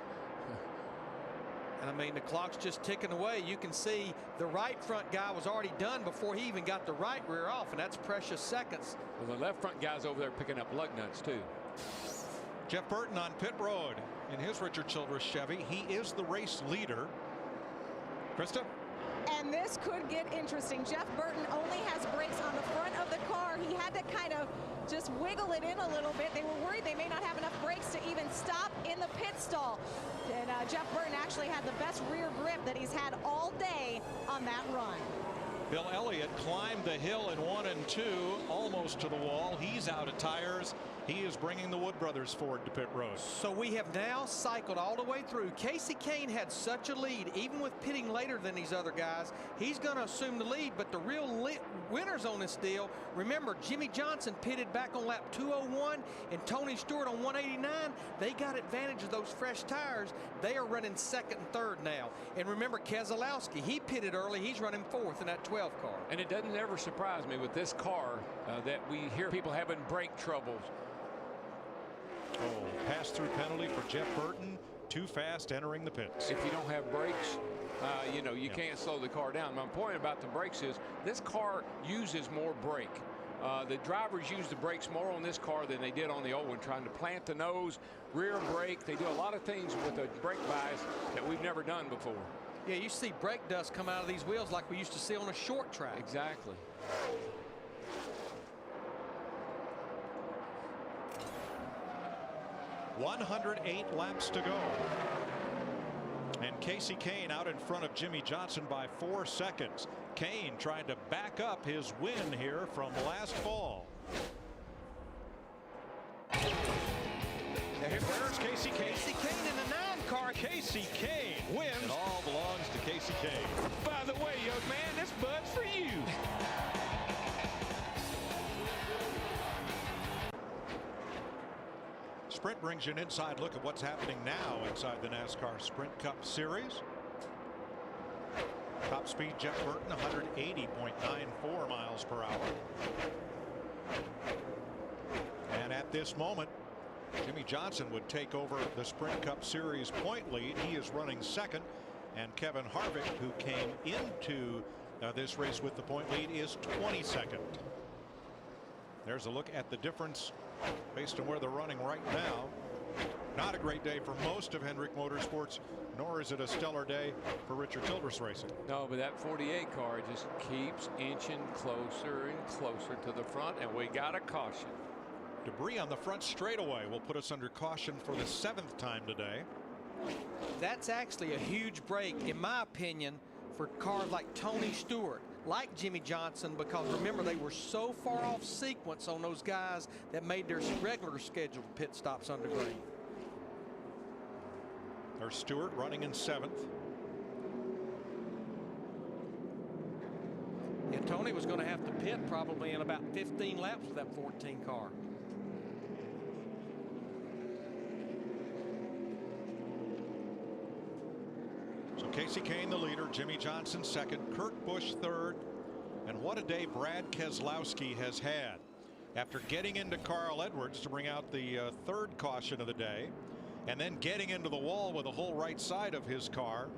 And I mean, the clock's just ticking away. You can see the right front guy was already done before he even got the right rear off, and that's precious seconds. Well, the left front guy's over there picking up lug nuts too. Jeff Burton on pit road in his Richard Childress Chevy. He is the race leader. Krista? And this could get interesting. Jeff Burton only has brakes on the front of the car. He had to kind of just wiggle it in a little bit. They were worried they may not have enough brakes to even stop in the pit stall. And Jeff Burton actually had the best rear grip that he's had all day on that run. Bill Elliott climbed the hill in 1 and 2, almost to the wall. He's out of tires. He is bringing the Wood Brothers Ford to pit road. So we have now cycled all the way through. Casey Kane had such a lead, even with pitting later than these other guys. He's going to assume the lead, but the real winners on this deal, remember, Jimmy Johnson pitted back on lap 201 and Tony Stewart on 189. They got advantage of those fresh tires. They are running second and third now. And remember, Keselowski, he pitted early. He's running fourth in that 12 car. And it doesn't ever surprise me with this car that we hear people having brake troubles. Oh, pass-through penalty for Jeff Burton. Too fast entering the pits. If you don't have brakes, you know, you can't slow the car down. My point about the brakes is this car uses more brake. The drivers use the brakes more on this car than they did on the old one, trying to plant the nose, rear brake. They do a lot of things with the brake bias that we've never done before. Yeah, you see brake dust come out of these wheels like we used to see on a short track. Exactly. .108 laps to go. And Casey Kane out in front of Jimmy Johnson by 4 seconds. Kane trying to back up his win here from last fall. There's Casey Kane. Casey Kane in the 9 car. Casey Kane wins. It all belongs to Casey Kane. By the way, young man, this bud's for you. Sprint brings you an inside look at what's happening now inside the NASCAR Sprint Cup Series. Top speed Jeff Burton 180.94 miles per hour. And at this moment, Jimmy Johnson would take over the Sprint Cup Series point lead. He is running second, and Kevin Harvick, who came into this race with the point lead, is 22nd. There's a look at the difference based on where they're running right now. Not a great day for most of Hendrick Motorsports, nor is it a stellar day for Richard Childress Racing. No, but that 48 car just keeps inching closer and closer to the front, and we got a caution. Debris on the front straightaway will put us under caution for the 7th time today. That's actually a huge break, in my opinion, for cars like Tony Stewart, like Jimmy Johnson, because remember, they were so far off sequence on those guys that made their regular scheduled pit stops under green. There's Stewart running in 7th. Yeah, Tony was going to have to pit probably in about 15 laps with that 14 car. So Casey Kane the leader, Jimmy Johnson second, Kurt Busch third. And what a day Brad Keselowski has had. After getting into Carl Edwards to bring out the third caution of the day, and then getting into the wall with the whole right side of his car,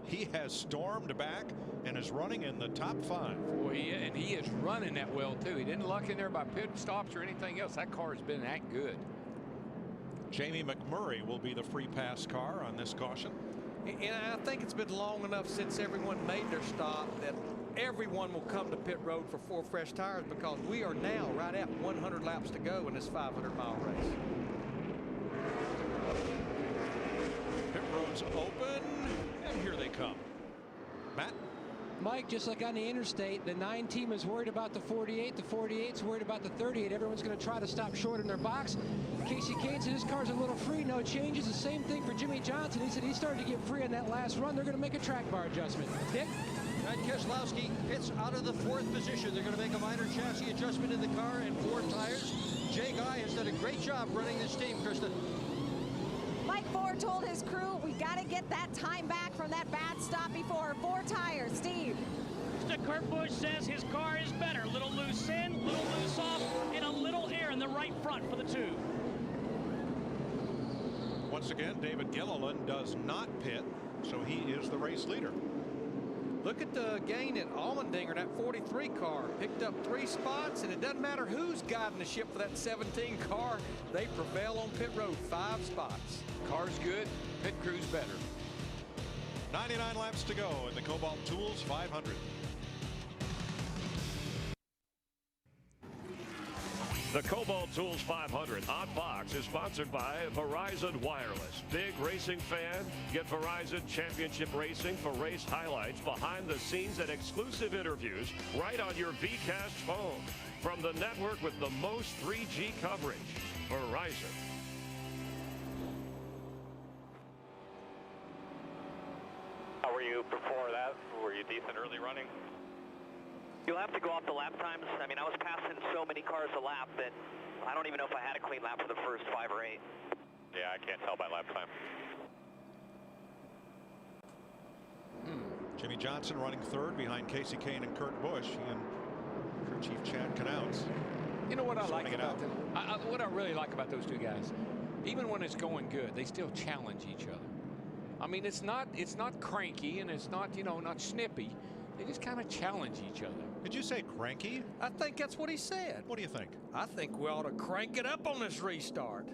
he has stormed back and is running in the top 5. Well, he is running that well too. He didn't luck in there by pit stops or anything else. That car has been that good. Jamie McMurray will be the free pass car on this caution. And I think it's been long enough since everyone made their stop that everyone will come to pit road for 4 fresh tires, because we are now right at 100 laps to go in this 500-mile race. Pit road's open, and here they come. Matt? Mike, just like on the interstate, the 9 team is worried about the 48. The 48's worried about the 38. Everyone's going to try to stop short in their box. Casey Kane said his car's a little free, no changes. The same thing for Jimmy Johnson. He said he started to get free on that last run. They're going to make a track bar adjustment. Dick? Brad Keselowski pits out of the 4th position. They're going to make a minor chassis adjustment in the car and 4 tires. Jay Guy has done a great job running this team, Krista. Mike Ford told his crew, we got to get that time back from that bad stop before. 4 tires. Steve. Mr. Kurt Busch says his car is better. A little loose in, a little loose off, and a little air in the right front for the 2. Once again, David Gilliland does not pit, so he is the race leader. Look at the gain at Allmendinger, that 43 car. Picked up 3 spots, and it doesn't matter who's guiding the ship for that 17 car. They prevail on pit road, 5 spots. Car's good, pit crew's better. 99 laps to go in the Kobalt Tools 500. The Kobalt Tools 500 on Fox is sponsored by Verizon Wireless. Big racing fan? Get Verizon Championship Racing for race highlights, behind the scenes, and exclusive interviews right on your VCast phone. From the network with the most 3G coverage. Verizon. How were you before that? Were you decent early running? You'll have to go off the lap times. I mean, I was passing so many cars a lap that I don't even know if I had a clean lap for the first 5 or 8. Yeah, I can't tell by lap time. Jimmy Johnson running third behind Casey Kane and Kurt Busch. He and crew chief Chad Knauts. You know what I like about them? What I really like about those two guys, even when it's going good, they still challenge each other. I mean, it's not cranky and it's not, you know, not snippy. They just kind of challenge each other. Did you say cranky? I think that's what he said. What do you think? I think we ought to crank it up on this restart.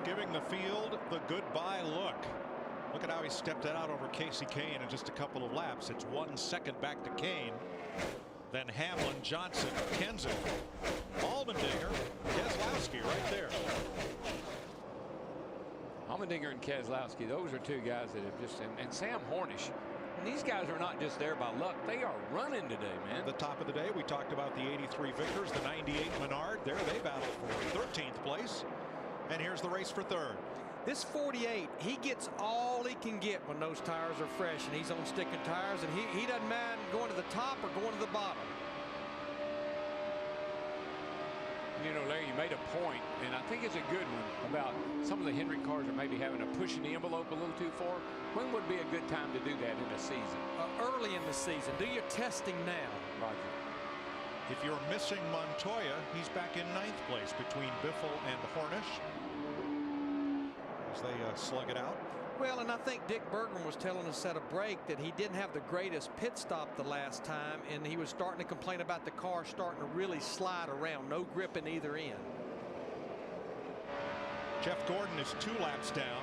Giving the field the goodbye look. Look at how he stepped it out over Casey Kane in just a couple of laps. It's 1 second back to Kane. Then Hamlin, Johnson, Kenseth, Allmendinger, Keselowski right there. Allmendinger and Keselowski, those are two guys that have just, and Sam Hornish. And these guys are not just there by luck. They are running today, man. The top of the day, we talked about the 83 Vickers, the 98 Menard. There they battle for 13th place. And here's the race for third. This 48, he gets all he can get when those tires are fresh and he's on sticking tires, and he doesn't mind going to the top or going to the bottom. You know, Larry, you made a point, and I think it's a good one, about some of the Hendrick cars are maybe having to push the envelope a little too far. When would be a good time to do that in a season? Early in the season. Do your testing now. Roger. If you're missing Montoya, he's back in 9th place between Biffle and Hornish as they slug it out. Well, and I think Dick Bergman was telling us at a break that he didn't have the greatest pit stop the last time, and he was starting to complain about the car starting to really slide around. No grip in either end. Jeff Gordon is 2 laps down.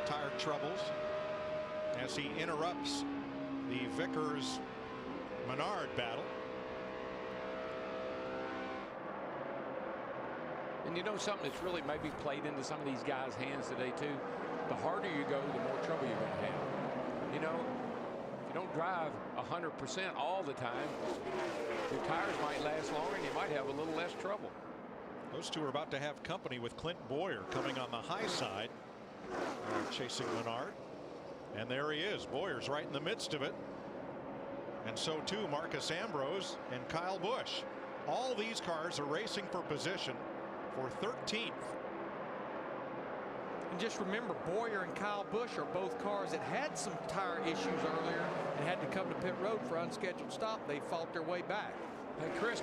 Tire troubles as he interrupts the Vickers Menard battle. And you know something that's really maybe played into some of these guys' hands today too? The harder you go, the more trouble you're going to have. You know, if you don't drive 100% all the time, your tires might last longer and you might have a little less trouble. Those two are about to have company with Clint Boyer coming on the high side, chasing Menard. And there he is. Boyer's right in the midst of it. And so too Marcus Ambrose and Kyle Busch. All these cars are racing for position for 13th. And just remember, Boyer and Kyle Busch are both cars that had some tire issues earlier and had to come to pit road for unscheduled stop. They fought their way back. Hey, Chris,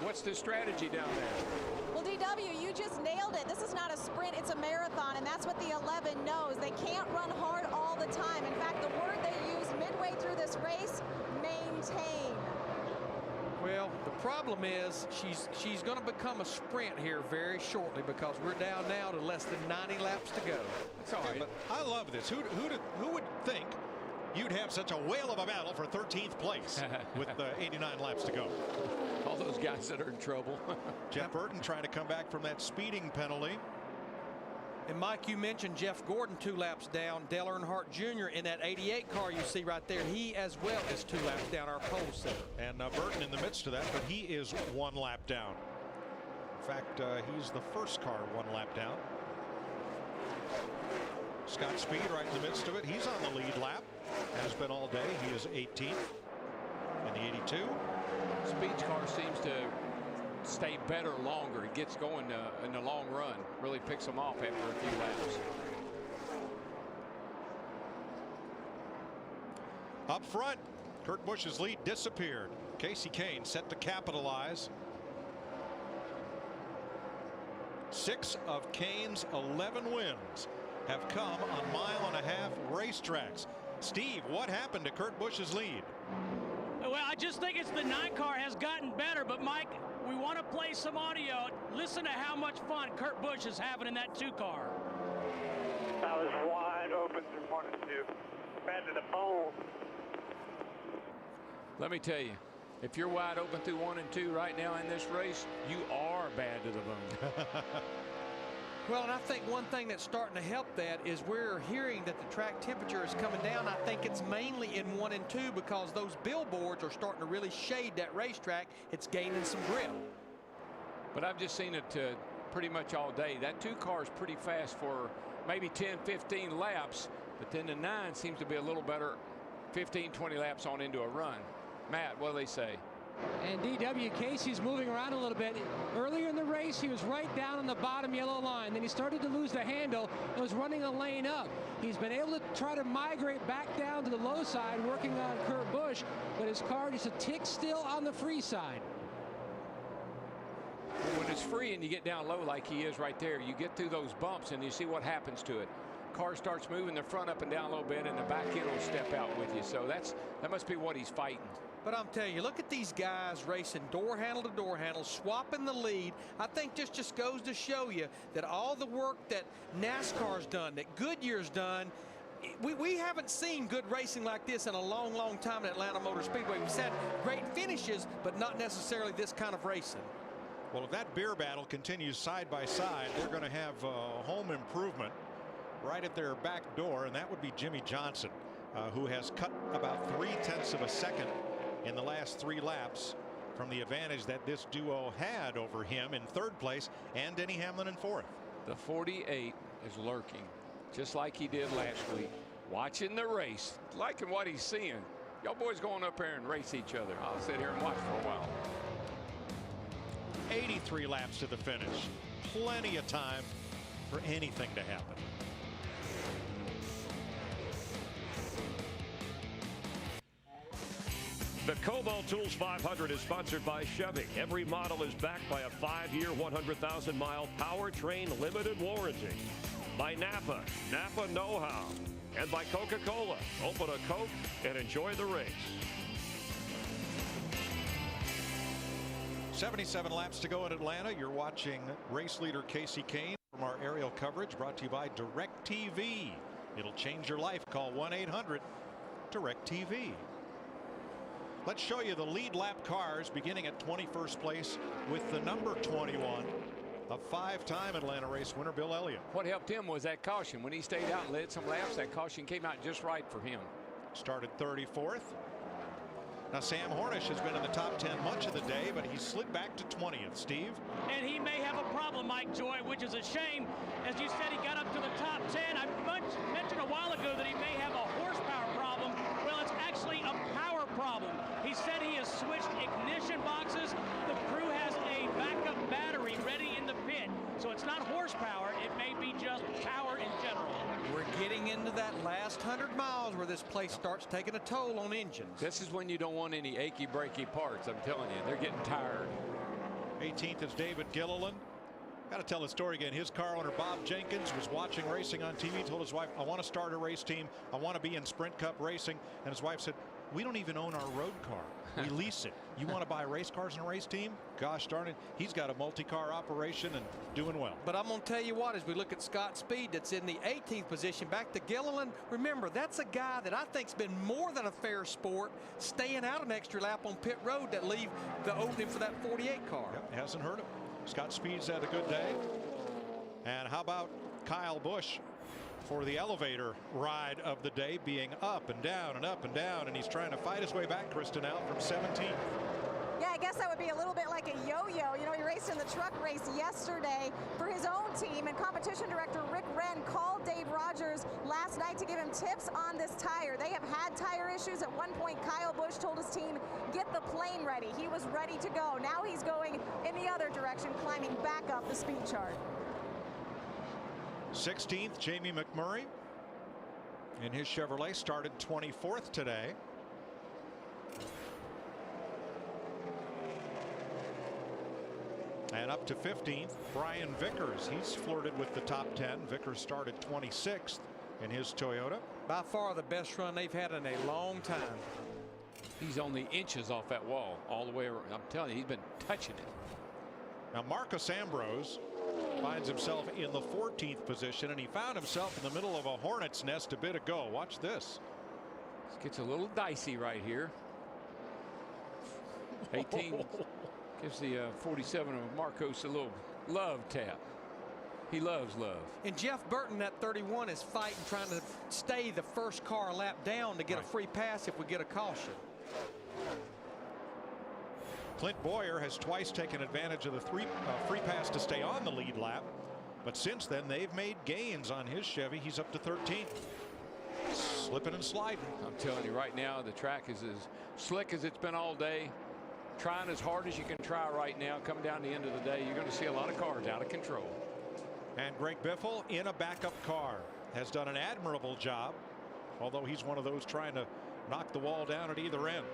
what's the strategy down there? Well, DW, you just nailed it. This is not a sprint, it's a marathon, and that's what the 11 knows. They can't run hard all the time. In fact, the word they used midway through this race, maintain. Well, The problem is she's going to become a sprint here very shortly because we're down now to less than 90 laps to go. It's all right. But I love this. Who would think you'd have such a whale of a battle for 13th place with 89 laps to go? All those guys that are in trouble. Jeff Burton trying to come back from that speeding penalty. And Mike, you mentioned Jeff Gordon 2 laps down. Dale Earnhardt Jr. in that 88 car you see right there. He as well is 2 laps down, our pole sitter. And Burton in the midst of that, but he is 1 lap down. In fact, he's the first car 1 lap down. Scott Speed right in the midst of it. He's on the lead lap. Has been all day. He is 18th in the 82. Speed's car seems to stay better longer. It gets going in the long run. Really picks them off after a few laps. Up front, Kurt Busch's lead disappeared. Casey Kane set to capitalize. 6 of Kane's 11 wins have come on mile-and-a-half racetracks. Steve, what happened to Kurt Busch's lead? Well, I just think it's the 9 car has gotten better, but Mike, we want to play some audio. Listen to how much fun Kurt Busch is having in that 2 car. I was wide open through 1 and 2. Bad to the bone. Let me tell you, if you're wide open through 1 and 2 right now in this race, you are bad to the bone. Well, and I think one thing that's starting to help that is we're hearing that the track temperature is coming down. I think it's mainly in 1 and 2 because those billboards are starting to really shade that racetrack. It's gaining some grip. But I've just seen it pretty much all day. That 2 car is pretty fast for maybe 10, 15 laps, but then the 9 seems to be a little better 15, 20 laps on into a run. Matt, what do they say? And DW, Casey's moving around a little bit. Earlier in the race, he was right down on the bottom yellow line. Then he started to lose the handle and was running a lane up. He's been able to try to migrate back down to the low side, working on Kurt Busch, but his car just a tick still on the free side. When it's free and you get down low like he is right there, you get through those bumps and you see what happens to it. Car starts moving the front up and down a little bit and the back end will step out with you. So that must be what he's fighting. But I'm telling you, look at these guys racing door handle to door handle, swapping the lead. I think this just goes to show you that all the work that NASCAR's done, that Goodyear's done, we haven't seen good racing like this in a long, long time at Atlanta Motor Speedway. We've had great finishes, but not necessarily this kind of racing. Well, if that beer battle continues side by side, they're going to have home improvement right at their back door, and that would be Jimmy Johnson, who has cut about 0.3 of a second in the last 3 laps from the advantage that this duo had over him in 3rd place and Denny Hamlin in 4th. The 48 is lurking just like he did last week, watching the race, liking what he's seeing. Y'all boys going up there and race each other. I'll sit here and watch for a while. 83 laps to the finish. Plenty of time for anything to happen. The Kobalt Tools 500 is sponsored by Chevy. Every model is backed by a 5-year, 100,000-mile powertrain limited warranty. By Napa, Napa know-how. And by Coca-Cola. Open a Coke and enjoy the race. 77 laps to go in Atlanta. You're watching race leader Casey Kane from our aerial coverage brought to you by DirecTV. It'll change your life. Call 1-800-DirecTV. Let's show you the lead lap cars beginning at 21st place with the number 21, a 5-time Atlanta race winner, Bill Elliott. What helped him was that caution. When he stayed out and led some laps, that caution came out just right for him. Started 34th. Now Sam Hornish has been in the top 10 much of the day, but he slid back to 20th. Steve? And he may have a problem, Mike Joy, which is a shame. As you said, he got up to the top 10. I mentioned a while ago that he may have a horsepower problem. Well, it's actually a power problem. He said he has switched ignition boxes. The crew has a backup battery ready in the pit. So it's not horsepower. It may be just power in general. We're getting into that last 100 miles where this place starts taking a toll on engines. This is when you don't want any achy breaky parts. I'm telling you, they're getting tired. 18th is David Gilliland. Got to tell the story again. His car owner Bob Jenkins was watching racing on TV, told his wife, I want to start a race team. I want to be in Sprint Cup racing. And his wife said, we don't even own our road car. We lease it. You want to buy race cars and a race team? Gosh darn it, he's got a multi-car operation and doing well. But I'm going to tell you what, as we look at Scott Speed, that's in the 18th position, back to Gilliland. Remember, that's a guy that I think's been more than a fair sport, staying out an extra lap on pit road that leave the opening for that 48 car. Yep, hasn't hurt him. Scott Speed's had a good day. And how about Kyle Busch for the elevator ride of the day, being up and down and up and down, and he's trying to fight his way back, Kristen, out from 17th. Yeah, I guess that would be a little bit like a yo-yo. You know, he raced in the truck race yesterday for his own team, and competition director Rick Wren called Dave Rogers last night to give him tips on this tire. They have had tire issues. At one point, Kyle Busch told his team, get the plane ready. He was ready to go. Now he's going in the other direction, climbing back up the speed chart. 16th, Jamie McMurray in his Chevrolet, started 24th today. And up to 15th, Brian Vickers. He's flirted with the top 10. Vickers started 26th in his Toyota. By far the best run they've had in a long time. He's only inches off that wall all the way around. I'm telling you, he's been touching it. Now Marcus Ambrose finds himself in the 14th position, and he found himself in the middle of a hornet's nest a bit ago. Watch this. This gets a little dicey right here. 18 gives the 47 of Marcos a little love tap. He loves love. And Jeff Burton, that 31, is fighting, trying to stay the first car lap down to get a free pass if we get a caution. Clint Boyer has twice taken advantage of the free pass to stay on the lead lap, but since then they've made gains on his Chevy. He's up to 13th. Slipping and sliding. I'm telling you right now, the track is as slick as it's been all day. Trying as hard as you can try right now. Come down to the end of the day, you're going to see a lot of cars out of control. And Greg Biffle in a backup car has done an admirable job, although he's one of those trying to knock the wall down at either end,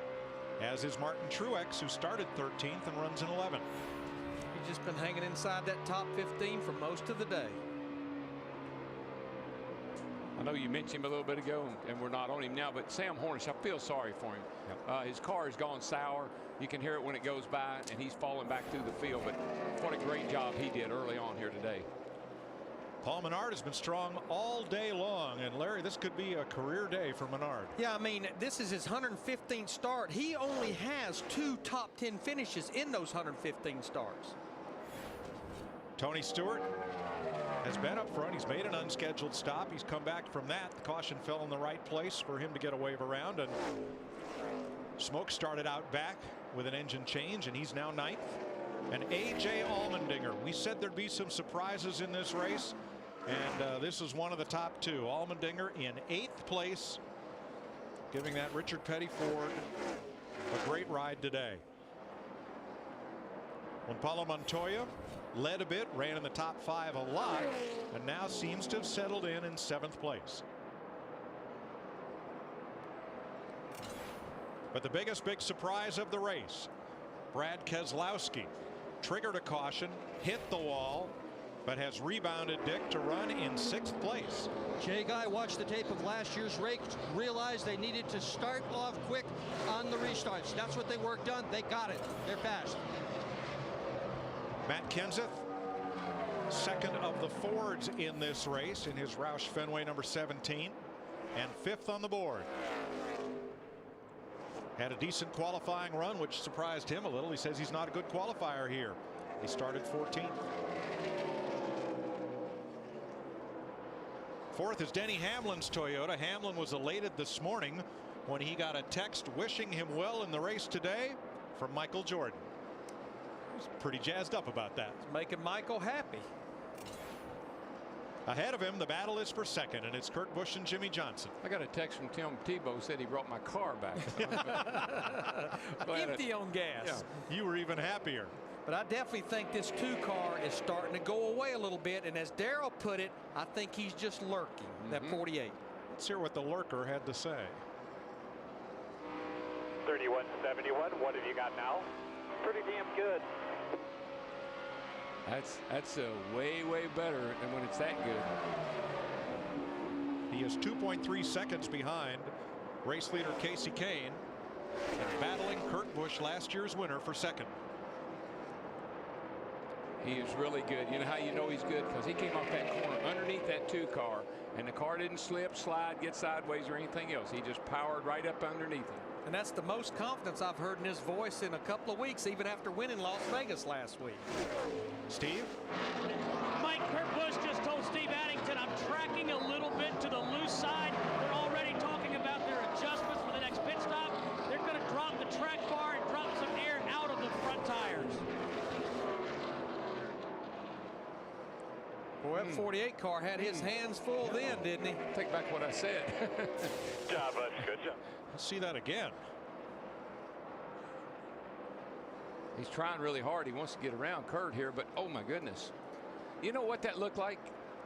as is Martin Truex, who started 13th and runs in 11th. He's just been hanging inside that top 15 for most of the day. I know you mentioned him a little bit ago, and we're not on him now, but Sam Hornish, I feel sorry for him. Yep. His car has gone sour. You can hear it when it goes by, and he's falling back through the field, but what a great job he did early on here today. Paul Menard has been strong all day long, and Larry, this could be a career day for Menard. Yeah, I mean, this is his 115th start. He only has 2 top 10 finishes in those 115 starts. Tony Stewart has been up front. He's made an unscheduled stop. He's come back from that. The caution fell in the right place for him to get a wave around, and Smoke started out back with an engine change, and he's now 9th. And A.J. Allmendinger, we said there'd be some surprises in this race, and this is one of the top 2. Allmendinger in 8th place, giving that Richard Petty Ford a great ride today. When Paulo Montoya led a bit, ran in the top 5 a lot, and now seems to have settled in 7th place. But the big surprise of the race, Brad Keselowski triggered a caution, hit the wall, but has rebounded, Dick, to run in 6th place. Jay Guy watched the tape of last year's race, realized they needed to start off quick on the restarts. That's what they worked on. They got it. They're fast. Matt Kenseth, 2nd of the Fords in this race in his Roush Fenway number 17, and 5th on the board. Had a decent qualifying run, which surprised him a little. He says he's not a good qualifier here. He started 14th. 4th is Denny Hamlin's Toyota. Hamlin was elated this morning when he got a text wishing him well in the race today from Michael Jordan. He's pretty jazzed up about that. It's making Michael happy. Ahead of him, the battle is for 2nd, and it's Kurt Busch and Jimmy Johnson. I got a text from Tim Tebow, said he brought my car back. Empty on gas. Yeah, you were even happier. But I definitely think this 2 car is starting to go away a little bit, and as Darrell put it, I think he's just lurking, that 48. Let's hear what the lurker had to say. 3171, what have you got now? Pretty damn good. That's way better than when it's that good. He is 2.3 seconds behind race leader Casey Kane, and battling Kurt Busch, last year's winner, for second. He is really good. You know how you know he's good? Because he came off that corner underneath that 2 car, and the car didn't slip, slide, get sideways, or anything else. He just powered right up underneath him. And that's the most confidence I've heard in his voice in a couple of weeks, even after winning Las Vegas last week. Steve? Mike, Kurt Busch just told Steve Addington, I'm tracking a little bit to the loose side. They're already talking about their adjustments for the next pit stop. They're going to drop the track bar and drop some air out of the front tires. Boy, that 48 car had his hands full then, didn't he? Take back what I said. Good job, bud. Good job. Let's see that again. He's trying really hard. He wants to get around Kurt here, but oh my goodness. You know what that looked like?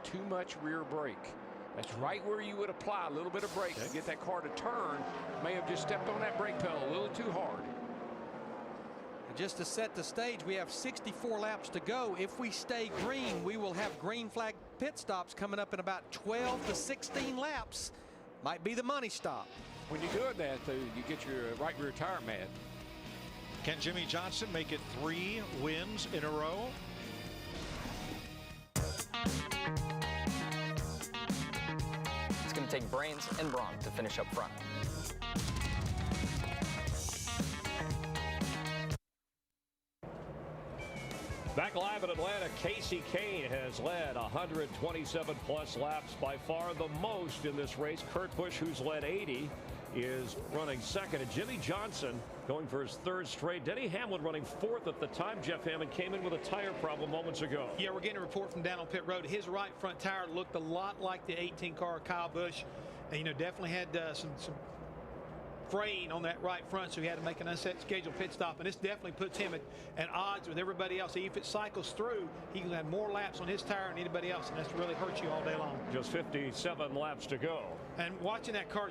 Too much rear brake. That's right where you would apply a little bit of brake to get that car to turn. May have just stepped on that brake pedal a little too hard. And just to set the stage, we have 64 laps to go. If we stay green, we will have green flag pit stops coming up in about 12 to 16 laps. Might be the money stop. When you do that, though, you get your right rear tire mad. Can Jimmie Johnson make it 3 wins in a row? It's going to take brains and brawn to finish up front. Back live in Atlanta, Casey Kane has led 127 plus laps, by far the most in this race. Kurt Busch, who's led 80, is running second, and Jimmie Johnson going for his 3rd straight. Denny Hamlin running 4th at the time. Jeff Hammond came in with a tire problem moments ago. Yeah, we're getting a report from down on pit road. His right front tire looked a lot like the 18 car of Kyle Busch, and definitely had some fraying on that right front, so he had to make an unscheduled pit stop, and this definitely puts him at odds with everybody else. If it cycles through, he can have more laps on his tire than anybody else, and that's really hurt you all day long. Just 57 laps to go. And watching that car,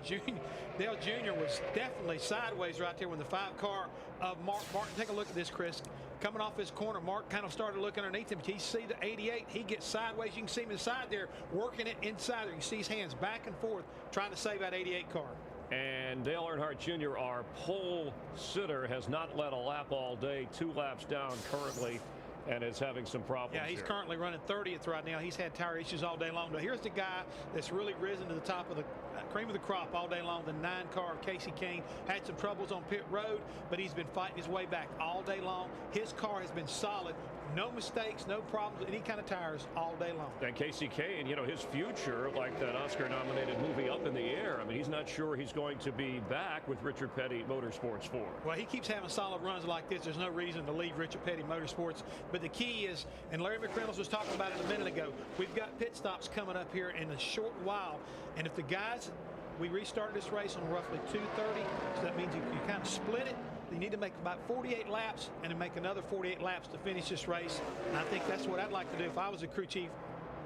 Dale Jr. was definitely sideways right there when the 5 car of Mark Martin. Take a look at this, Chris. Coming off his corner, Mark kind of started looking underneath him. You see the 88, he gets sideways. You can see him inside there, working it inside there. You can see his hands back and forth, trying to save that 88 car. And Dale Earnhardt Jr., our pole sitter, has not led a lap all day. 2 laps down currently, and is having some problems. Yeah, he's currently running 30th right now. He's had tire issues all day long. But here's the guy that's really risen to the top of the cream of the crop all day long. The 9 car, Casey Kane, had some troubles on pit road, but he's been fighting his way back all day long. His car has been solid. No mistakes, no problems, any kind of tires all day long. And Casey Kane, his future, like that Oscar-nominated movie Up in the Air. I mean, he's not sure he's going to be back with Richard Petty Motorsports for. Well, he keeps having solid runs like this. There's no reason to leave Richard Petty Motorsports. But the key is, and Larry McReynolds was talking about it a minute ago, we've got pit stops coming up here in a short while. And if the guys, we restarted this race on roughly 2:30, so that means you kind of split it. You need to make about 48 laps and then make another 48 laps to finish this race. And I think that's what I'd like to do if I was a crew chief.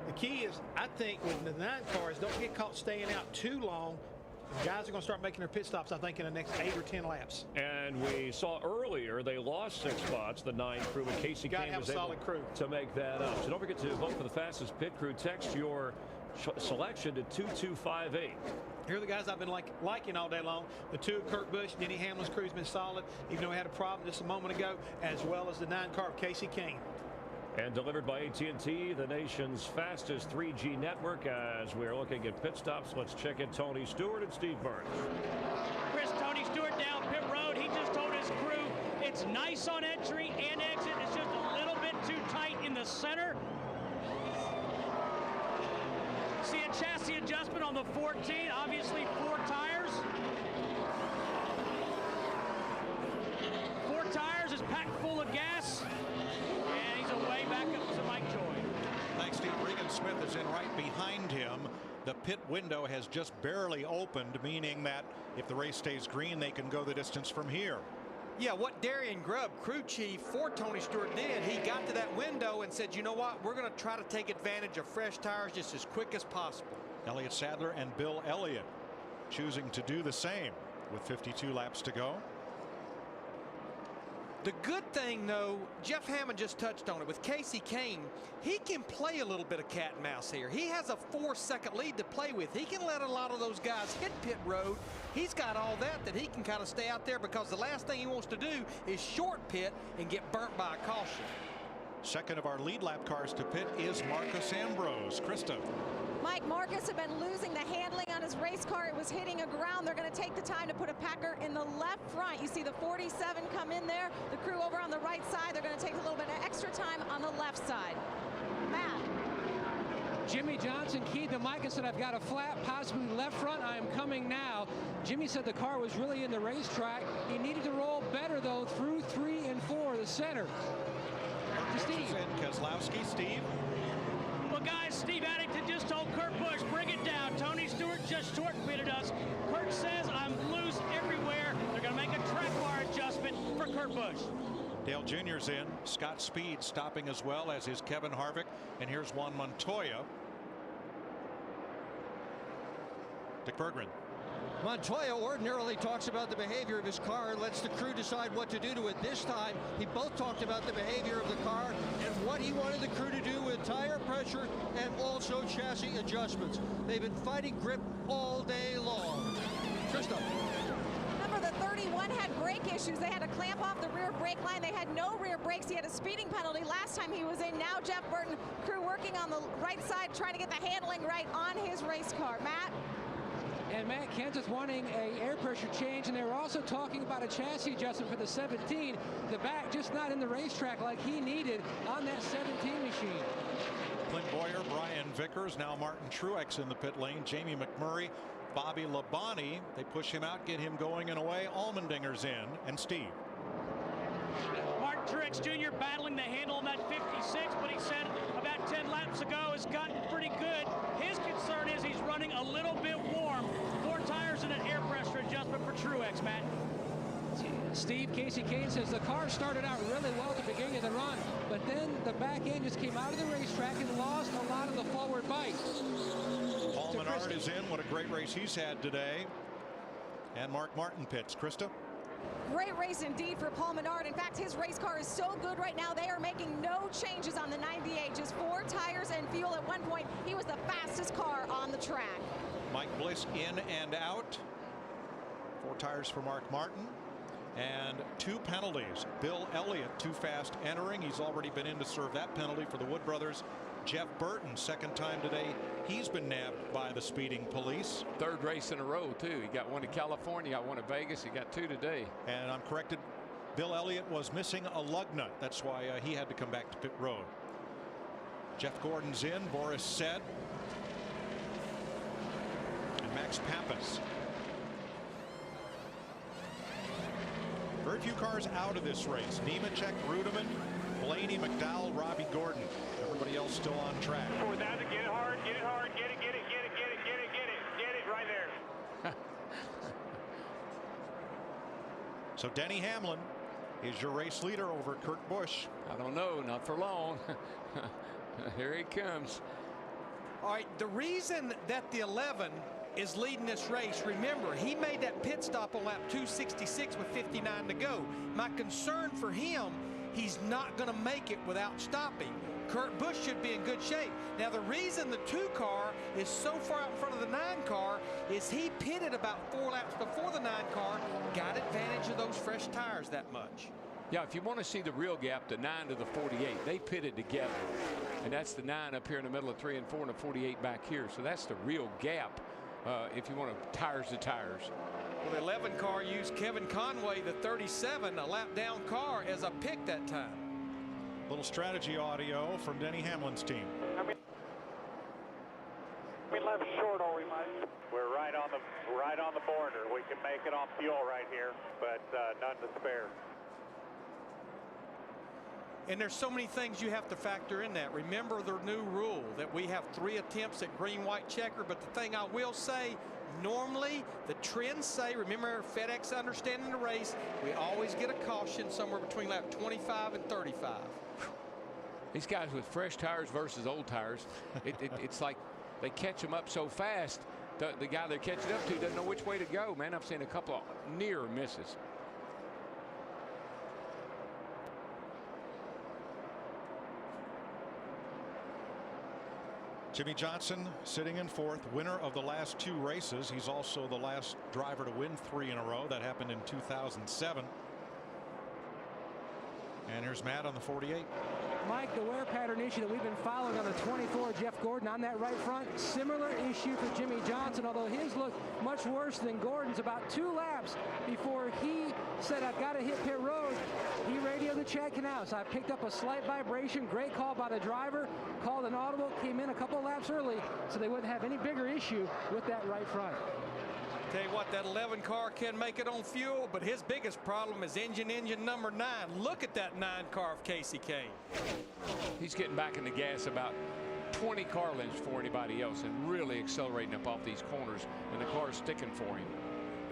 The key is, I think, with the 9 cars, don't get caught staying out too long. The guys are going to start making their pit stops, I think, in the next 8 or 10 laps. And we saw earlier they lost 6 spots, the 9 crew, and Casey Kane was able to make that up. So don't forget to vote for the fastest pit crew. Text your selection to 2258. Here are the guys I've been liking all day long. The 2 of Kurt Busch, Denny Hamlin's crew's been solid, even though we had a problem just a moment ago, as well as the 9 car of Casey Kane. And delivered by AT&T, the nation's fastest 3G network. As we're looking at pit stops, let's check in Tony Stewart and Steve Burns. Chris, Tony Stewart down pit road. He just told his crew it's nice on entry and exit. It's just a little bit too tight in the center. See a chassis adjustment on the 14, obviously 4 tires. 4 tires is packed full of gas, and he's away back up to Mike Joy. Thanks, Steve. Regan Smith is in right behind him. The pit window has just barely opened, meaning that if the race stays green, they can go the distance from here. Yeah, what Darian Grubb, crew chief for Tony Stewart, did, he got to that window and said, you know what, we're going to try to take advantage of fresh tires just as quick as possible. Elliott Sadler and Bill Elliott choosing to do the same with 52 laps to go. The good thing, though, Jeff Hammond just touched on it. With Casey Kane, he can play a little bit of cat and mouse here. He has a 4-second lead to play with. He can let a lot of those guys hit pit road. He's got all that he can kind of stay out there, because the last thing he wants to do is short pit and get burnt by a caution. Second of our lead lap cars to pit is Marcus Ambrose. Krista. Mike, Marcus had been losing the handling on his race car. It was hitting a ground. They're going to take the time to put a Packer in the left front. You see the 47 come in there. The crew over on the right side. They're going to take a little bit of extra time on the left side. Matt. Jimmy Johnson keyed to Mike and said, I've got a flat, possibly left front. I am coming now. Jimmy said the car was really in the racetrack. He needed to roll better, though, through 3 and 4, the center. To Steve. Keselowski, Steve. Well, guys, Steve Addington just told Kurt Busch, bring it down. Tony Stewart just short pitted us. Kurt says I'm loose everywhere. They're going to make a track bar adjustment for Kurt Busch. Dale Jr.'s in. Scott Speed stopping as well, as is Kevin Harvick. And here's Juan Montoya. Dick Berggren. Montoya ordinarily talks about the behavior of his car and lets the crew decide what to do to it. This time, he both talked about the behavior of the car and what he wanted the crew to do with tire pressure and also chassis adjustments. They've been fighting grip all day long. Krista. Remember, the 31 had brake issues. They had to clamp off the rear brake line. They had no rear brakes. He had a speeding penalty last time he was in. Now Jeff Burton, crew working on the right side, trying to get the handling right on his race car. Matt? And Matt Kenseth wanting a air pressure change, and they were also talking about a chassis adjustment for the 17. The back just not in the racetrack like he needed on that 17 machine. Clint Boyer, Brian Vickers, now Martin Truex in the pit lane. Jamie McMurray, Bobby Labonte. They push him out, get him going and away. Allmendinger's in, and Steve. Martin Truex Jr. battling the handle on that 56, but he said about 10 laps ago has gotten pretty good. His concern is he's running a little bit warm. 4 tires and an air pressure adjustment for Truex, Matt. Steve, Casey Kane says the car started out really well at the beginning of the run, but then the back end just came out of the racetrack and lost a lot of the forward bite. Paul Menard is in. What a great race he's had today. And Mark Martin pits. Krista? Great race indeed for Paul Menard. In fact, his race car is so good right now, they are making no changes on the 98. Just 4 tires and fuel. At one point, he was the fastest car on the track. Mike Bliss in and out. 4 tires for Mark Martin. And 2 penalties. Bill Elliott too fast entering. He's already been in to serve that penalty for the Wood brothers. Jeff Burton, second time today, he's been nabbed by the speeding police. 3rd race in a row, too. He got one in California, got one in Vegas, he got 2 today. And I'm corrected, Bill Elliott was missing a lug nut. That's why he had to come back to pit road. Jeff Gordon's in, Boris Said, and Max Pappas. Very few cars out of this race. Nemechek, Rudeman, Blaney, McDowell, Robbie Gordon. Everybody else still on track. Without it, get it hard, get it hard, get it, get it, get it, get it, get it, get it, get it right there. So Denny Hamlin is your race leader over Kurt Busch. I don't know, not for long. Here he comes. All right, the reason that the 11 is leading this race, remember, he made that pit stop on lap 266 with 59 to go. My concern for him, he's not going to make it without stopping. Kurt Busch should be in good shape. Now, the reason the 2 car is so far out in front of the 9 car is he pitted about 4 laps before the 9 car, got advantage of those fresh tires that much. Yeah, if you want to see the real gap, the 9 to the 48, they pitted together. And that's the 9 up here in the middle of 3 and 4 and the 48 back here. So that's the real gap if you want to tires to tires. Well, the 11 car used Kevin Conway, the 37, a lap down car, as a pick that time. Little strategy audio from Denny Hamlin's team. We left short, all we might. We're right on the border. We can make it on fuel right here, but none to spare. And there's so many things you have to factor in that. Remember the new rule that we have 3 attempts at green, white, checker. But the thing I will say, normally the trends say, remember FedEx understanding the race, we always get a caution somewhere between lap 25 and 35. These guys with fresh tires versus old tires, it's like they catch them up so fast. The guy they're catching up to doesn't know which way to go, man. I've seen a couple of near misses. Jimmy Johnson sitting in fourth, winner of the last 2 races. He's also the last driver to win 3 in a row. That happened in 2007. And here's Matt on the 48. Mike, the wear pattern issue that we've been following on the 24, Jeff Gordon on that right front, similar issue for Jimmy Johnson, although his looked much worse than Gordon's. About 2 laps before he said, I've got to hit pit road, he radioed the Chad Knaus. I picked up a slight vibration. Great call by the driver. Called an audible, came in a couple laps early so they wouldn't have any bigger issue with that right front. Tell you what, that 11 car can make it on fuel, but his biggest problem is engine number 9. Look at that 9 car of Casey Kane. He's getting back in the gas about 20 car lengths for anybody else and really accelerating up off these corners, and the car's sticking for him.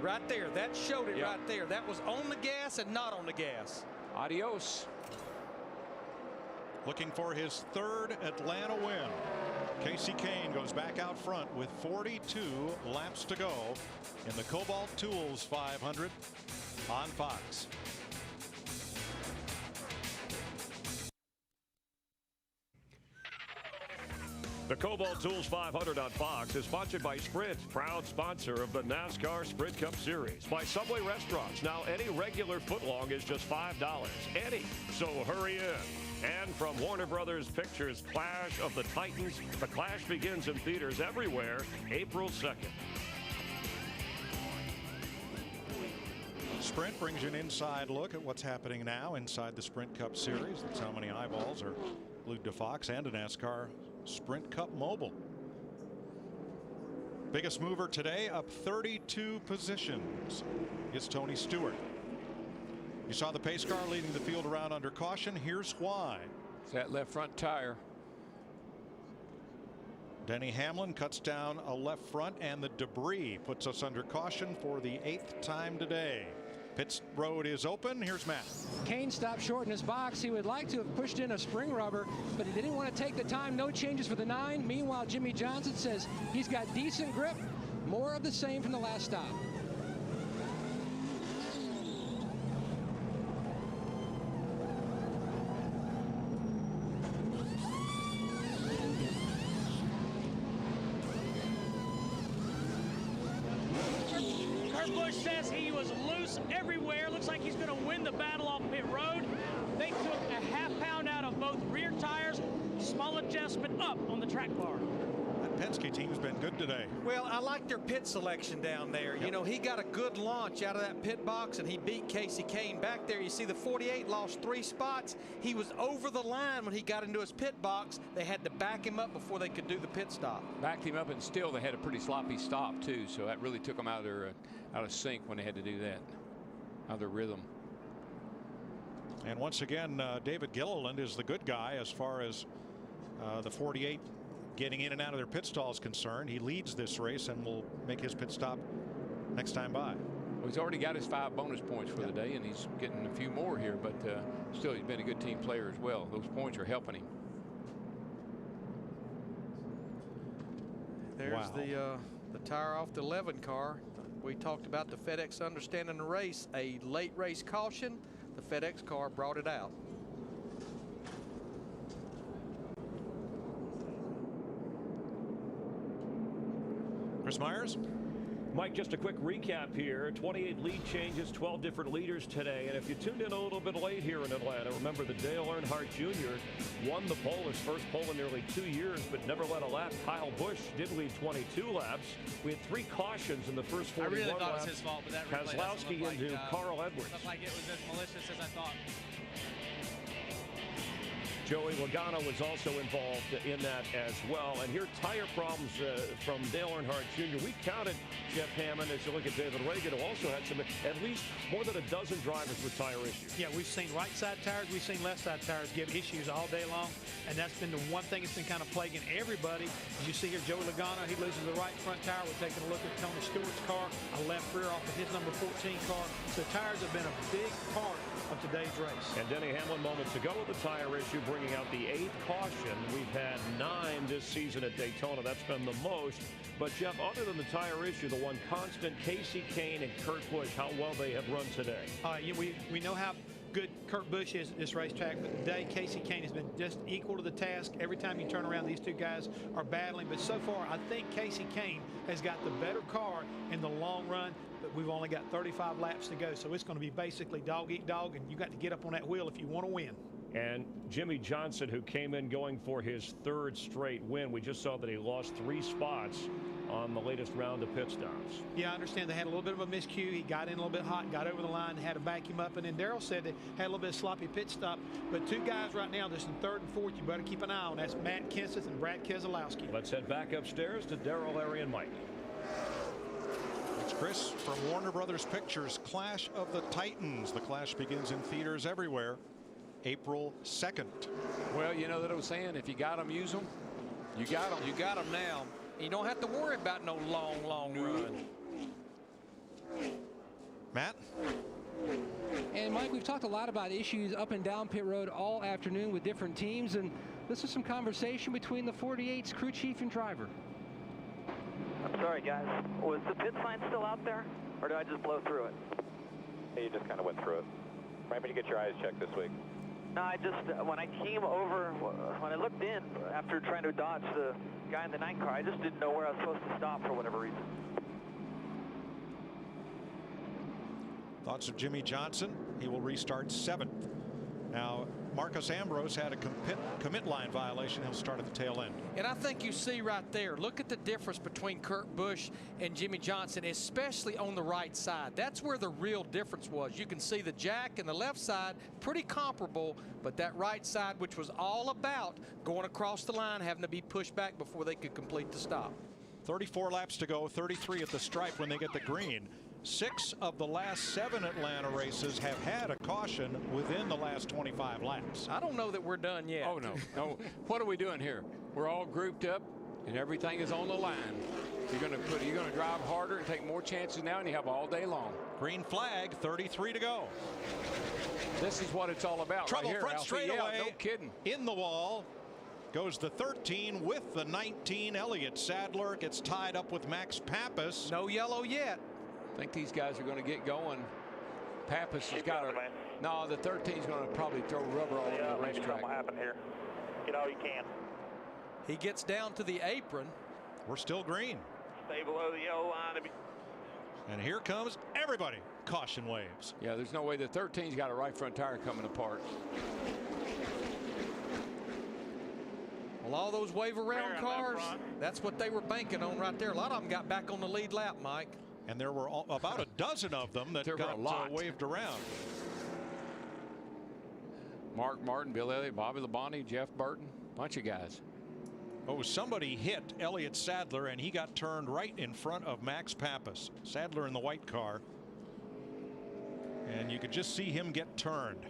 Right there, that showed it right there. That was on the gas and not on the gas. Adios. Looking for his 3rd Atlanta win. Casey Kane goes back out front with 42 laps to go in the Kobalt Tools 500 on Fox. The Kobalt Tools 500 on Fox is sponsored by Sprint, proud sponsor of the NASCAR Sprint Cup Series. By Subway Restaurants. Now any regular footlong is just $5. Any. So hurry in. And from Warner Brothers Pictures Clash of the Titans, the Clash begins in theaters everywhere April 2nd. Sprint brings you an inside look at what's happening now inside the Sprint Cup Series. That's how many eyeballs are glued to Fox and to NASCAR Sprint Cup Mobile. Biggest mover today, up 32 positions, is Tony Stewart. You saw the pace car leading the field around under caution. Here's why. It's that left front tire. Denny Hamlin cuts down a left front, and the debris puts us under caution for the 8th time today. Pit road is open. Here's Matt. Kane stopped short in his box. He would like to have pushed in a spring rubber, but he didn't want to take the time. No changes for the 9. Meanwhile, Jimmy Johnson says he's got decent grip. More of the same from the last stop. Busch says he was loose everywhere. Looks like he's going to win the battle off pit road. They took a half pound out of both rear tires. Small adjustment up on the track bar. That Penske team's been good today. Well, I like their pit selection down there. You know, he got a good launch out of that pit box, and he beat Casey Kane back there. You see the 48 lost 3 spots. He was over the line when he got into his pit box. They had to back him up before they could do the pit stop. Backed him up, and still they had a pretty sloppy stop too, so that really took them out of sync when they had to do that, out of their rhythm. And once again, David Gilliland is the good guy as far as the 48 getting in and out of their pit stall is concerned. He leads this race and will make his pit stop next time by. Well, he's already got his 5 bonus points for the day, and he's getting a few more here, but still he's been a good team player as well. Those points are helping him. There's the tire off the 11 car. We talked about the FedEx understanding the race. A late race caution. The FedEx car brought it out. Chris Myers. Mike, just a quick recap here. 28 lead changes, 12 different leaders today. And if you tuned in a little bit late here in Atlanta, remember that Dale Earnhardt Jr. won the pole, his first pole in nearly 2 years, but never led a lap. Kyle Busch did lead 22 laps. We had 3 cautions in the first 41 laps. I really thought it was his fault, but that replay Keselowski doesn't look into Carl Edwards. Looked like it was as malicious as I thought. Joey Logano was also involved in that as well. And here, tire problems from Dale Earnhardt Jr. We counted Jeff Hammond as you look at David Reagan, who also had some, at least more than a dozen drivers with tire issues. Yeah, we've seen right side tires, we've seen left side tires give issues all day long. And that's been the one thing that's been kind of plaguing everybody. As you see here, Joey Logano, he loses the right front tire. We're taking a look at Tony Stewart's car, a left rear off of his number 14 car. So tires have been a big part of today's race. And Denny Hamlin moments ago with the tire issue, bringing out the 8th caution. We've had 9 this season at Daytona. That's been the most. But Jeff, other than the tire issue, the one constant, Casey Kane and Kurt Busch, how well they have run today. We know how good Kurt Busch is at this racetrack, but today Casey Kane has been just equal to the task. Every time you turn around, these two guys are battling. But so far, I think Casey Kane has got the better car in the long run. But we've only got 35 laps to go, so it's going to be basically dog eat dog, and you got to get up on that wheel if you want to win. And Jimmy Johnson, who came in going for his 3rd straight win, we just saw that he lost 3 spots on the latest round of pit stops. Yeah, I understand they had a little bit of a miscue. He got in a little bit hot, got over the line, had to back him up. And then Darrell said they had a little bit of sloppy pit stop. But 2 guys right now that's in 3rd and 4th you better keep an eye on. That's Matt Kenseth and Brad Keselowski. Let's head back upstairs to Darrell, Larry, and Mike. It's Chris from Warner Brothers Pictures. Clash of the Titans. The Clash begins in theaters everywhere April 2nd. Well, you know that old saying, if you got them, use them. You got them. You got them now. You don't have to worry about no long run. Matt? And Mike, we've talked a lot about issues up and down pit road all afternoon with different teams, and this is some conversation between the 48's crew chief and driver. I'm sorry, guys. Was the pit sign still out there, or did I just blow through it? Hey, you just kind of went through it. Right when you get your eyes checked this week. No, I just, when I came over, when I looked in, after trying to dodge the guy in the 9 car, I just didn't know where I was supposed to stop for whatever reason. Thoughts of Jimmy Johnson? He will restart 7th. Now, Marcus Ambrose had a commit line violation. He'll start at the tail end. And I think you see right there, look at the difference between Kurt Busch and Jimmy Johnson, especially on the right side. That's where the real difference was. You can see the jack and the left side pretty comparable, but that right side, which was all about going across the line, having to be pushed back before they could complete the stop. 34 laps to go, 33 at the stripe when they get the green. 6 of the last 7 Atlanta races have had a caution within the last 25 laps. I don't know that we're done yet. Oh, no. What are we doing here? We're all grouped up, and everything is on the line. You're going to drive harder and take more chances now, and you have all day long. Green flag, 33 to go. This is what it's all about. Trouble right here, front Alfie. straightaway. Yeah, no kidding. In the wall goes the 13 with the 19. Elliott Sadler gets tied up with Max Pappas. No yellow yet. I think these guys are going to get going. Pappas has got to. No, the 13 is going to probably throw rubber all over the racetrack. Something will happen here. You know, you can. He gets down to the apron. We're still green. Stay below the yellow line. And here comes everybody. Caution waves. Yeah, there's no way the 13's got a right front tire coming apart. Well, all those wave around cars, that's what they were banking on right there. A lot of them got back on the lead lap, Mike. And there were about a dozen of them that got waved around. Mark Martin, Bill Elliott, Bobby Labonte, Jeff Burton, bunch of guys. Oh, somebody hit Elliott Sadler, and he got turned right in front of Max Pappas. Sadler in the white car. And you could just see him get turned.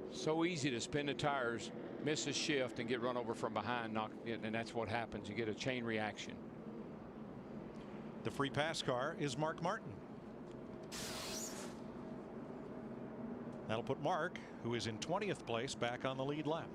So easy to spin the tires, miss a shift, and get run over from behind, and that's what happens. You get a chain reaction. The free pass car is Mark Martin. That'll put Mark, who is in 20th place, back on the lead lap.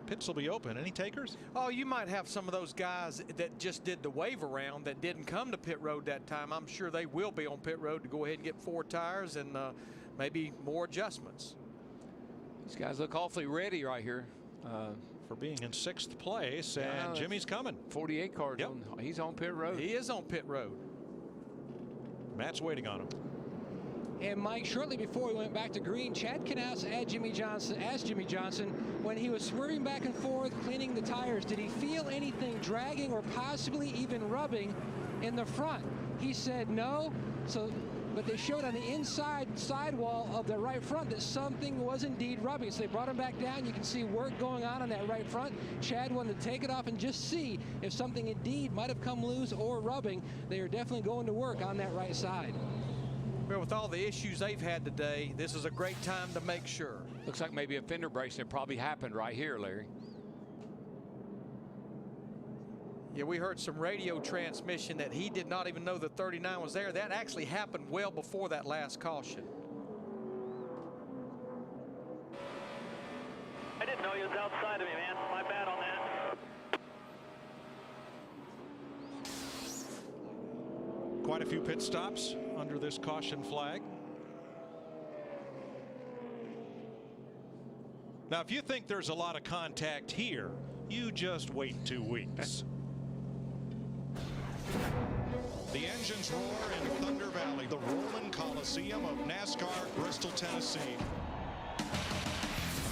Pits will be open. Any takers? Oh, you might have some of those guys that just did the wave around that didn't come to pit road that time. I'm sure they will be on pit road to go ahead and get 4 tires and maybe more adjustments. These guys look awfully ready right here. For being in 6th place, and Jimmy's coming. 48 car. Yep. He's on pit road. He is on pit road. Matt's waiting on him. And Mike, shortly before we went back to green, Chad Knaus asked Jimmy Johnson when he was swerving back and forth, cleaning the tires, did he feel anything dragging or possibly even rubbing in the front? He said no. But they showed on the inside sidewall of the right front that something was indeed rubbing. So they brought him back down. You can see work going on that right front. Chad wanted to take it off and just see if something indeed might have come loose or rubbing. They are definitely going to work on that right side. Well, with all the issues they've had today, this is a great time to make sure. Looks like maybe a fender bracelet probably happened right here, Larry. Yeah, we heard some radio transmission that he did not even know the 39 was there. That actually happened well before that last caution. I didn't know he was outside of me, man. My bad on that. Quite a few pit stops under this caution flag. Now, if you think there's a lot of contact here, you just wait 2 weeks. The engines roar in Thunder Valley, the Roman Coliseum of NASCAR, Bristol, Tennessee.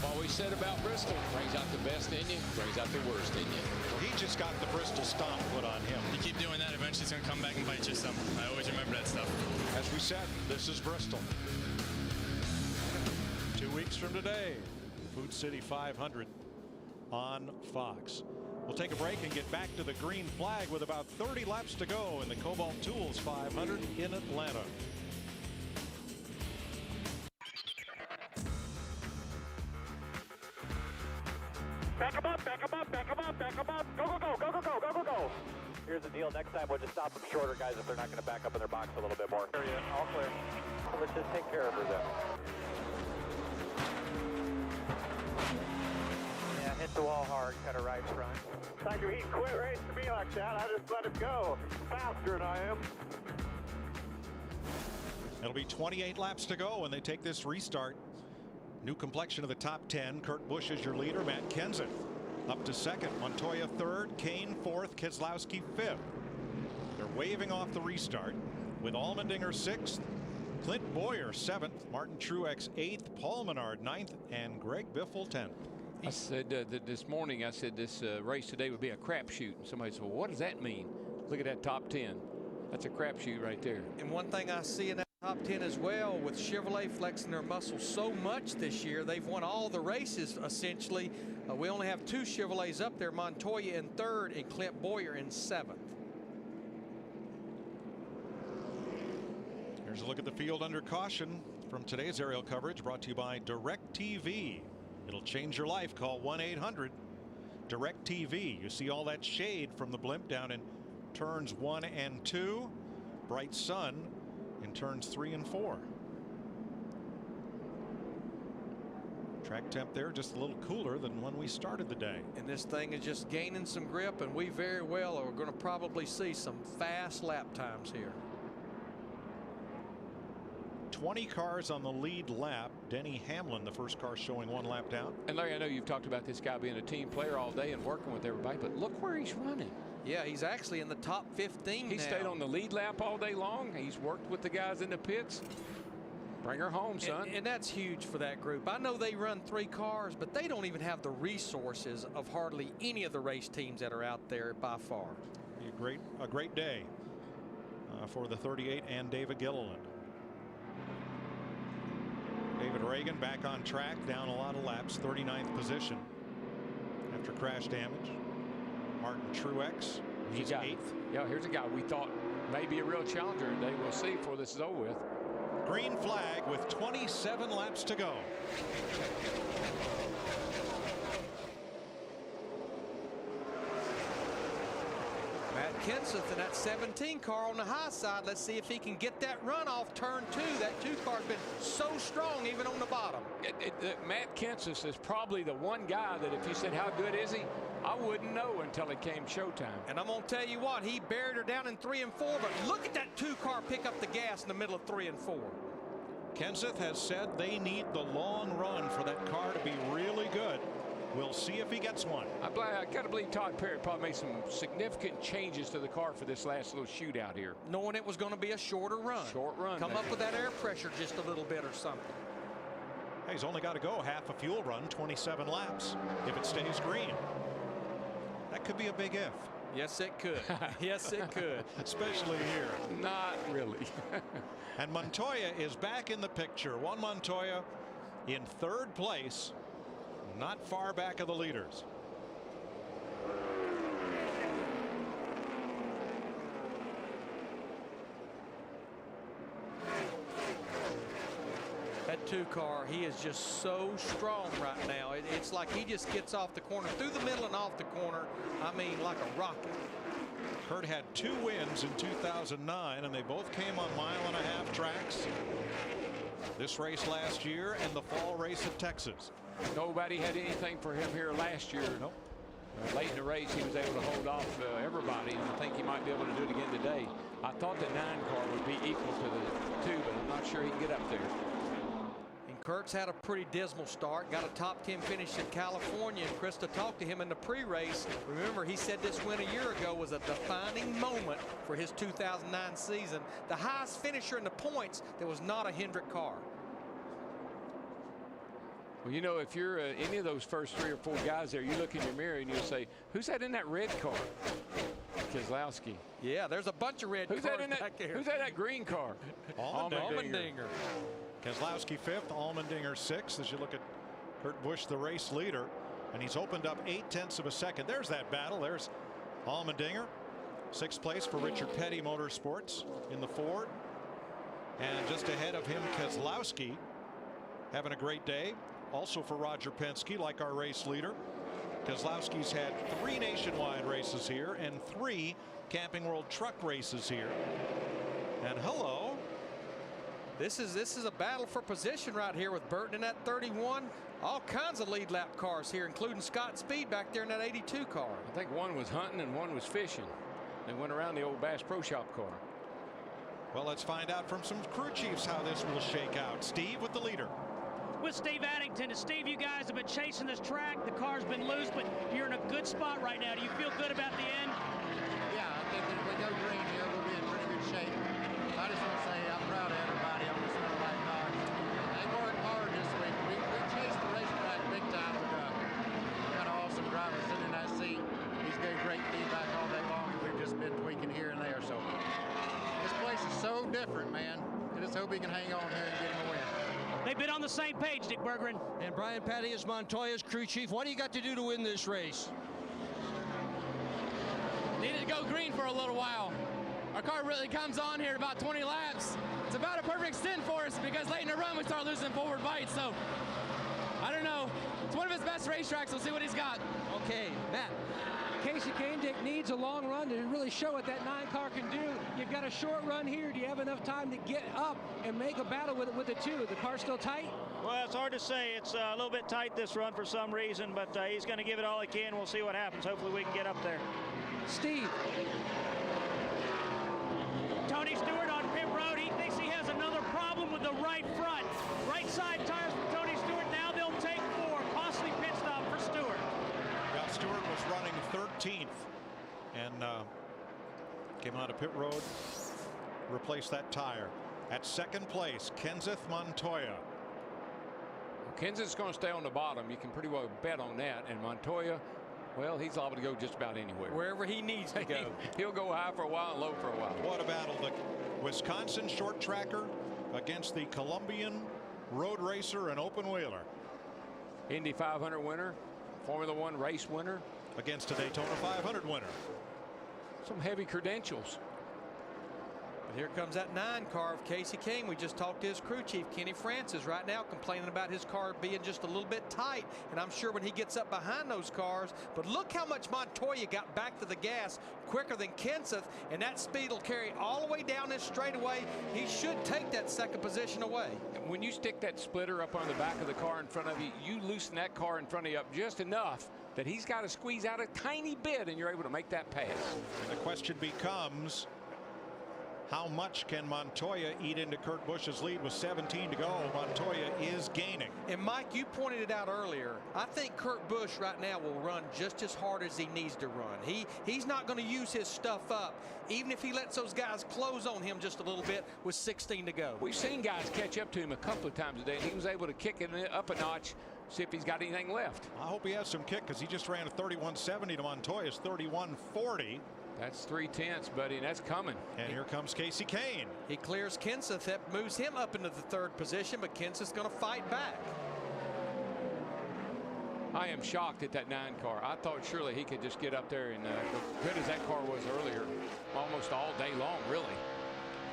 I've always said about Bristol, brings out the best in you, brings out the worst in you. Well, he just got the Bristol stomp put on him. You keep doing that, eventually it's going to come back and bite you some. I always remember that stuff. As we said, this is Bristol. 2 weeks from today, Food City 500 on Fox. We'll take a break and get back to the green flag with about 30 laps to go in the Kobalt Tools 500 in Atlanta. Back them up, back them up, back them up, back them up. Go, go, go, go, go, go, go, go, go. Here's the deal. Next time we'll just stop them shorter, guys, if they're not going to back up in their box a little bit more. All clear. Let's just take care of her then. Yeah, hit the wall hard, cut a right front. Tiger, he quit racing me like that. I just let him go. Faster than I am. It'll be 28 laps to go when they take this restart. New complexion of the top 10. Kurt Busch is your leader. Matt Kenseth up to second. Montoya third. Kane fourth. Keselowski fifth. They're waving off the restart with Allmendinger sixth. Clint Boyer seventh. Martin Truex eighth. Paul Menard ninth. And Greg Biffle 10th. I said that this morning, I said this race today would be a crapshoot. And somebody said, well, what does that mean? Look at that top 10. That's a crapshoot right there. And one thing I see in that top 10 as well, with Chevrolet flexing their muscles so much this year, they've won all the races essentially. We only have 2 Chevrolets up there, Montoya in third and Clint Boyer in seventh. Here's a look at the field under caution from today's aerial coverage, brought to you by DirecTV. It'll change your life. Call 1-800-DirecTV. You see all that shade from the blimp down in turns 1 and 2. Bright sun in turns 3 and 4. Track temp there just a little cooler than when we started the day. And this thing is just gaining some grip, and we very well are going to probably see some fast lap times here. 20 cars on the lead lap. Denny Hamlin, the first car, showing 1 lap down. And Larry, I know you've talked about this guy being a team player all day and working with everybody, but look where he's running. Yeah, he's actually in the top 15 He now. stayed on the lead lap all day long. He's worked with the guys in the pits. Bring her home, son. And that's huge for that group. I know they run 3 cars, but they don't even have the resources of hardly any of the race teams that are out there by far. A great day for the 38 and David Gilliland. David Reagan back on track, down a lot of laps, 39th position after crash damage. Martin Truex, he's 8th. Yeah, here's a guy we thought may be a real challenger today. We'll see before this is over with. Green flag with 27 laps to go. Matt Kenseth in that 17 car on the high side. Let's see if he can get that run off turn 2. That 2 car's been so strong even on the bottom. Matt Kenseth is probably the one guy that if you said how good is he, I wouldn't know until it came showtime. And I'm going to tell you what, he buried her down in 3 and 4, but look at that 2 car pick up the gas in the middle of 3 and 4. Kenseth has said they need the long run for that car to be really good. We'll see if he gets one. I got to believe Todd Perry probably made some significant changes to the car for this last little shootout here. Knowing it was going to be a shorter run. Short run. Come up with that air pressure just a little bit or something. Hey, he's only got to go half a fuel run, 27 laps, if it stays green. That could be a big if. Yes, it could. Yes, it could. Especially here. Not really. And Montoya is back in the picture. Juan Montoya in 3rd place, not far back of the leaders. That 2 car, he is just so strong right now. It's like he just gets off the corner, through the middle and off the corner. I mean, like a rocket. Kurt had 2 wins in 2009, and they both came on 1.5-mile tracks. This race last year and the fall race at Texas. Nobody had anything for him here last year. Nope. Late in the race, he was able to hold off everybody, and I think he might be able to do it again today. I thought the 9 car would be equal to the 2, but I'm not sure he can get up there. And Kirk's had a pretty dismal start. Got a top 10 finish in California. And Krista talked to him in the pre-race. Remember, he said this win a year ago was a defining moment for his 2009 season. The highest finisher in the points that was not a Hendrick car. Well, you know, if you're any of those first 3 or 4 guys there, you look in your mirror and you'll say, who's that in that red car? Keselowski. Yeah, there's a bunch of red cars back there. Who's that in that green car? Allmendinger. Keselowski 5th, Allmendinger 6th. As you look at Kurt Busch, the race leader, and he's opened up 0.8 of a second. There's that battle. There's Allmendinger. 6th place for Richard Petty Motorsports in the Ford. And just ahead of him, Keselowski having a great day. Also for Roger Penske, like our race leader. Keselowski's had 3 nationwide races here and 3 Camping World Truck races here. And hello. This is a battle for position right here with Burton in that 31. All kinds of lead lap cars here, including Scott Speed back there in that 82 car. I think one was hunting and one was fishing. They went around the old Bass Pro Shop car. Well, let's find out from some crew chiefs how this will shake out. Steve with the leader. With Steve Addington. And Steve, you guys have been chasing this track. The car's been loose, but you're in a good spot right now. Do you feel good about the end? Yeah, I think if we go green here, we'll be in pretty good shape. I just want to say I'm proud of everybody on this little light car. They worked hard this week. We chased the racetrack big time with kind of awesome drivers sitting in that seat. He's gave great feedback all day long, and we've just been tweaking here and there. So this place is so different, man. I just hope he can hang on here and get him a win. They've been on the same page, Dick Bergeron. And Brian Patty is Montoya's crew chief. What do you got to do to win this race? Needed to go green for a little while. Our car really comes on here about 20 laps. It's about a perfect stint for us because late in the run we start losing forward bites. So I don't know. It's one of his best racetracks. We'll see what he's got. Okay, Matt. Kasey Kahne, Dick, needs a long run to really show what that 9 car can do. You've got a short run here. Do you have enough time to get up and make a battle with the 2? The car's still tight? Well, it's hard to say. It's a little bit tight this run for some reason, but he's going to give it all he can. We'll see what happens. Hopefully we can get up there. Steve. Tony Stewart on pit road. He thinks he has another problem with the right front. Right side tires for Tony Stewart. Now they'll take 4. Costly pit stop for Stewart. Stewart was running 13th and came out of pit road, replaced that tire. At 2nd place, Kenseth Montoya. Kenseth's going to stay on the bottom. You can pretty well bet on that. And Montoya, well, he's liable to go just about anywhere. Wherever he needs to go. He'll go high for a while and low for a while. What a battle. The Wisconsin short tracker against the Colombian road racer and open wheeler. Indy 500 winner. Formula One race winner against a Daytona 500 winner. Some heavy credentials. But here comes that 9 car of Kasey Kahne. We just talked to his crew chief, Kenny Francis, right now complaining about his car being just a little bit tight. And I'm sure when he gets up behind those cars, but look how much Montoya got back to the gas quicker than Kenseth, and that speed will carry all the way down this straightaway. He should take that 2nd position away. When you stick that splitter up on the back of the car in front of you, you loosen that car in front of you up just enough that he's got to squeeze out a tiny bit and you're able to make that pass. And the question becomes, how much can Montoya eat into Kurt Busch's lead with 17 to go? Montoya is gaining. And Mike, you pointed it out earlier. I think Kurt Busch right now will run just as hard as he needs to run. He's not going to use his stuff up, even if he lets those guys close on him just a little bit with 16 to go. We've seen guys catch up to him a couple of times today. He was able to kick it up a notch, see if he's got anything left. I hope he has some kick because he just ran a 31.70 to Montoya's 31.40. That's 3/10, buddy, and that's coming. And here comes Kasey Kahne. He clears Kenseth. That moves him up into the 3rd position, but Kenseth's going to fight back. I am shocked at that 9 car. I thought surely he could just get up there and as good as that car was earlier, almost all day long, really.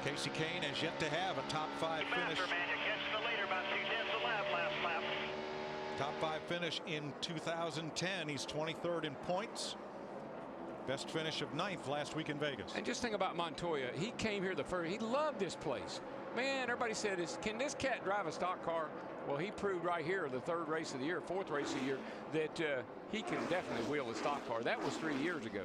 Kasey Kahne has yet to have a top 5 finish. The leader about 2/10 a lap last lap. Top 5 finish in 2010. He's 23rd in points. Best finish of 9th last week in Vegas. And just think about Montoya. He came here the first. He loved this place. Man, everybody said, can this cat drive a stock car? Well, he proved right here, the 3rd race of the year, 4th race of the year, that he can definitely wheel a stock car. That was 3 years ago.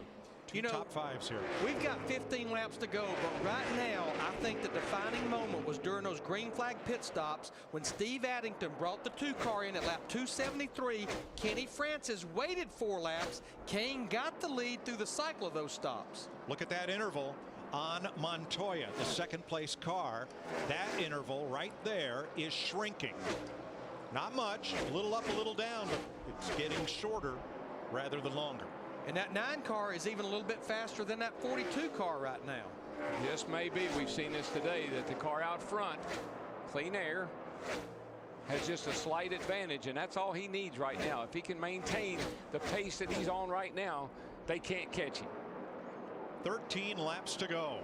Two top fives here. We've got 15 laps to go, but right now, I think the defining moment was during those green flag pit stops when Steve Addington brought the 2 car in at lap 273. Kenny Francis waited 4 laps. Kane got the lead through the cycle of those stops. Look at that interval on Montoya, the second place car. That interval right there is shrinking. Not much, a little up, a little down, but it's getting shorter rather than longer. And that 9 car is even a little bit faster than that 42 car right now. Yes, maybe. We've seen this today, that the car out front, Clean Air, has just a slight advantage, and that's all he needs right now. If he can maintain the pace that he's on right now, they can't catch him. 13 laps to go.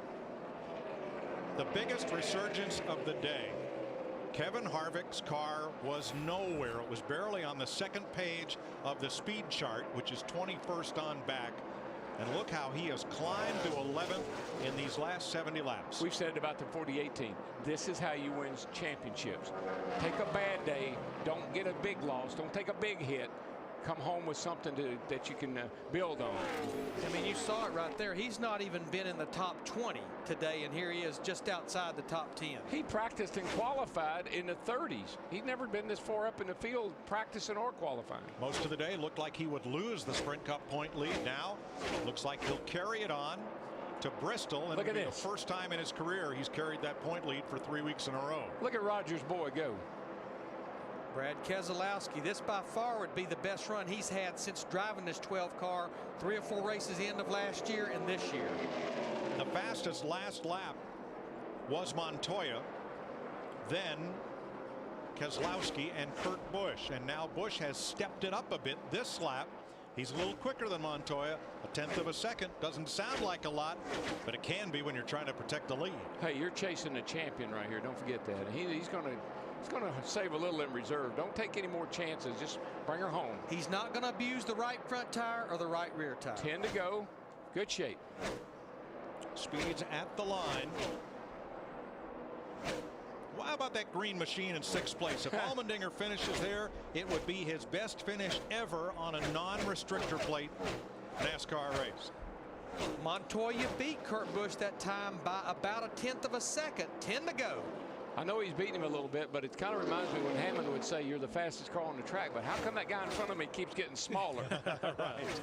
The biggest resurgence of the day. Kevin Harvick's car was nowhere. It was barely on the second page of the speed chart, which is 21st on back. And look how he has climbed to 11th in these last 70 laps. We've said it about the 48 This is how you win championships. Take a bad day. Don't get a big loss. Don't take a big hit. Come home with something that you can build on. I mean, you saw it right there. He's not even been in the top 20 today, and here he is just outside the top 10. He practiced and qualified in the 30s. He'd never been this far up in the field practicing or qualifying. Most of the day looked like he would lose the Sprint Cup point lead. Now looks like he'll carry it on to Bristol, and look at it'll be this. the first time in his career he's carried that point lead for 3 weeks in a row. Look at Rogers' boy go. Brad Keselowski, this by far would be the best run he's had since driving this 12 car, 3 or 4 races end of last year and this year. The fastest last lap was Montoya, then Keselowski and Kurt Busch, and now Busch has stepped it up a bit this lap. He's a little quicker than Montoya, a 1/10 of a second. Doesn't sound like a lot, but it can be when you're trying to protect the lead. Hey, you're chasing a champion right here. Don't forget that. He's going to save a little in reserve. Don't take any more chances. Just bring her home. He's not going to abuse the right front tire or the right rear tire. 10 to go. Good shape. Speeds at the line. Well, how about that green machine in 6th place? If Allmendinger finishes there, it would be his best finish ever on a non-restrictor plate NASCAR race. Montoya beat Kurt Busch that time by about a 1/10 of a second. 10 to go. I know he's beating him a little bit, but it kind of reminds me when Hammond would say you're the fastest car on the track, but how come that guy in front of me keeps getting smaller? Right.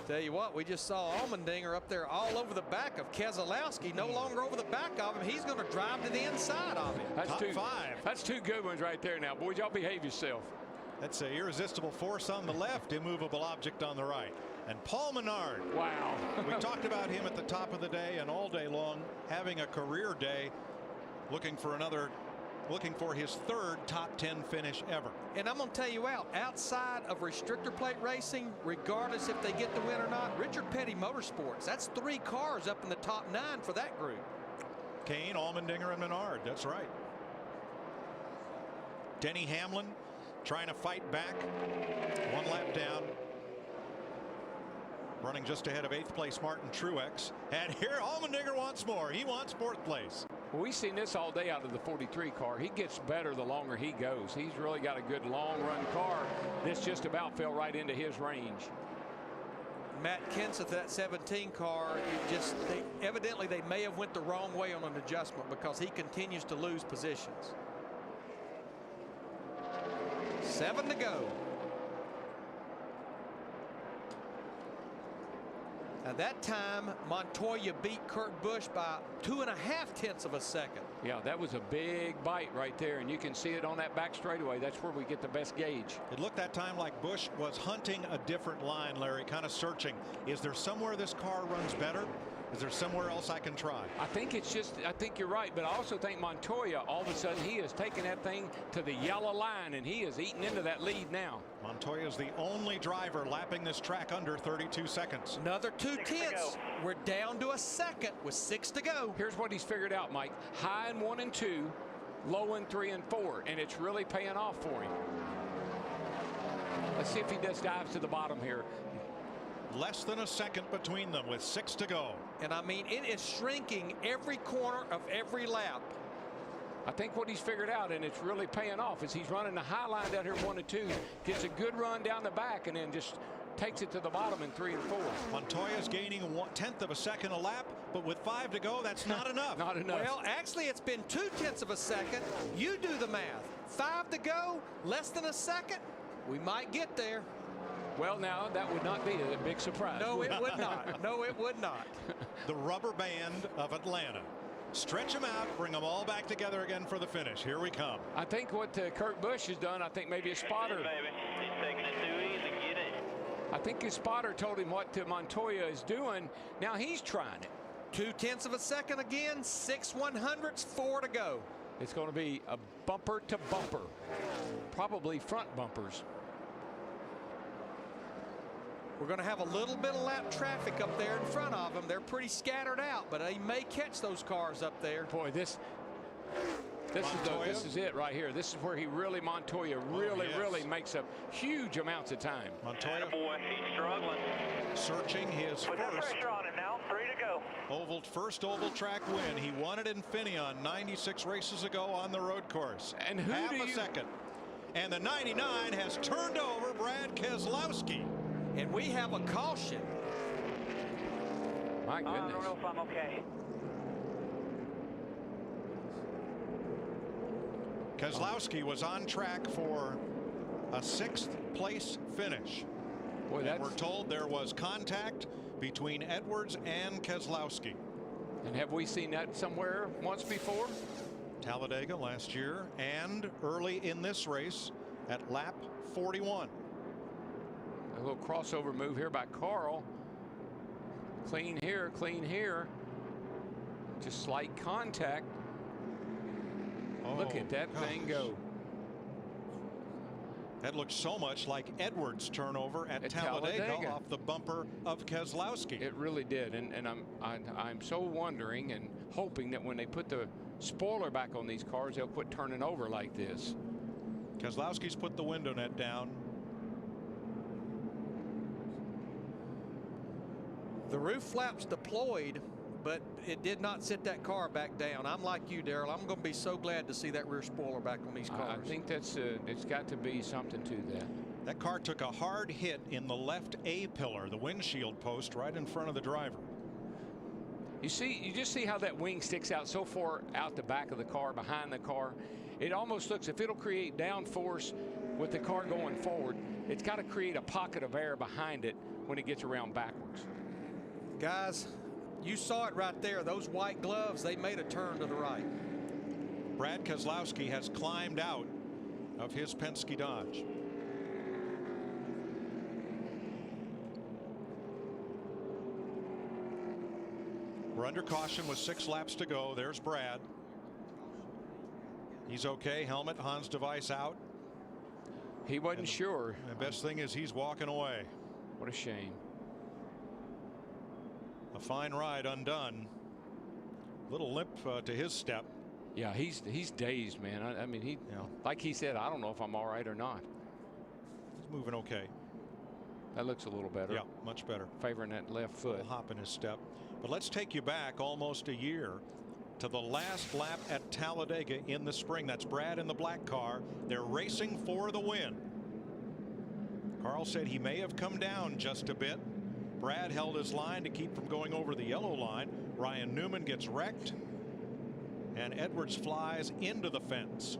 Tell you what, we just saw Allmendinger up there all over the back of Keselowski, no longer over the back of him. He's going to drive to the inside of him. That's Top 5. That's 2 good ones right there now. Boys, y'all behave yourself. That's an irresistible force on the left, immovable object on the right. And Paul Menard. Wow. We talked about him at the top of the day and all day long, having a career day, looking for his 3rd top 10 finish ever. And I'm going to tell you outside of restrictor plate racing, regardless if they get the win or not, Richard Petty Motorsports, that's 3 cars up in the top 9 for that group. Kane, Allmendinger, and Menard. That's right. Denny Hamlin trying to fight back. 1 lap down. Running just ahead of 8th place Martin Truex. And here Allmendinger wants more. He wants 4th place. Well, we've seen this all day out of the 43 car. He gets better the longer he goes. He's really got a good long run car. This just about fell right into his range. Matt Kenseth, that 17 car, evidently they may have went the wrong way on an adjustment because he continues to lose positions. 7 to go. Now that time Montoya beat Kurt Busch by 2.5 of a second. Yeah, that was a big bite right there, and you can see it on that back straightaway. That's where we get the best gauge. It looked that time like Busch was hunting a different line, Larry, kind of searching. Is there somewhere this car runs better? Is there somewhere else I can try? I think you're right, but I also think Montoya, all of a sudden, he has taken that thing to the yellow line, and he is eating into that lead now. Montoya is the only driver lapping this track under 32 seconds. Another 2/10. We're down to a second with 6 to go. Here's what he's figured out, Mike. High in 1 and 2, low in 3 and 4, and it's really paying off for him. Let's see if he just dives to the bottom here. Less than a second between them with 6 to go. And I mean, it is shrinking every corner of every lap. I think what he's figured out, and it's really paying off, is he's running the high line down here 1 and 2, gets a good run down the back, and then just takes it to the bottom in 3 and 4. Montoya's gaining 1/10 of a second a lap, but with 5 to go, that's not enough. Not enough. Well, actually, it's been 2/10 of a second. You do the math. 5 to go, less than a second. We might get there. Well, now, that would not be a big surprise. No, it would not. No, it would not. The rubber band of Atlanta. Stretch them out, bring them all back together again for the finish. Here we come. I think what Kurt Busch has done, I think maybe a spotter. He's taking it too easy. Get in. I think his spotter told him what Montoya is doing. Now he's trying it. 2/10 of a second again, 6/100ths, 4 to go. It's going to be a bumper to bumper, probably front bumpers. We're going to have a little bit of lap traffic up there in front of them. They're pretty scattered out, but they may catch those cars up there. Boy, this is it right here. This is where Montoya really makes up huge amounts of time. Montoya, boy, he's struggling. Searching his Put that pressure on it now. 3 to go. First oval track win. He won it in Infineon 96 races ago on the road course. And who half a second. And the 99 has turned over Brad Keselowski. And we have a caution. My goodness. I don't know if I'm okay. Keselowski was on track for a 6th place finish. Boy, and we're told there was contact between Edwards and Keselowski. And have we seen that somewhere once before? Talladega last year and early in this race at lap 41. A little crossover move here by Carl. Clean here, clean here. Just slight contact. Look at that thing go. That looked so much like Edwards' turnover at Talladega off the bumper of Keselowski. It really did, and I'm so wondering and hoping that when they put the spoiler back on these cars, they'll quit turning over like this. Keselowski's put the window net down. The roof flaps deployed, but it did not sit that car back down. I'm like you, Darrell. I'm going to be so glad to see that rear spoiler back on these cars. I think that's it's got to be something to that. That car took a hard hit in the left A pillar, the windshield post right in front of the driver. You just see how that wing sticks out so far out the back of the car, behind the car. It almost looks, if it'll create downforce with the car going forward, it's got to create a pocket of air behind it when it gets around backwards. Guys, you saw it right there. Those white gloves, they made a turn to the right. Brad Keselowski has climbed out of his Penske Dodge. We're under caution with 6 laps to go. There's Brad. He's okay. Helmet, Hans device out. He wasn't sure. The best thing is he's walking away. What a shame. A fine ride undone. Little limp to his step. Yeah, he's dazed, man. I mean, like he said, I don't know if I'm all right or not. He's moving okay. That looks a little better. Yeah, much better. Favoring that left foot. A little hop in his step. But let's take you back almost a year to the last lap at Talladega in the spring. That's Brad in the black car. They're racing for the win. Carl said he may have come down just a bit. Brad held his line to keep from going over the yellow line. Ryan Newman gets wrecked, and Edwards flies into the fence.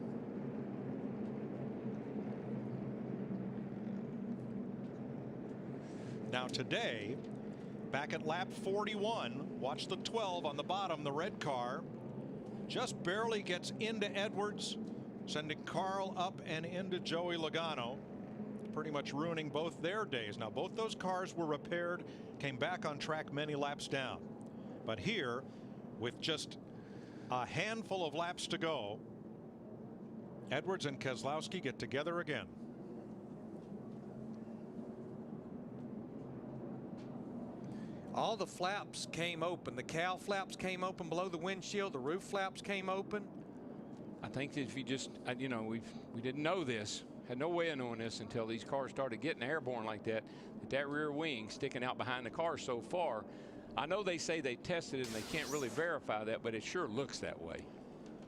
Now today, back at lap 41, watch the 12 on the bottom, the red car just barely gets into Edwards, sending Carl up and into Joey Logano, pretty much ruining both their days. Now both those cars were repaired, came back on track many laps down, but here with just a handful of laps to go, Edwards and Keselowski get together again. All the flaps came open. The cowl flaps came open below the windshield. The roof flaps came open. I think that if you just, you know, we didn't know this, had no way of knowing this until these cars started getting airborne like that, that rear wing sticking out behind the car so far. I know they say they tested it and they can't really verify that, but it sure looks that way.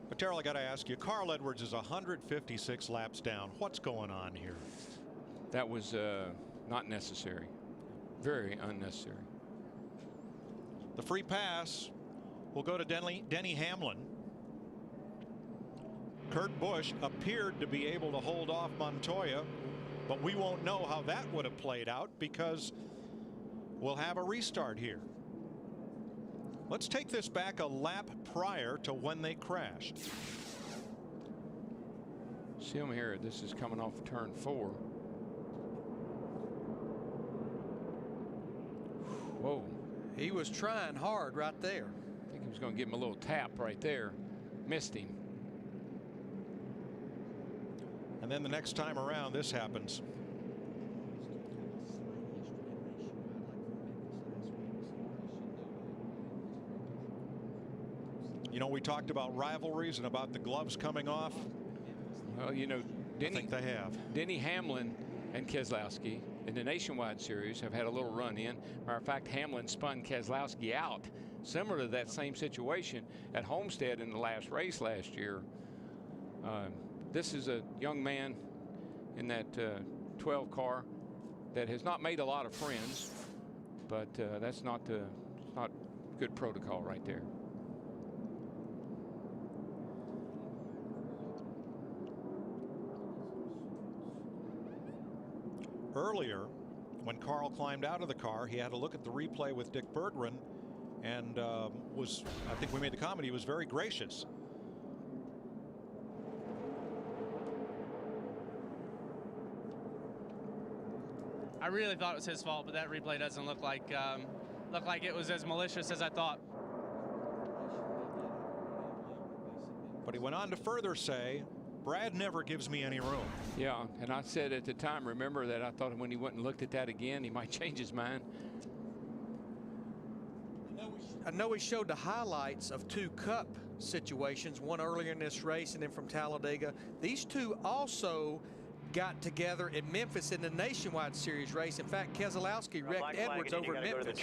But Terrell, I got to ask you, Carl Edwards is 156 laps down. What's going on here? That was not necessary. Very unnecessary. The free pass will go to Denny Hamlin. Kurt Busch appeared to be able to hold off Montoya, but we won't know how that would have played out because we'll have a restart here. Let's take this back a lap prior to when they crashed. See them here. This is coming off turn 4. Whoa. He was trying hard right there. I think he was going to give him a little tap right there. Missed him. And then the next time around, this happens. You know, we talked about rivalries and about the gloves coming off. Well, you know, I think they have. Denny Hamlin and Keselowski in the Nationwide Series have had a little run in. Matter of fact, Hamlin spun Keselowski out, similar to that same situation at Homestead in the last race last year. This is a young man in that 12 car that has not made a lot of friends, but that's not good protocol right there. Earlier, when Carl climbed out of the car, he had a look at the replay with Dick Berggren, and I think we made the comment, he was very gracious. I really thought it was his fault, but that replay doesn't look like it was as malicious as I thought. But he went on to further say, Brad never gives me any room. Yeah, and I said at the time, remember that I thought when he went and looked at that again, he might change his mind. I know we showed the highlights of 2 Cup situations, one earlier in this race and then from Talladega. These two also got together at Memphis in the Nationwide Series race. In fact, Keselowski wrecked Edwards over at Memphis.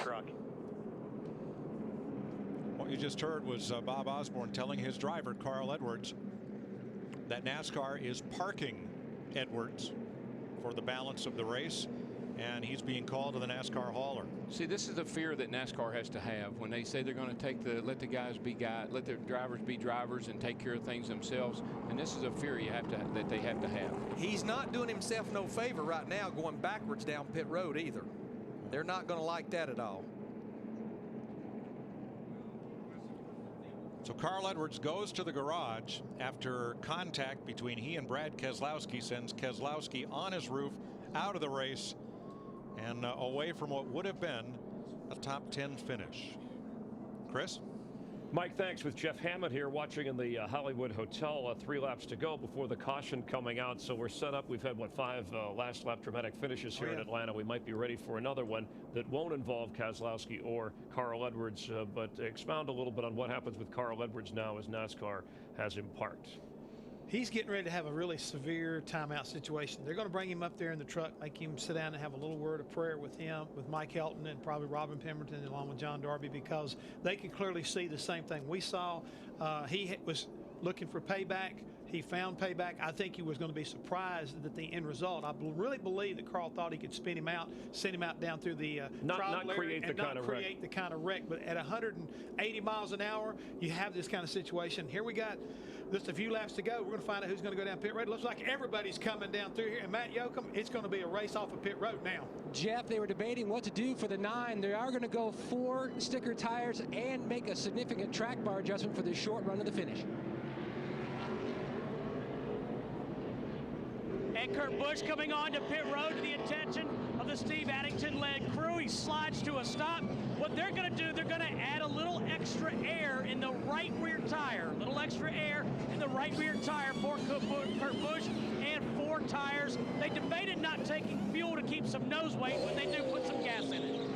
What you just heard was Bob Osborne telling his driver, Carl Edwards, that NASCAR is parking Edwards for the balance of the race, and he's being called to the NASCAR hauler. See, this is the fear that NASCAR has to have when they say they're going to let the guys be guys, let their drivers be drivers and take care of things themselves. And this is a fear that they have to have. He's not doing himself no favor right now going backwards down pit road either. They're not going to like that at all. So Carl Edwards goes to the garage after contact between he and Brad Keselowski sends Keselowski on his roof, out of the race, and away from what would have been a top 10 finish. Chris? Mike, thanks. With Jeff Hammond here watching in the Hollywood Hotel. 3 laps to go before the caution coming out. So we're set up. We've had, 5 last lap dramatic finishes here in Atlanta. We might be ready for another one that won't involve Keselowski or Carl Edwards. But expound a little bit on what happens with Carl Edwards now as NASCAR has him parked. He's getting ready to have a really severe timeout situation. They're going to bring him up there in the truck, make him sit down and have a little word of prayer with him, with Mike Helton and probably Robin Pemberton along with John Darby, because they can clearly see the same thing we saw. He was looking for payback. He found payback. I think he was going to be surprised at the end result. I really believe that Carl thought he could spin him out, send him out down through the not create the kind of wreck. But at 180 miles an hour, you have this kind of situation. Here we got just a few laps to go. We're going to find out who's going to go down pit road. It looks like everybody's coming down through here. And Matt Yoakum, it's going to be a race off of pit road now. Jeff, they were debating what to do for the 9. They are going to go 4 sticker tires and make a significant track bar adjustment for the short run of the finish. And Kurt Busch coming on to pit road to the attention of the Steve Addington-led crew. He slides to a stop. What they're going to do, they're going to add a little extra air in the right rear tire. A little extra air in the right rear tire for Kurt Busch and 4 tires. They debated not taking fuel to keep some nose weight, but they do put some gas in it.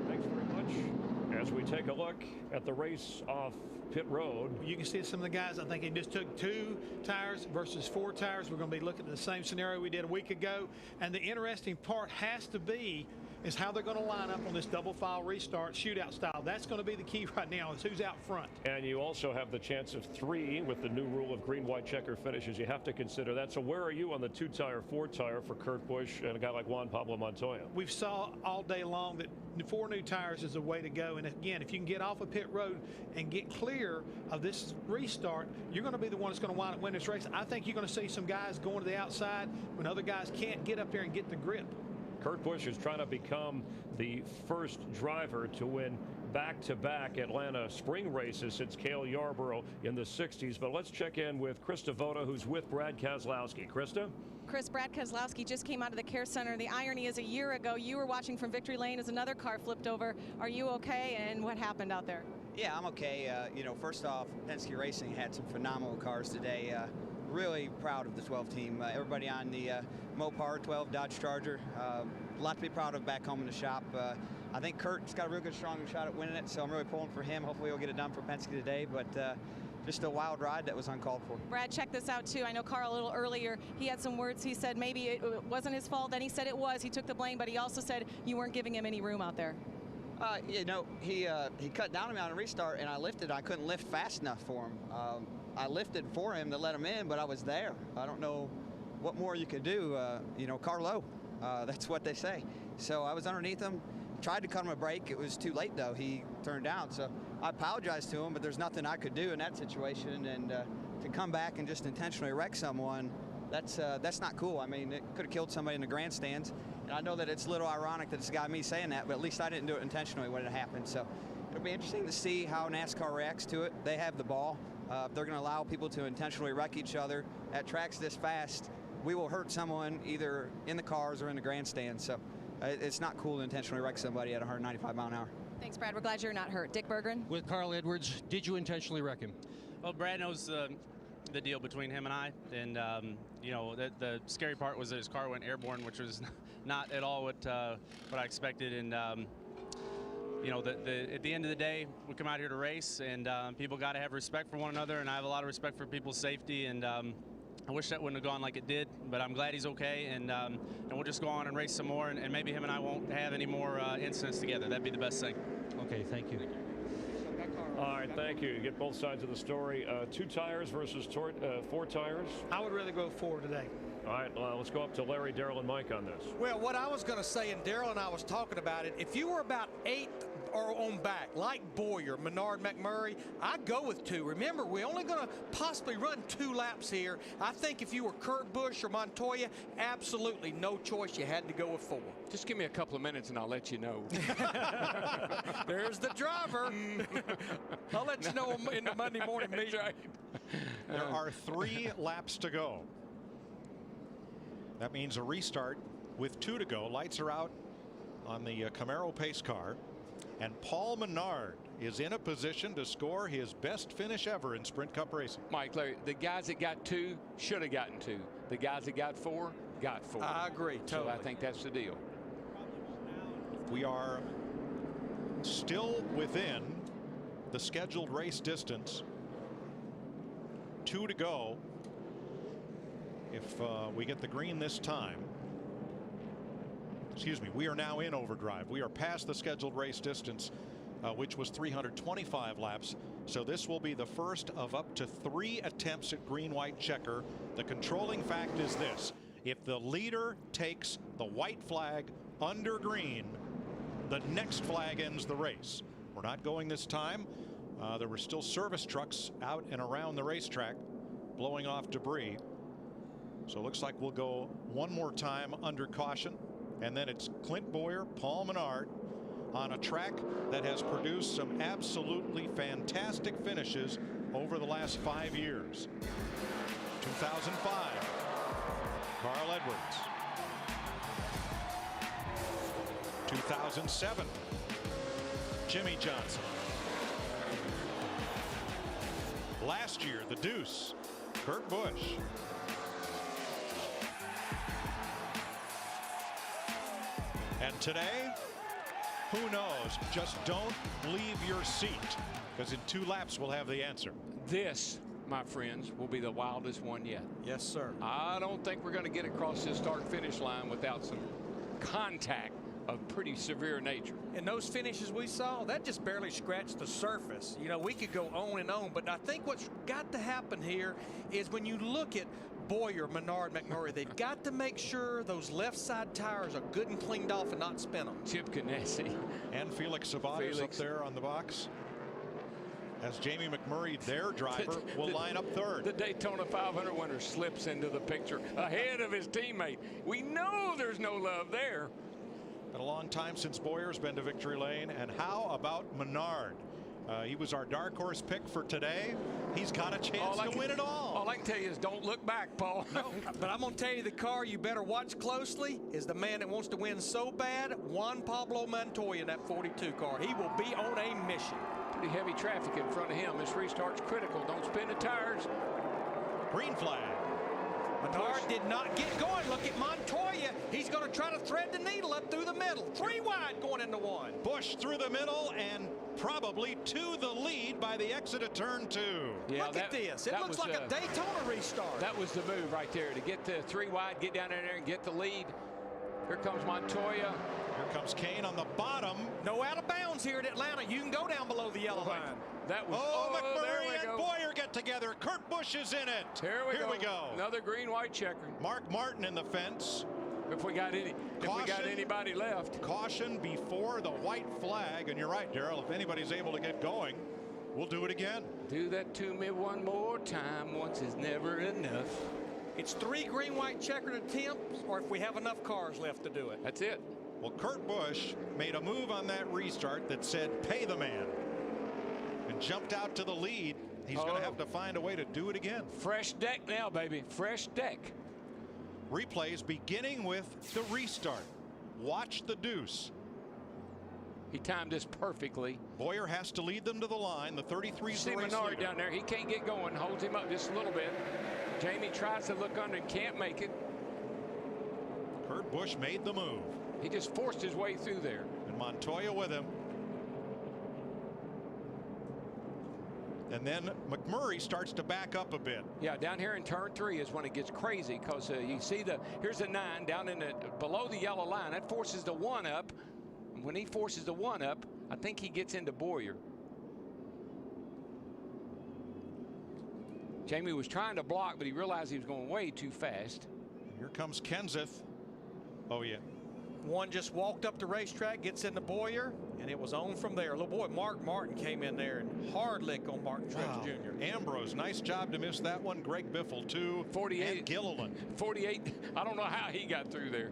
Thanks very much. As we take a look at the race off pit road. You can see some of the guys, I think he just took 2 tires versus 4 tires. We're going to be looking at the same scenario we did a week ago. And the interesting part has to be is how they're going to line up on this double file restart shootout style. That's going to be the key right now, is who's out front. And you also have the chance of 3 with the new rule of green, white checker finishes. You have to consider that. So where are you on the 2-tire, 4-tire for Kurt Busch and a guy like Juan Pablo Montoya? We've saw all day long that 4 new tires is the way to go. And again, if you can get off of pit road and get clear of this restart, you're going to be the one that's going to wind up winning this race. I think you're going to see some guys going to the outside when other guys can't get up there and get the grip. Kurt Busch is trying to become the first driver to win back-to-back Atlanta spring races since Cale Yarborough in the 60s. But let's check in with Krista Voda, who's with Brad Keselowski. Krista? Chris, Brad Keselowski just came out of the care center. The irony is, a year ago, you were watching from victory lane as another car flipped over. Are you okay, and what happened out there? Yeah, I'm okay. You know, first off, Penske Racing had some phenomenal cars today. Really proud of the 12 team. Everybody on the Mopar 12 Dodge Charger. A lot to be proud of back home in the shop. I think Kurt's got a real good, strong shot at winning it, so I'm really pulling for him. Hopefully he'll get it done for Penske today, but just a wild ride that was uncalled for. Brad, check this out, too. I know Carl a little earlier, he had some words. He said maybe it wasn't his fault. Then he said it was. He took the blame, but he also said you weren't giving him any room out there. You know, he cut down on me on a restart, and I lifted. I couldn't lift fast enough for him. I lifted for him to let him in, but I was there. I don't know what more you could do. You know, Carlo, that's what they say. So I was underneath him, tried to cut him a break. It was too late, though. He turned down. So I apologized to him, but there's nothing I could do in that situation. And to come back and just intentionally wreck someone, that's not cool. I mean, it could have killed somebody in the grandstands. And I know that it's a little ironic that it's got me saying that, but at least I didn't do it intentionally when it happened. So it'll be interesting to see how NASCAR reacts to it. They have the ball. If they're going to allow people to intentionally wreck each other at tracks this fast, we will hurt someone either in the cars or in the grandstands. So it's not cool to intentionally wreck somebody at 195 mile an hour. Thanks, Brad. We're glad you're not hurt. Dick Berggren? With Carl Edwards, did you intentionally wreck him? Well, Brad knows the deal between him and I, and you know, the scary part was that his car went airborne, which was not at all what I expected. And you know, at the end of the day, we come out here to race, and people got to have respect for one another, and I have a lot of respect for people's safety. And I wish that wouldn't have gone like it did, but I'm glad he's okay, and we'll just go on and race some more, and maybe him and I won't have any more incidents together. That'd be the best thing. Okay, thank you. All right, thank you. You get both sides of the story. 2 tires versus 4 tires? I would rather go 4 today. All right, let's go up to Larry, Darrell, and Mike on this. Well, what I was going to say, and Darrell and I was talking about it, if you were about 8 or on back, like Boyer, Menard, McMurray, I'd go with 2. Remember, we're only going to possibly run 2 laps here. I think if you were Kurt Busch or Montoya, absolutely no choice. You had to go with 4. Just give me a couple of minutes and I'll let you know. There's the driver. I'll let you know in the Monday morning meeting. Right. There are 3 laps to go. That means a restart with 2 to go. Lights are out on the Camaro pace car. And Paul Menard is in a position to score his best finish ever in Sprint Cup racing. Mike, Larry, the guys that got 2 should have gotten 2. The guys that got 4 got 4. I agree, totally. So I think that's the deal. We are still within the scheduled race distance. 2 to go. If we get the green this time. Excuse me, we are now in overdrive. We are past the scheduled race distance, which was 325 laps. So this will be the first of up to 3 attempts at green-white checker. The controlling fact is this: if the leader takes the white flag under green, the next flag ends the race. We're not going this time. There were still service trucks out and around the racetrack blowing off debris. So it looks like we'll go one more time under caution. And then it's Clint Boyer, Paul Menard on a track that has produced some absolutely fantastic finishes over the last 5 years. 2005, Carl Edwards. 2007, Jimmy Johnson. Last year, the Deuce, Kurt Busch. And today, who knows? Just don't leave your seat, because in 2 laps we'll have the answer. This, my friends, will be the wildest one yet. Yes, sir. I don't think we're going to get across this start-finish line without some contact of pretty severe nature. And those finishes we saw, that just barely scratched the surface. You know, we could go on and on, but I think what's got to happen here is when you look at Boyer, Menard, McMurray, they've got to make sure those left side tires are good and cleaned off and not spin them. Chip Ganassi. And Felix Sabates up there on the box. As Jamie McMurray, their driver, will line up third. The Daytona 500 winner slips into the picture ahead of his teammate. We know there's no love there. Been a long time since Boyer's been to victory lane. And how about Menard? He was our dark horse pick for today. He's got a chance to win it all. All I can tell you is don't look back, Paul. No, but I'm going to tell you the car you better watch closely is the man that wants to win so bad, Juan Pablo Montoya in that 42 car. He will be on a mission. Pretty heavy traffic in front of him. This restart's critical. Don't spin the tires. Green flag. Menard did not get going. Look at Montoya. He's going to try to thread the needle up through the middle. 3 wide going into 1. Busch through the middle and probably to the lead by the exit of turn 2. Yeah, look at this. It looks like a Daytona restart. That was the move right there, to get the 3 wide, get down in there and get the lead. Here comes Montoya. Here comes Kane on the bottom. No out of bounds here at Atlanta. You can go down below the yellow line. That was, McMurray and Boyer get together. Kurt Busch is in it. Here we go. Another green-white checker. Mark Martin in the fence. If we got anybody left. Caution before the white flag. And you're right, Darrell. If anybody's able to get going, we'll do it again. Do that to me one more time. Once is never enough. It's 3 green-white checkered attempts, or if we have enough cars left to do it. That's it. Well, Kurt Busch made a move on that restart that said, pay the man. And jumped out to the lead. He's going to have to find a way to do it again. Fresh deck now, baby. Fresh deck. Replays beginning with the restart. Watch the deuce. He timed this perfectly. Boyer has to lead them to the line. The 33's See the race Menard leader. down there. He can't get going. Holds him up just a little bit. Jamie tries to look under and can't make it. Kurt Busch made the move. He just forced his way through there. And Montoya with him. And then McMurray starts to back up a bit. Yeah, down here in turn 3 is when it gets crazy, because you see here's the 9 down in below the yellow line. That forces the 1 up. And when he forces the 1 up, I think he gets into Boyer. Jamie was trying to block, but he realized he was going way too fast. And here comes Kenseth. Oh, yeah. One just walked up the racetrack, gets into Boyer, and it was on from there. Little boy, Mark Martin came in there and hard lick on Martin Truex Jr. Ambrose, nice job to miss that one. Greg Biffle, too. 48. And Gilliland. 48. I don't know how he got through there.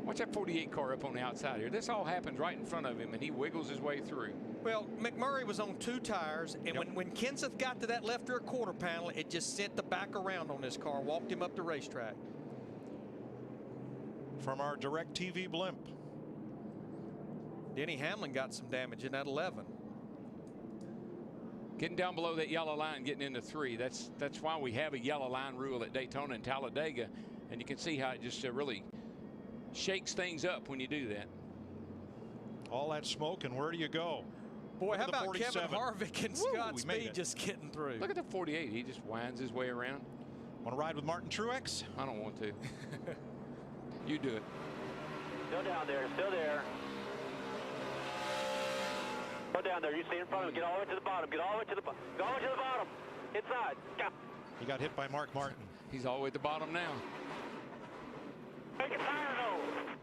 Watch that 48 car up on the outside here. This all happens right in front of him, and he wiggles his way through. Well, McMurray was on 2 tires, and when Kenseth got to that left rear quarter panel, it just sent the back around on this car, walked him up the racetrack. From our direct TV blimp. Denny Hamlin got some damage in that 11. Getting down below that yellow line, getting into 3. That's why we have a yellow line rule at Daytona and Talladega, and you can see how it just really shakes things up when you do that. All that smoke, and where do you go? Boy, how about Kevin Harvick and Scott Speed just getting through? Look at the 48. He just winds his way around. Want to ride with Martin Truex? I don't want to. You do it. Still down there, still there. Go down there, you see in front of him. Get all the way to the bottom. Get all the way to the bottom. Go all the way to the bottom. Inside. Go. He got hit by Mark Martin. He's all the way at the bottom now. Make it fire nose.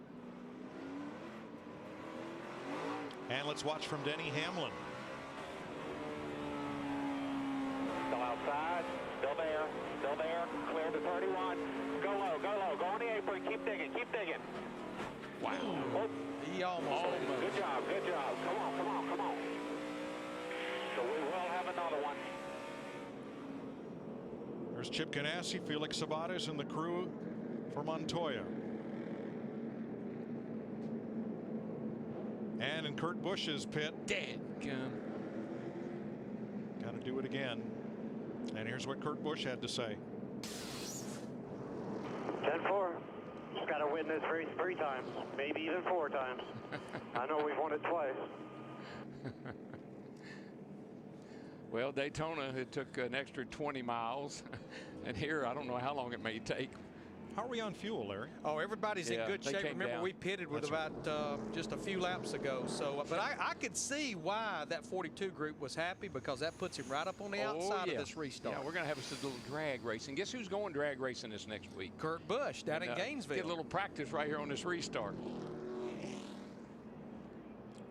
And let's watch from Denny Hamlin. Still outside. Still there. Still there. Clear the 31. Go low. Go low. Go on the apron. Keep digging. Keep digging. Wow. Oh. He almost. Good job. Good job. Come on. Come on. Come on. So we will have another one. There's Chip Ganassi, Felix Sabates, and the crew for Montoya. And in Kurt Busch's pit. Dadgum. Got to do it again. And here's what Kurt Busch had to say. 10-4. Got to win this race 3 times, maybe even 4 times. I know we've won it twice. Well, Daytona, it took an extra 20 miles. And here, I don't know how long it may take. How are we on fuel, Larry? Oh, everybody's in good shape. Remember, we pitted with about just a few laps ago. So, but I could see why that 42 group was happy, because that puts him right up on the outside of this restart. Yeah, we're going to have us a little drag racing. Guess who's going drag racing this next week? Kurt Busch down in Gainesville. Get a little practice right here on this restart.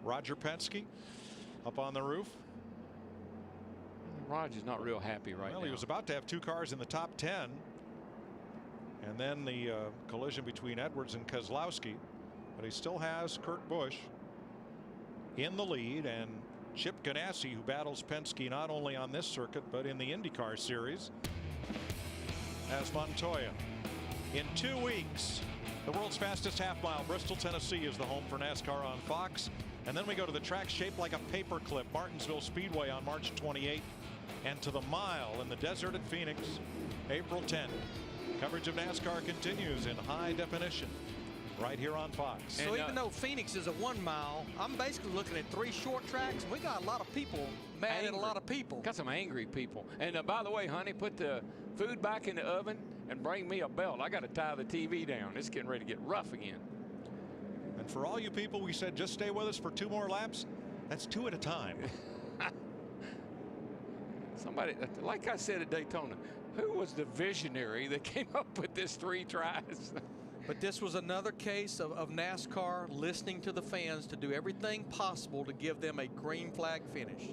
Roger Penske up on the roof. Roger's not real happy right now. Well, he was about to have 2 cars in the top 10. And then the collision between Edwards and Keselowski. But he still has Kurt Busch in the lead, and Chip Ganassi, who battles Penske not only on this circuit but in the IndyCar Series, has Montoya. In 2 weeks, the world's fastest half mile, Bristol, Tennessee, is the home for NASCAR on Fox. And then we go to the track shaped like a paperclip, Martinsville Speedway, on March 28th, and to the mile in the desert at Phoenix, April 10th. Coverage of NASCAR continues in high definition right here on Fox. So even though Phoenix is a 1 mile, I'm basically looking at 3 short tracks. We got a lot of people mad at a lot of people. Got some angry people. And by the way, honey, put the food back in the oven and bring me a belt. I got to tie the TV down. It's getting ready to get rough again. And for all you people, we said just stay with us for 2 more laps. That's 2 at a time. Somebody, like I said at Daytona, who was the visionary that came up with this 3 tries? But this was another case of NASCAR listening to the fans to do everything possible to give them a green flag finish.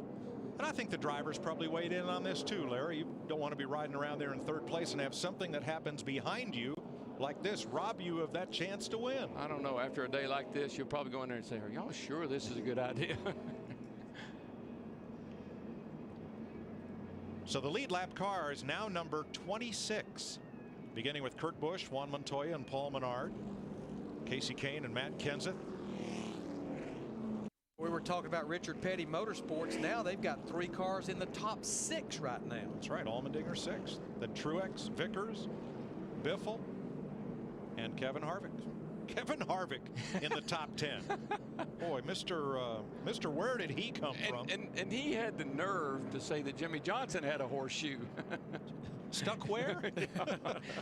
And I think the drivers probably weighed in on this too, Larry. You don't want to be riding around there in 3rd place and have something that happens behind you like this rob you of that chance to win. I don't know. After a day like this, you'll probably go in there and say, are y'all sure this is a good idea? So the lead lap car is now number 26, beginning with Kurt Busch, Juan Montoya, and Paul Menard, Casey Kane and Matt Kenseth. We were talking about Richard Petty Motorsports. Now they've got 3 cars in the top 6 right now. That's right. Allmendinger 6th. Then Truex, Vickers, Biffle, and Kevin Harvick. Kevin Harvick in the top 10. Boy, Mr. Where did he come from? And he had the nerve to say that Jimmy Johnson had a horseshoe. Stuck where?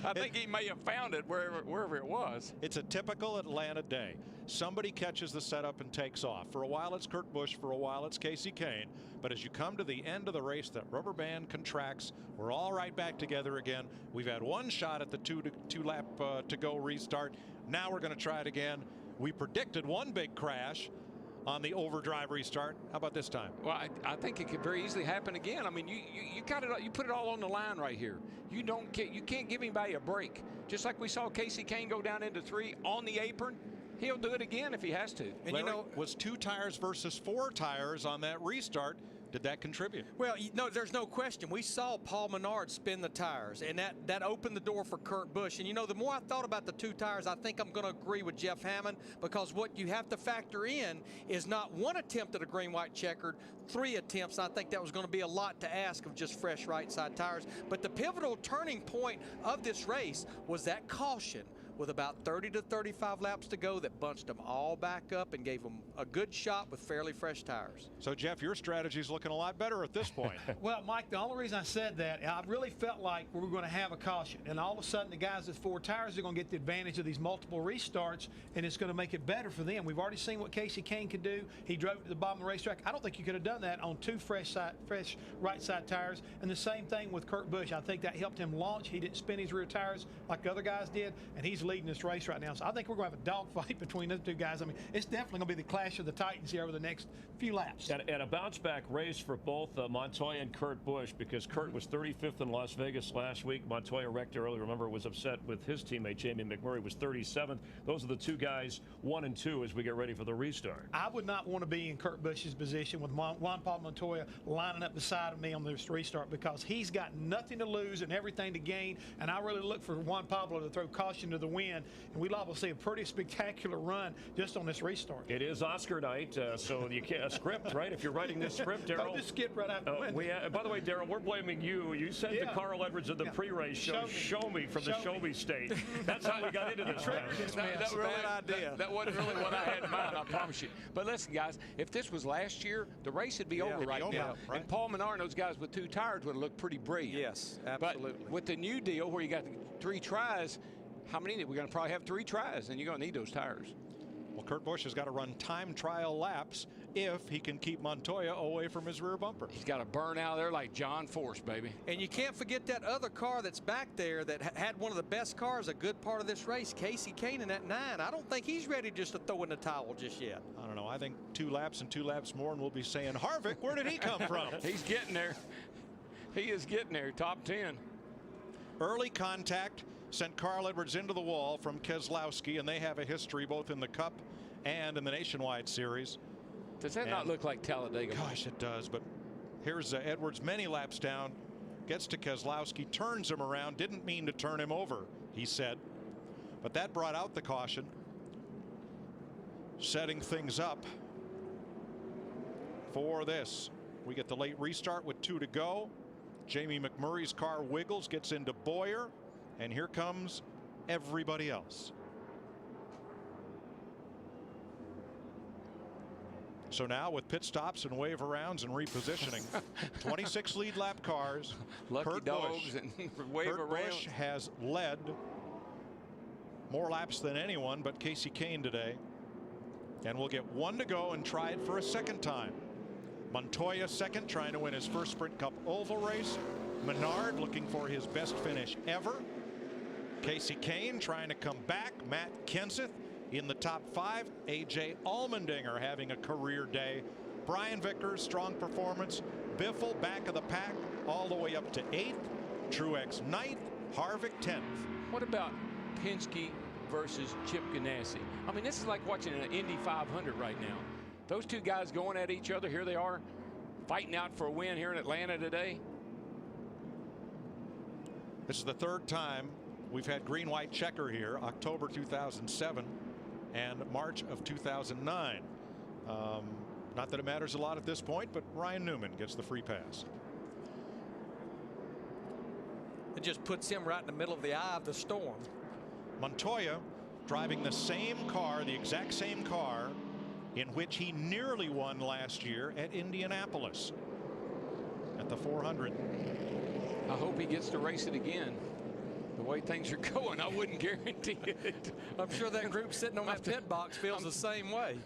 I think he may have found it wherever it was. It's a typical Atlanta day. Somebody catches the setup and takes off. For a while it's Kurt Busch, for a while it's Casey Kane. But as you come to the end of the race, that rubber band contracts. We're all right back together again. We've had 1 shot at the 2 lap to go restart. Now we're going to try it again. We predicted 1 big crash on the overdrive restart. How about this time? Well, I think it could very easily happen again. I mean, you got it. You put it all on the line right here. You can't give anybody a break. Just like we saw Casey Kane go down into 3 on the apron. He'll do it again if he has to. And Larry, was 2 tires versus 4 tires on that restart. Did that contribute? Well, no, there's no question. We saw Paul Menard spin the tires, and that opened the door for Kurt Busch. And, the more I thought about the 2 tires, I think I'm going to agree with Jeff Hammond, because what you have to factor in is not 1 attempt at a green-white checkered, 3 attempts. I think that was going to be a lot to ask of just fresh right-side tires. But the pivotal turning point of this race was that caution with about 30 to 35 laps to go that bunched them all back up and gave them a good shot with fairly fresh tires. So, Jeff, your strategy is looking a lot better at this point. Well, Mike, the only reason I said that, I really felt like we were going to have a caution. And all of a sudden, the guys with 4 tires are going to get the advantage of these multiple restarts, and it's going to make it better for them. We've already seen what Casey Kane could do. He drove to the bottom of the racetrack. I don't think you could have done that on 2 fresh right-side tires. And the same thing with Kurt Busch. I think that helped him launch. He didn't spin his rear tires like the other guys did, and he's leading this race right now. So I think we're going to have a dogfight between those 2 guys. I mean, it's definitely going to be the clash of the Titans here over the next few laps. And a bounce-back race for both Montoya and Kurt Busch, because Kurt was 35th in Las Vegas last week. Montoya wrecked early. Remember, was upset with his teammate Jamie McMurray, was 37th. Those are the 2 guys, 1 and 2, as we get ready for the restart. I would not want to be in Kurt Busch's position with Juan Pablo Montoya lining up beside of me on this restart, because he's got nothing to lose and everything to gain. And I really look for Juan Pablo to throw caution to the wind, and we'll obviously see a pretty spectacular run just on this restart. It is Oscar night, so you can't a script, right? If you're writing this script, Darryl. Just skip right out the window. By the way, Darryl, we're blaming you. You said to Carl Edwards in the pre-race show, show me from the show me state. That's how we got into this. That's a bad idea. That wasn't really what I had in mind, I promise you. But listen, guys, if this was last year, the race would be over right now. Right? And Paul Menard and those guys with 2 tires would have looked pretty brilliant. Yes, absolutely. But with the new deal where you got 3 tries, how many? We're going to probably have 3 tries, and you're going to need those tires. Well, Kurt Busch has got to run time trial laps if he can keep Montoya away from his rear bumper. He's got to burn out there like John Force, baby. And you can't forget that other car that's back there that had one of the best cars a good part of this race, Casey Kane in that 9. I don't think he's ready just to throw in the towel just yet. I don't know. I think 2 laps and 2 laps more, and we'll be saying, Harvick, where did he come from? He's getting there. He is getting there, top 10. Early contact sent Carl Edwards into the wall from Keselowski, and they have a history both in the Cup and in the Nationwide Series. Does that not look like Talladega? Gosh, it does. But here's Edwards many laps down, gets to Keselowski, turns him around, didn't mean to turn him over, he said. But that brought out the caution, setting things up for this. We get the late restart with 2 to go. Jamie McMurray's car wiggles, gets into Boyer, and here comes everybody else. So now with pit stops and wave arounds and repositioning, 26 lead lap cars. Lucky Kurt dogs Busch, and wave Kurt around. Busch has led more laps than anyone but Casey Kane today. And we'll get 1 to go and try it for a second time. Montoya second, trying to win his first Sprint Cup oval race. Menard looking for his best finish ever. Casey Kane trying to come back. Matt Kenseth in the top 5. A.J. Allmendinger having a career day. Brian Vickers, strong performance. Biffle back of the pack all the way up to 8th. Truex 9th. Harvick 10th. What about Penske versus Chip Ganassi? I mean, this is like watching an Indy 500 right now. Those 2 guys going at each other. Here they are fighting out for a win here in Atlanta today. This is the 3rd time we've had green-white checker here. October 2007 and March of 2009. Not that it matters a lot at this point, but Ryan Newman gets the free pass. It just puts him right in the middle of the eye of the storm. Montoya driving the same car, the exact same car in which he nearly won last year at Indianapolis at the 400. I hope he gets to race it again. The way things are going, I wouldn't guarantee it. I'm sure that group sitting on that pit box feels the same way.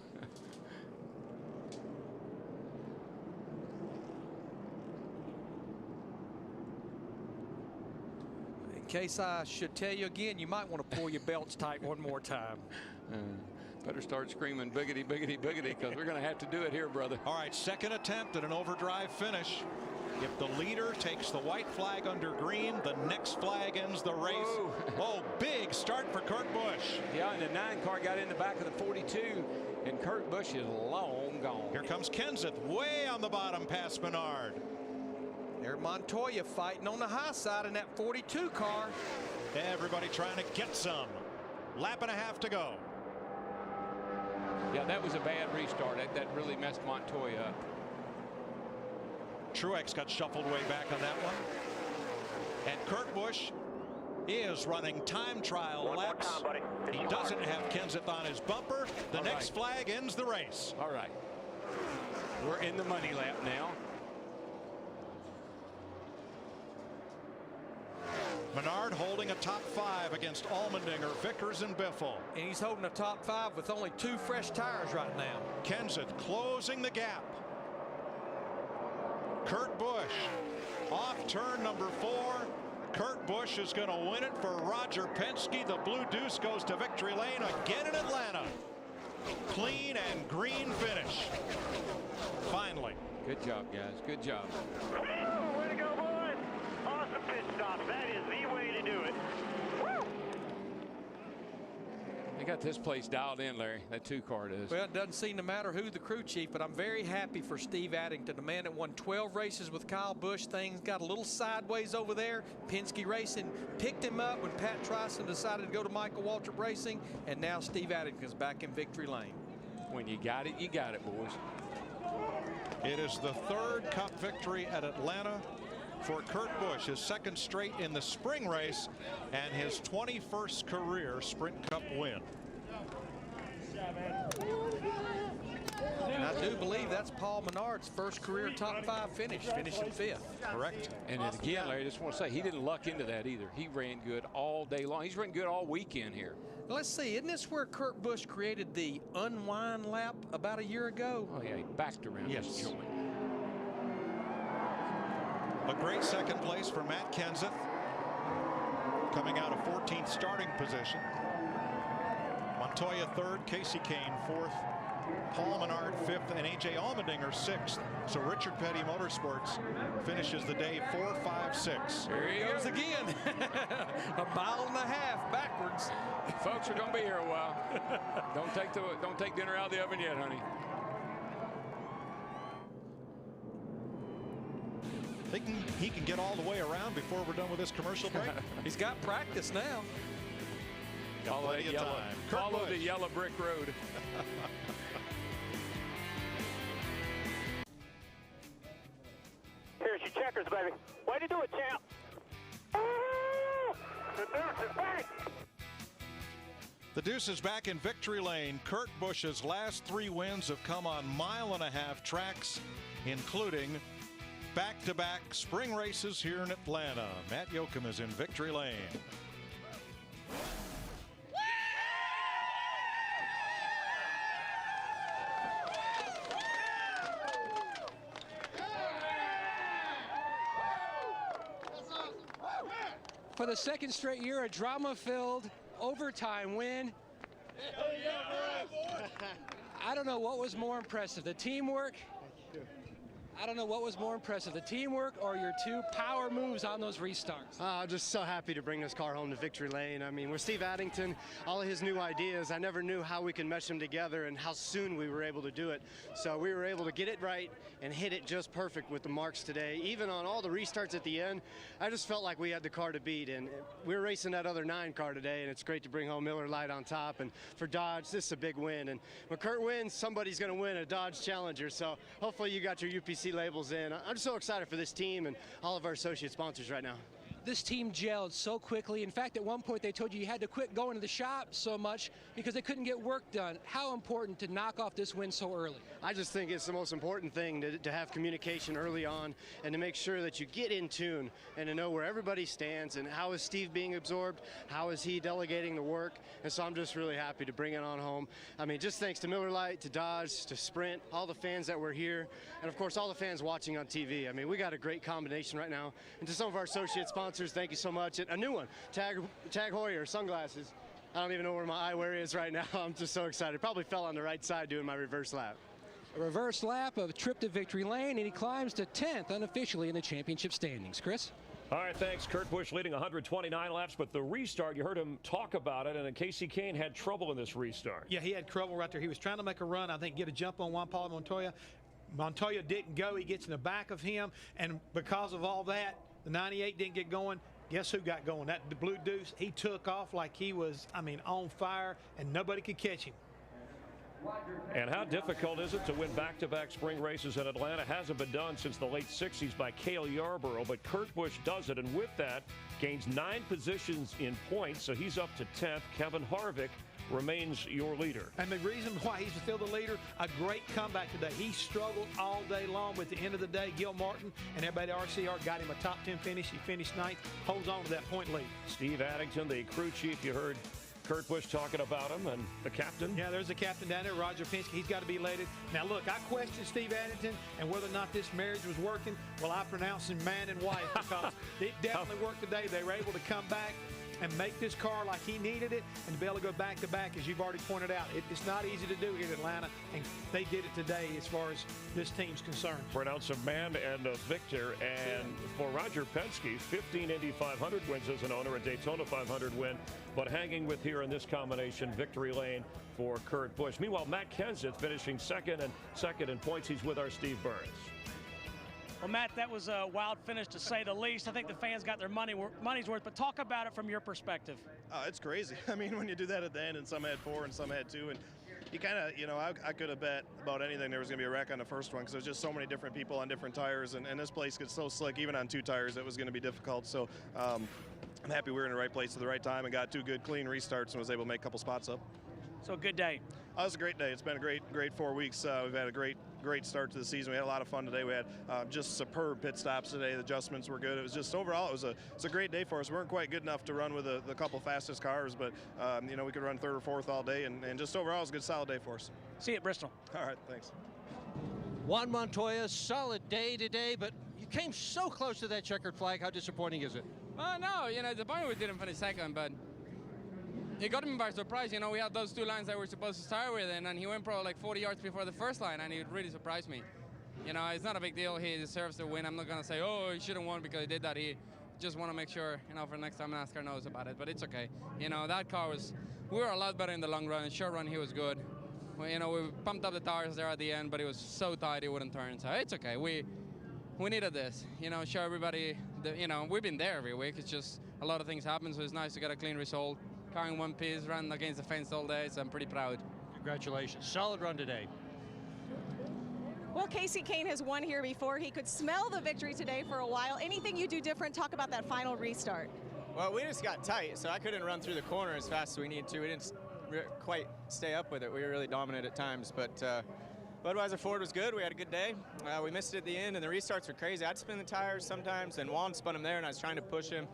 In case I should tell you again, you might want to pull your belts tight one more time. Better start screaming biggity, biggity, biggity, because we're going to have to do it here, brother. All right, second attempt at an overdrive finish. If the leader takes the white flag under green, the next flag ends the race. Whoa. Oh, big start for Kurt Busch. Yeah, and the 9 car got in the back of the 42, and Kurt Busch is long gone. Here comes Kenseth way on the bottom past Menard. There's Montoya fighting on the high side in that 42 car. Everybody trying to get some. Lap and a half to go. Yeah, that was a bad restart. That really messed Montoya up. Truex got shuffled way back on that one. And Kurt Busch is running time trial laps. He doesn't have Kenseth on his bumper. The next flag ends the race. All right. We're in the money lap now. Menard holding a top 5 against Allmendinger, Vickers, and Biffle. And he's holding a top 5 with only 2 fresh tires right now. Kenseth closing the gap. Kurt Busch off turn number 4. Kurt Busch is going to win it for Roger Penske. The Blue Deuce goes to victory lane again in Atlanta. Clean and green finish. Finally. Good job, guys. Good job. Way to go, boys. Awesome pit stop. That is the way to do it. They got this place dialed in, Larry. That 2 car does. Well, it doesn't seem to matter who the crew chief, but I'm very happy for Steve Addington, the man that won 12 races with Kyle Busch. Things got a little sideways over there. Penske Racing picked him up when Pat Tryson decided to go to Michael Waltrip Racing, and now Steve Addington's back in victory lane. When you got it, boys. It is the 3rd Cup victory at Atlanta for Kurt Busch, his 2nd straight in the spring race and his 21st career Sprint Cup win. That's I do believe that's Paul Menard's first career top 5 finish, finishing 5th. Correct. And again, Larry, I just want to say he didn't luck into that either. He ran good all day long. He's run good all weekend here. Let's see, isn't this where Kurt Busch created the unwind lap about a year ago? Oh, yeah, he backed around this joint. A great second place for Matt Kenseth, coming out of 14th starting position. Montoya 3rd, Casey Kane 4th, Paul Menard 5th, and A.J. Allmendinger 6th. So Richard Petty Motorsports finishes the day 4, 5, 6. There he goes again. A mile and a half backwards. Folks are going to be here a while. Don't take dinner out of the oven yet, honey. He can get all the way around before we're done with this commercial break. He's got practice now. Follow the yellow brick road. Here's your checkers, baby. Way to do it, champ. Oh, the Deuce is back. The Deuce is back in victory lane. Kurt Busch's last 3 wins have come on mile-and-a-half tracks, including back-to-back spring races here in Atlanta. Matt Yoakum is in victory lane. For the second straight year, a drama-filled overtime win. I don't know what was more impressive, the teamwork. I don't know what was more impressive, the teamwork or your 2 power moves on those restarts. I'm just so happy to bring this car home to victory lane. I mean, with Steve Addington, all of his new ideas, I never knew how we could mesh them together and how soon we were able to do it. So we were able to get it right and hit it just perfect with the marks today. Even on all the restarts at the end, I just felt like we had the car to beat. And we were racing that other 9 car today, and it's great to bring home Miller Lite on top. And for Dodge, this is a big win. And when Kurt wins, somebody's going to win a Dodge Challenger. So hopefully you got your UPC labels in. I'm just so excited for this team and all of our associate sponsors right now. This team gelled so quickly. In fact, at one point they told you had to quit going to the shop so much because they couldn't get work done. How important to knock off this win so early? I just think it's the most important thing to have communication early on and to make sure that you get in tune and to know where everybody stands and how is Steve being absorbed, how is he delegating the work. And so I'm just really happy to bring it on home. I mean, just thanks to Miller Lite, to Dodge, to Sprint, all the fans that were here, and of course all the fans watching on TV. I mean, we got a great combination right now. And to some of our associate sponsors, thank you so much. And a new one, Tag Heuer, sunglasses. I don't even know where my eyewear is right now. I'm just so excited. Probably fell on the right side doing my reverse lap. A reverse lap of trip to victory lane, and he climbs to 10th unofficially in the championship standings. Chris? All right, thanks. Kurt Busch leading 129 laps, but the restart, you heard him talk about it, and Casey Kane had trouble in this restart. Yeah, he had trouble right there. He was trying to make a run, I think, get a jump on Juan Pablo Montoya. Montoya didn't go. He gets in the back of him, and because of all that, the 98 didn't get going. Guess who got going? That Blue Deuce. He took off like he was, I mean, on fire, and nobody could catch him. And how difficult is it to win back-to-back spring races in Atlanta? Hasn't been done since the late 60s by Cale Yarborough, but Kurt Busch does it, and with that, gains 9 positions in points, so he's up to 10th. Kevin Harvick remains your leader. And the reason why he's still the leader, a great comeback today. He struggled all day long, but at the end of the day, Gil Martin and everybody at RCR got him a top 10 finish. He finished 9th, holds on to that point lead. Steve Addington, the crew chief, you heard Kurt Busch talking about him, and the captain. Yeah, there's the captain down there, Roger Penske. He's got to be elated. Now, look, I questioned Steve Addington and whether or not this marriage was working. Well, I pronounce him man and wife because it definitely worked today. They were able to come back and make this car like he needed it and to be able to go back-to-back, as you've already pointed out. It's not easy to do here in Atlanta, and they did it today as far as this team's concerned. Pronounce a man and a victor, and for Roger Penske, 15 Indy 500 wins as an owner, a Daytona 500 win, but hanging with here in this combination, victory lane for Kurt Busch. Meanwhile, Matt Kenseth finishing second in points. He's with our Steve Burns. Well, Matt, that was a wild finish to say the least. I think the fans got their money's worth, but talk about it from your perspective. It's crazy. I mean, when you do that at the end and some had 4 and some had 2, and you kind of, you know, I could have bet about anything there was going to be a wreck on the first one because there's just so many different people on different tires, and this place gets so slick, even on 2 tires, it was going to be difficult. So I'm happy we were in the right place at the right time and got 2 good, clean restarts and was able to make a couple spots up. So a good day. It was a great day. It's been a great 4 weeks. We've had a great great start to the season. We had a lot of fun today. We had just superb pit stops today. The adjustments were good. It was just overall, it's a great day for us. We weren't quite good enough to run with the couple fastest cars, but you know, we could run third or fourth all day, and just overall, it was a good, solid day for us. See you at Bristol. All right, thanks. Juan Montoya, solid day today, but you came so close to that checkered flag. How disappointing is it? No, you know, the point we didn't finish second, but it got me by surprise. You know, we had those two lines that we were supposed to start with, and he went probably like 40 yards before the first line, and it really surprised me. You know, it's not a big deal. He deserves to win. I'm not going to say, oh, he shouldn't won because he did that. He just want to make sure, you know, for next time NASCAR knows about it, but it's okay. You know, that car we were a lot better in the long run. In short run, he was good. Well, you know, we pumped up the tires there at the end, but it was so tight it wouldn't turn. So it's okay. We needed this. You know, show everybody, you know, we've been there every week. It's just a lot of things happen, so it's nice to get a clean result. Car in one piece, ran against the fence all day, so I'm pretty proud. Congratulations. Solid run today. Well, Casey Kane has won here before. He could smell the victory today for a while. Anything you do different? Talk about that final restart. Well, we just got tight, so I couldn't run through the corner as fast as we needed to. We didn't quite stay up with it. We were really dominant at times, but Budweiser Ford was good. We had a good day. We missed it at the end, and the restarts were crazy. I'd spin the tires sometimes, and Juan spun them there, and I was trying to push him,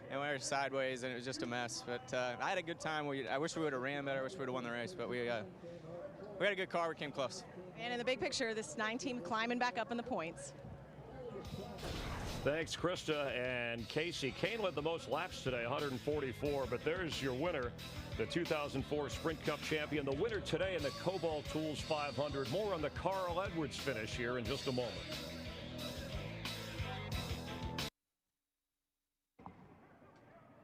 and we were sideways, and it was just a mess. But I had a good time. I wish we would have ran better. I wish we would have won the race, but we had a good car. We came close. And in the big picture, this 9-team climbing back up in the points. Thanks, Krista and Casey. Kane led the most laps today, 144, but there's your winner, the 2004 Sprint Cup champion, the winner today in the Kobalt Tools 500. More on the Carl Edwards finish here in just a moment.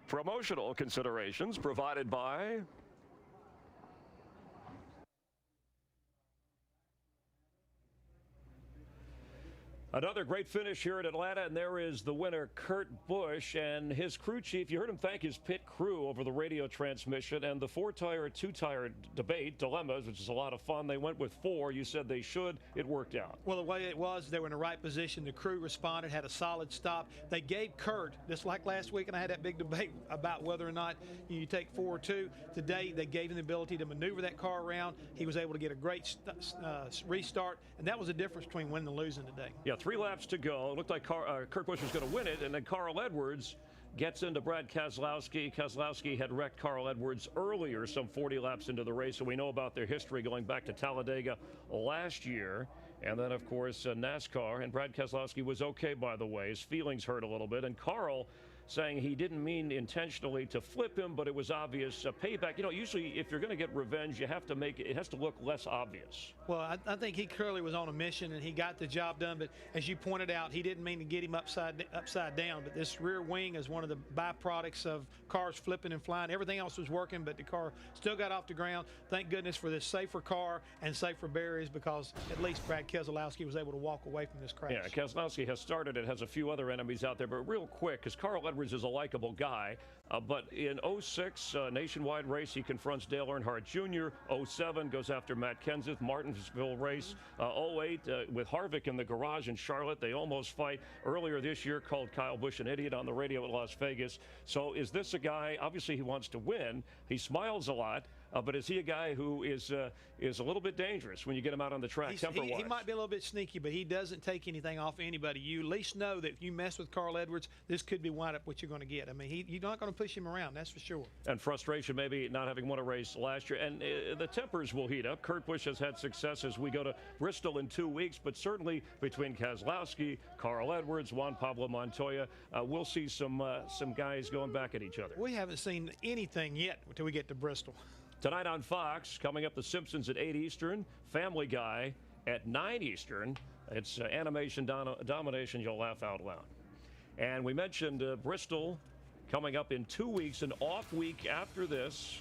Promotional considerations provided by another great finish here in Atlanta, and there is the winner, Kurt Busch, and his crew chief. You heard him thank his pit crew over the radio transmission, and the 4-tire, 2-tire debate, dilemmas, which is a lot of fun. They went with 4. You said they should. It worked out. Well, the way it was, they were in the right position. The crew responded, had a solid stop. They gave Kurt, just like last week, and I had that big debate about whether or not you take 4 or 2. Today, they gave him the ability to maneuver that car around. He was able to get a great restart, and that was the difference between winning and losing today. Yeah, 3 laps to go. It looked like Kurt Busch was going to win it, and then Carl Edwards gets into Brad Keselowski. Keselowski had wrecked Carl Edwards earlier, some 40 laps into the race, so we know about their history going back to Talladega last year. And then, of course, NASCAR, and Brad Keselowski was okay, by the way. His feelings hurt a little bit, and Carl saying he didn't mean intentionally to flip him, but it was obvious. Payback, you know, usually if you're going to get revenge, you have to make it has to look less obvious. Well, I think he clearly was on a mission, and he got the job done. But as you pointed out, he didn't mean to get him upside down. But this rear wing is one of the byproducts of cars flipping and flying. Everything else was working, but the car still got off the ground. Thank goodness for this safer car and safer barriers, because at least Brad Keselowski was able to walk away from this crash. Yeah, Keselowski has started it, has a few other enemies out there, but real quick, because Carl Edwards is a likable guy, but in 06 nationwide race, he confronts Dale Earnhardt Jr. 07 goes after Matt Kenseth, Martinsville race. 08 with Harvick in the garage in Charlotte, they almost fight. Earlier this year, called Kyle Busch an idiot on the radio at Las Vegas. So is this a guy, obviously he wants to win, he smiles a lot, but is he a guy who is a little bit dangerous when you get him out on the track, temper-wise? He might be a little bit sneaky, but he doesn't take anything off anybody. You at least know that if you mess with Carl Edwards, this could be wind up what you're going to get. I mean, you're not going to push him around, that's for sure. And frustration maybe not having won a race last year. And the tempers will heat up. Kurt Busch has had success as we go to Bristol in 2 weeks, but certainly between Keselowski, Carl Edwards, Juan Pablo Montoya, we'll see some guys going back at each other. We haven't seen anything yet until we get to Bristol. Tonight on Fox, coming up, The Simpsons at 8 Eastern, Family Guy at 9 Eastern. It's animation domination. You'll laugh out loud. And we mentioned Bristol coming up in 2 weeks, an off week after this.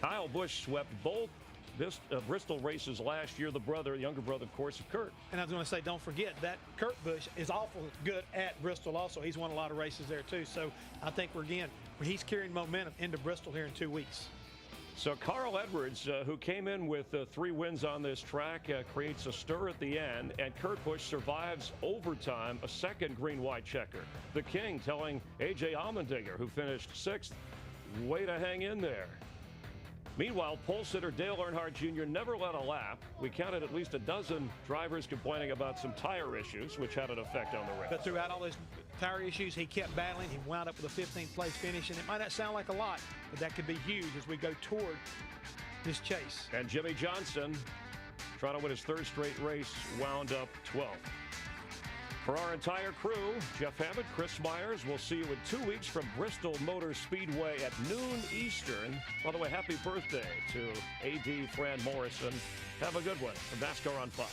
Kyle Busch swept both Bristol races last year, the younger brother, of course, of Kurt. And I was going to say, don't forget that Kurt Busch is awful good at Bristol also. He's won a lot of races there, too. So I think he's carrying momentum into Bristol here in 2 weeks. So Carl Edwards, who came in with 3 wins on this track, creates a stir at the end, and Kurt Busch survives overtime, a second green-white checker. The King telling A.J. Allmendinger, who finished 6th, way to hang in there. Meanwhile, pole sitter Dale Earnhardt Jr. never led a lap. We counted at least a dozen drivers complaining about some tire issues, which had an effect on the race. But throughout all those tire issues, he kept battling. He wound up with a 15th place finish, and it might not sound like a lot, but that could be huge as we go toward this chase. And Jimmy Johnson, trying to win his third straight race, wound up 12th. For our entire crew, Jeff Hammond, Chris Myers, we'll see you in 2 weeks from Bristol Motor Speedway at noon Eastern. By the way, happy birthday to A.D. Fran Morrison. Have a good one from NASCAR on Fox.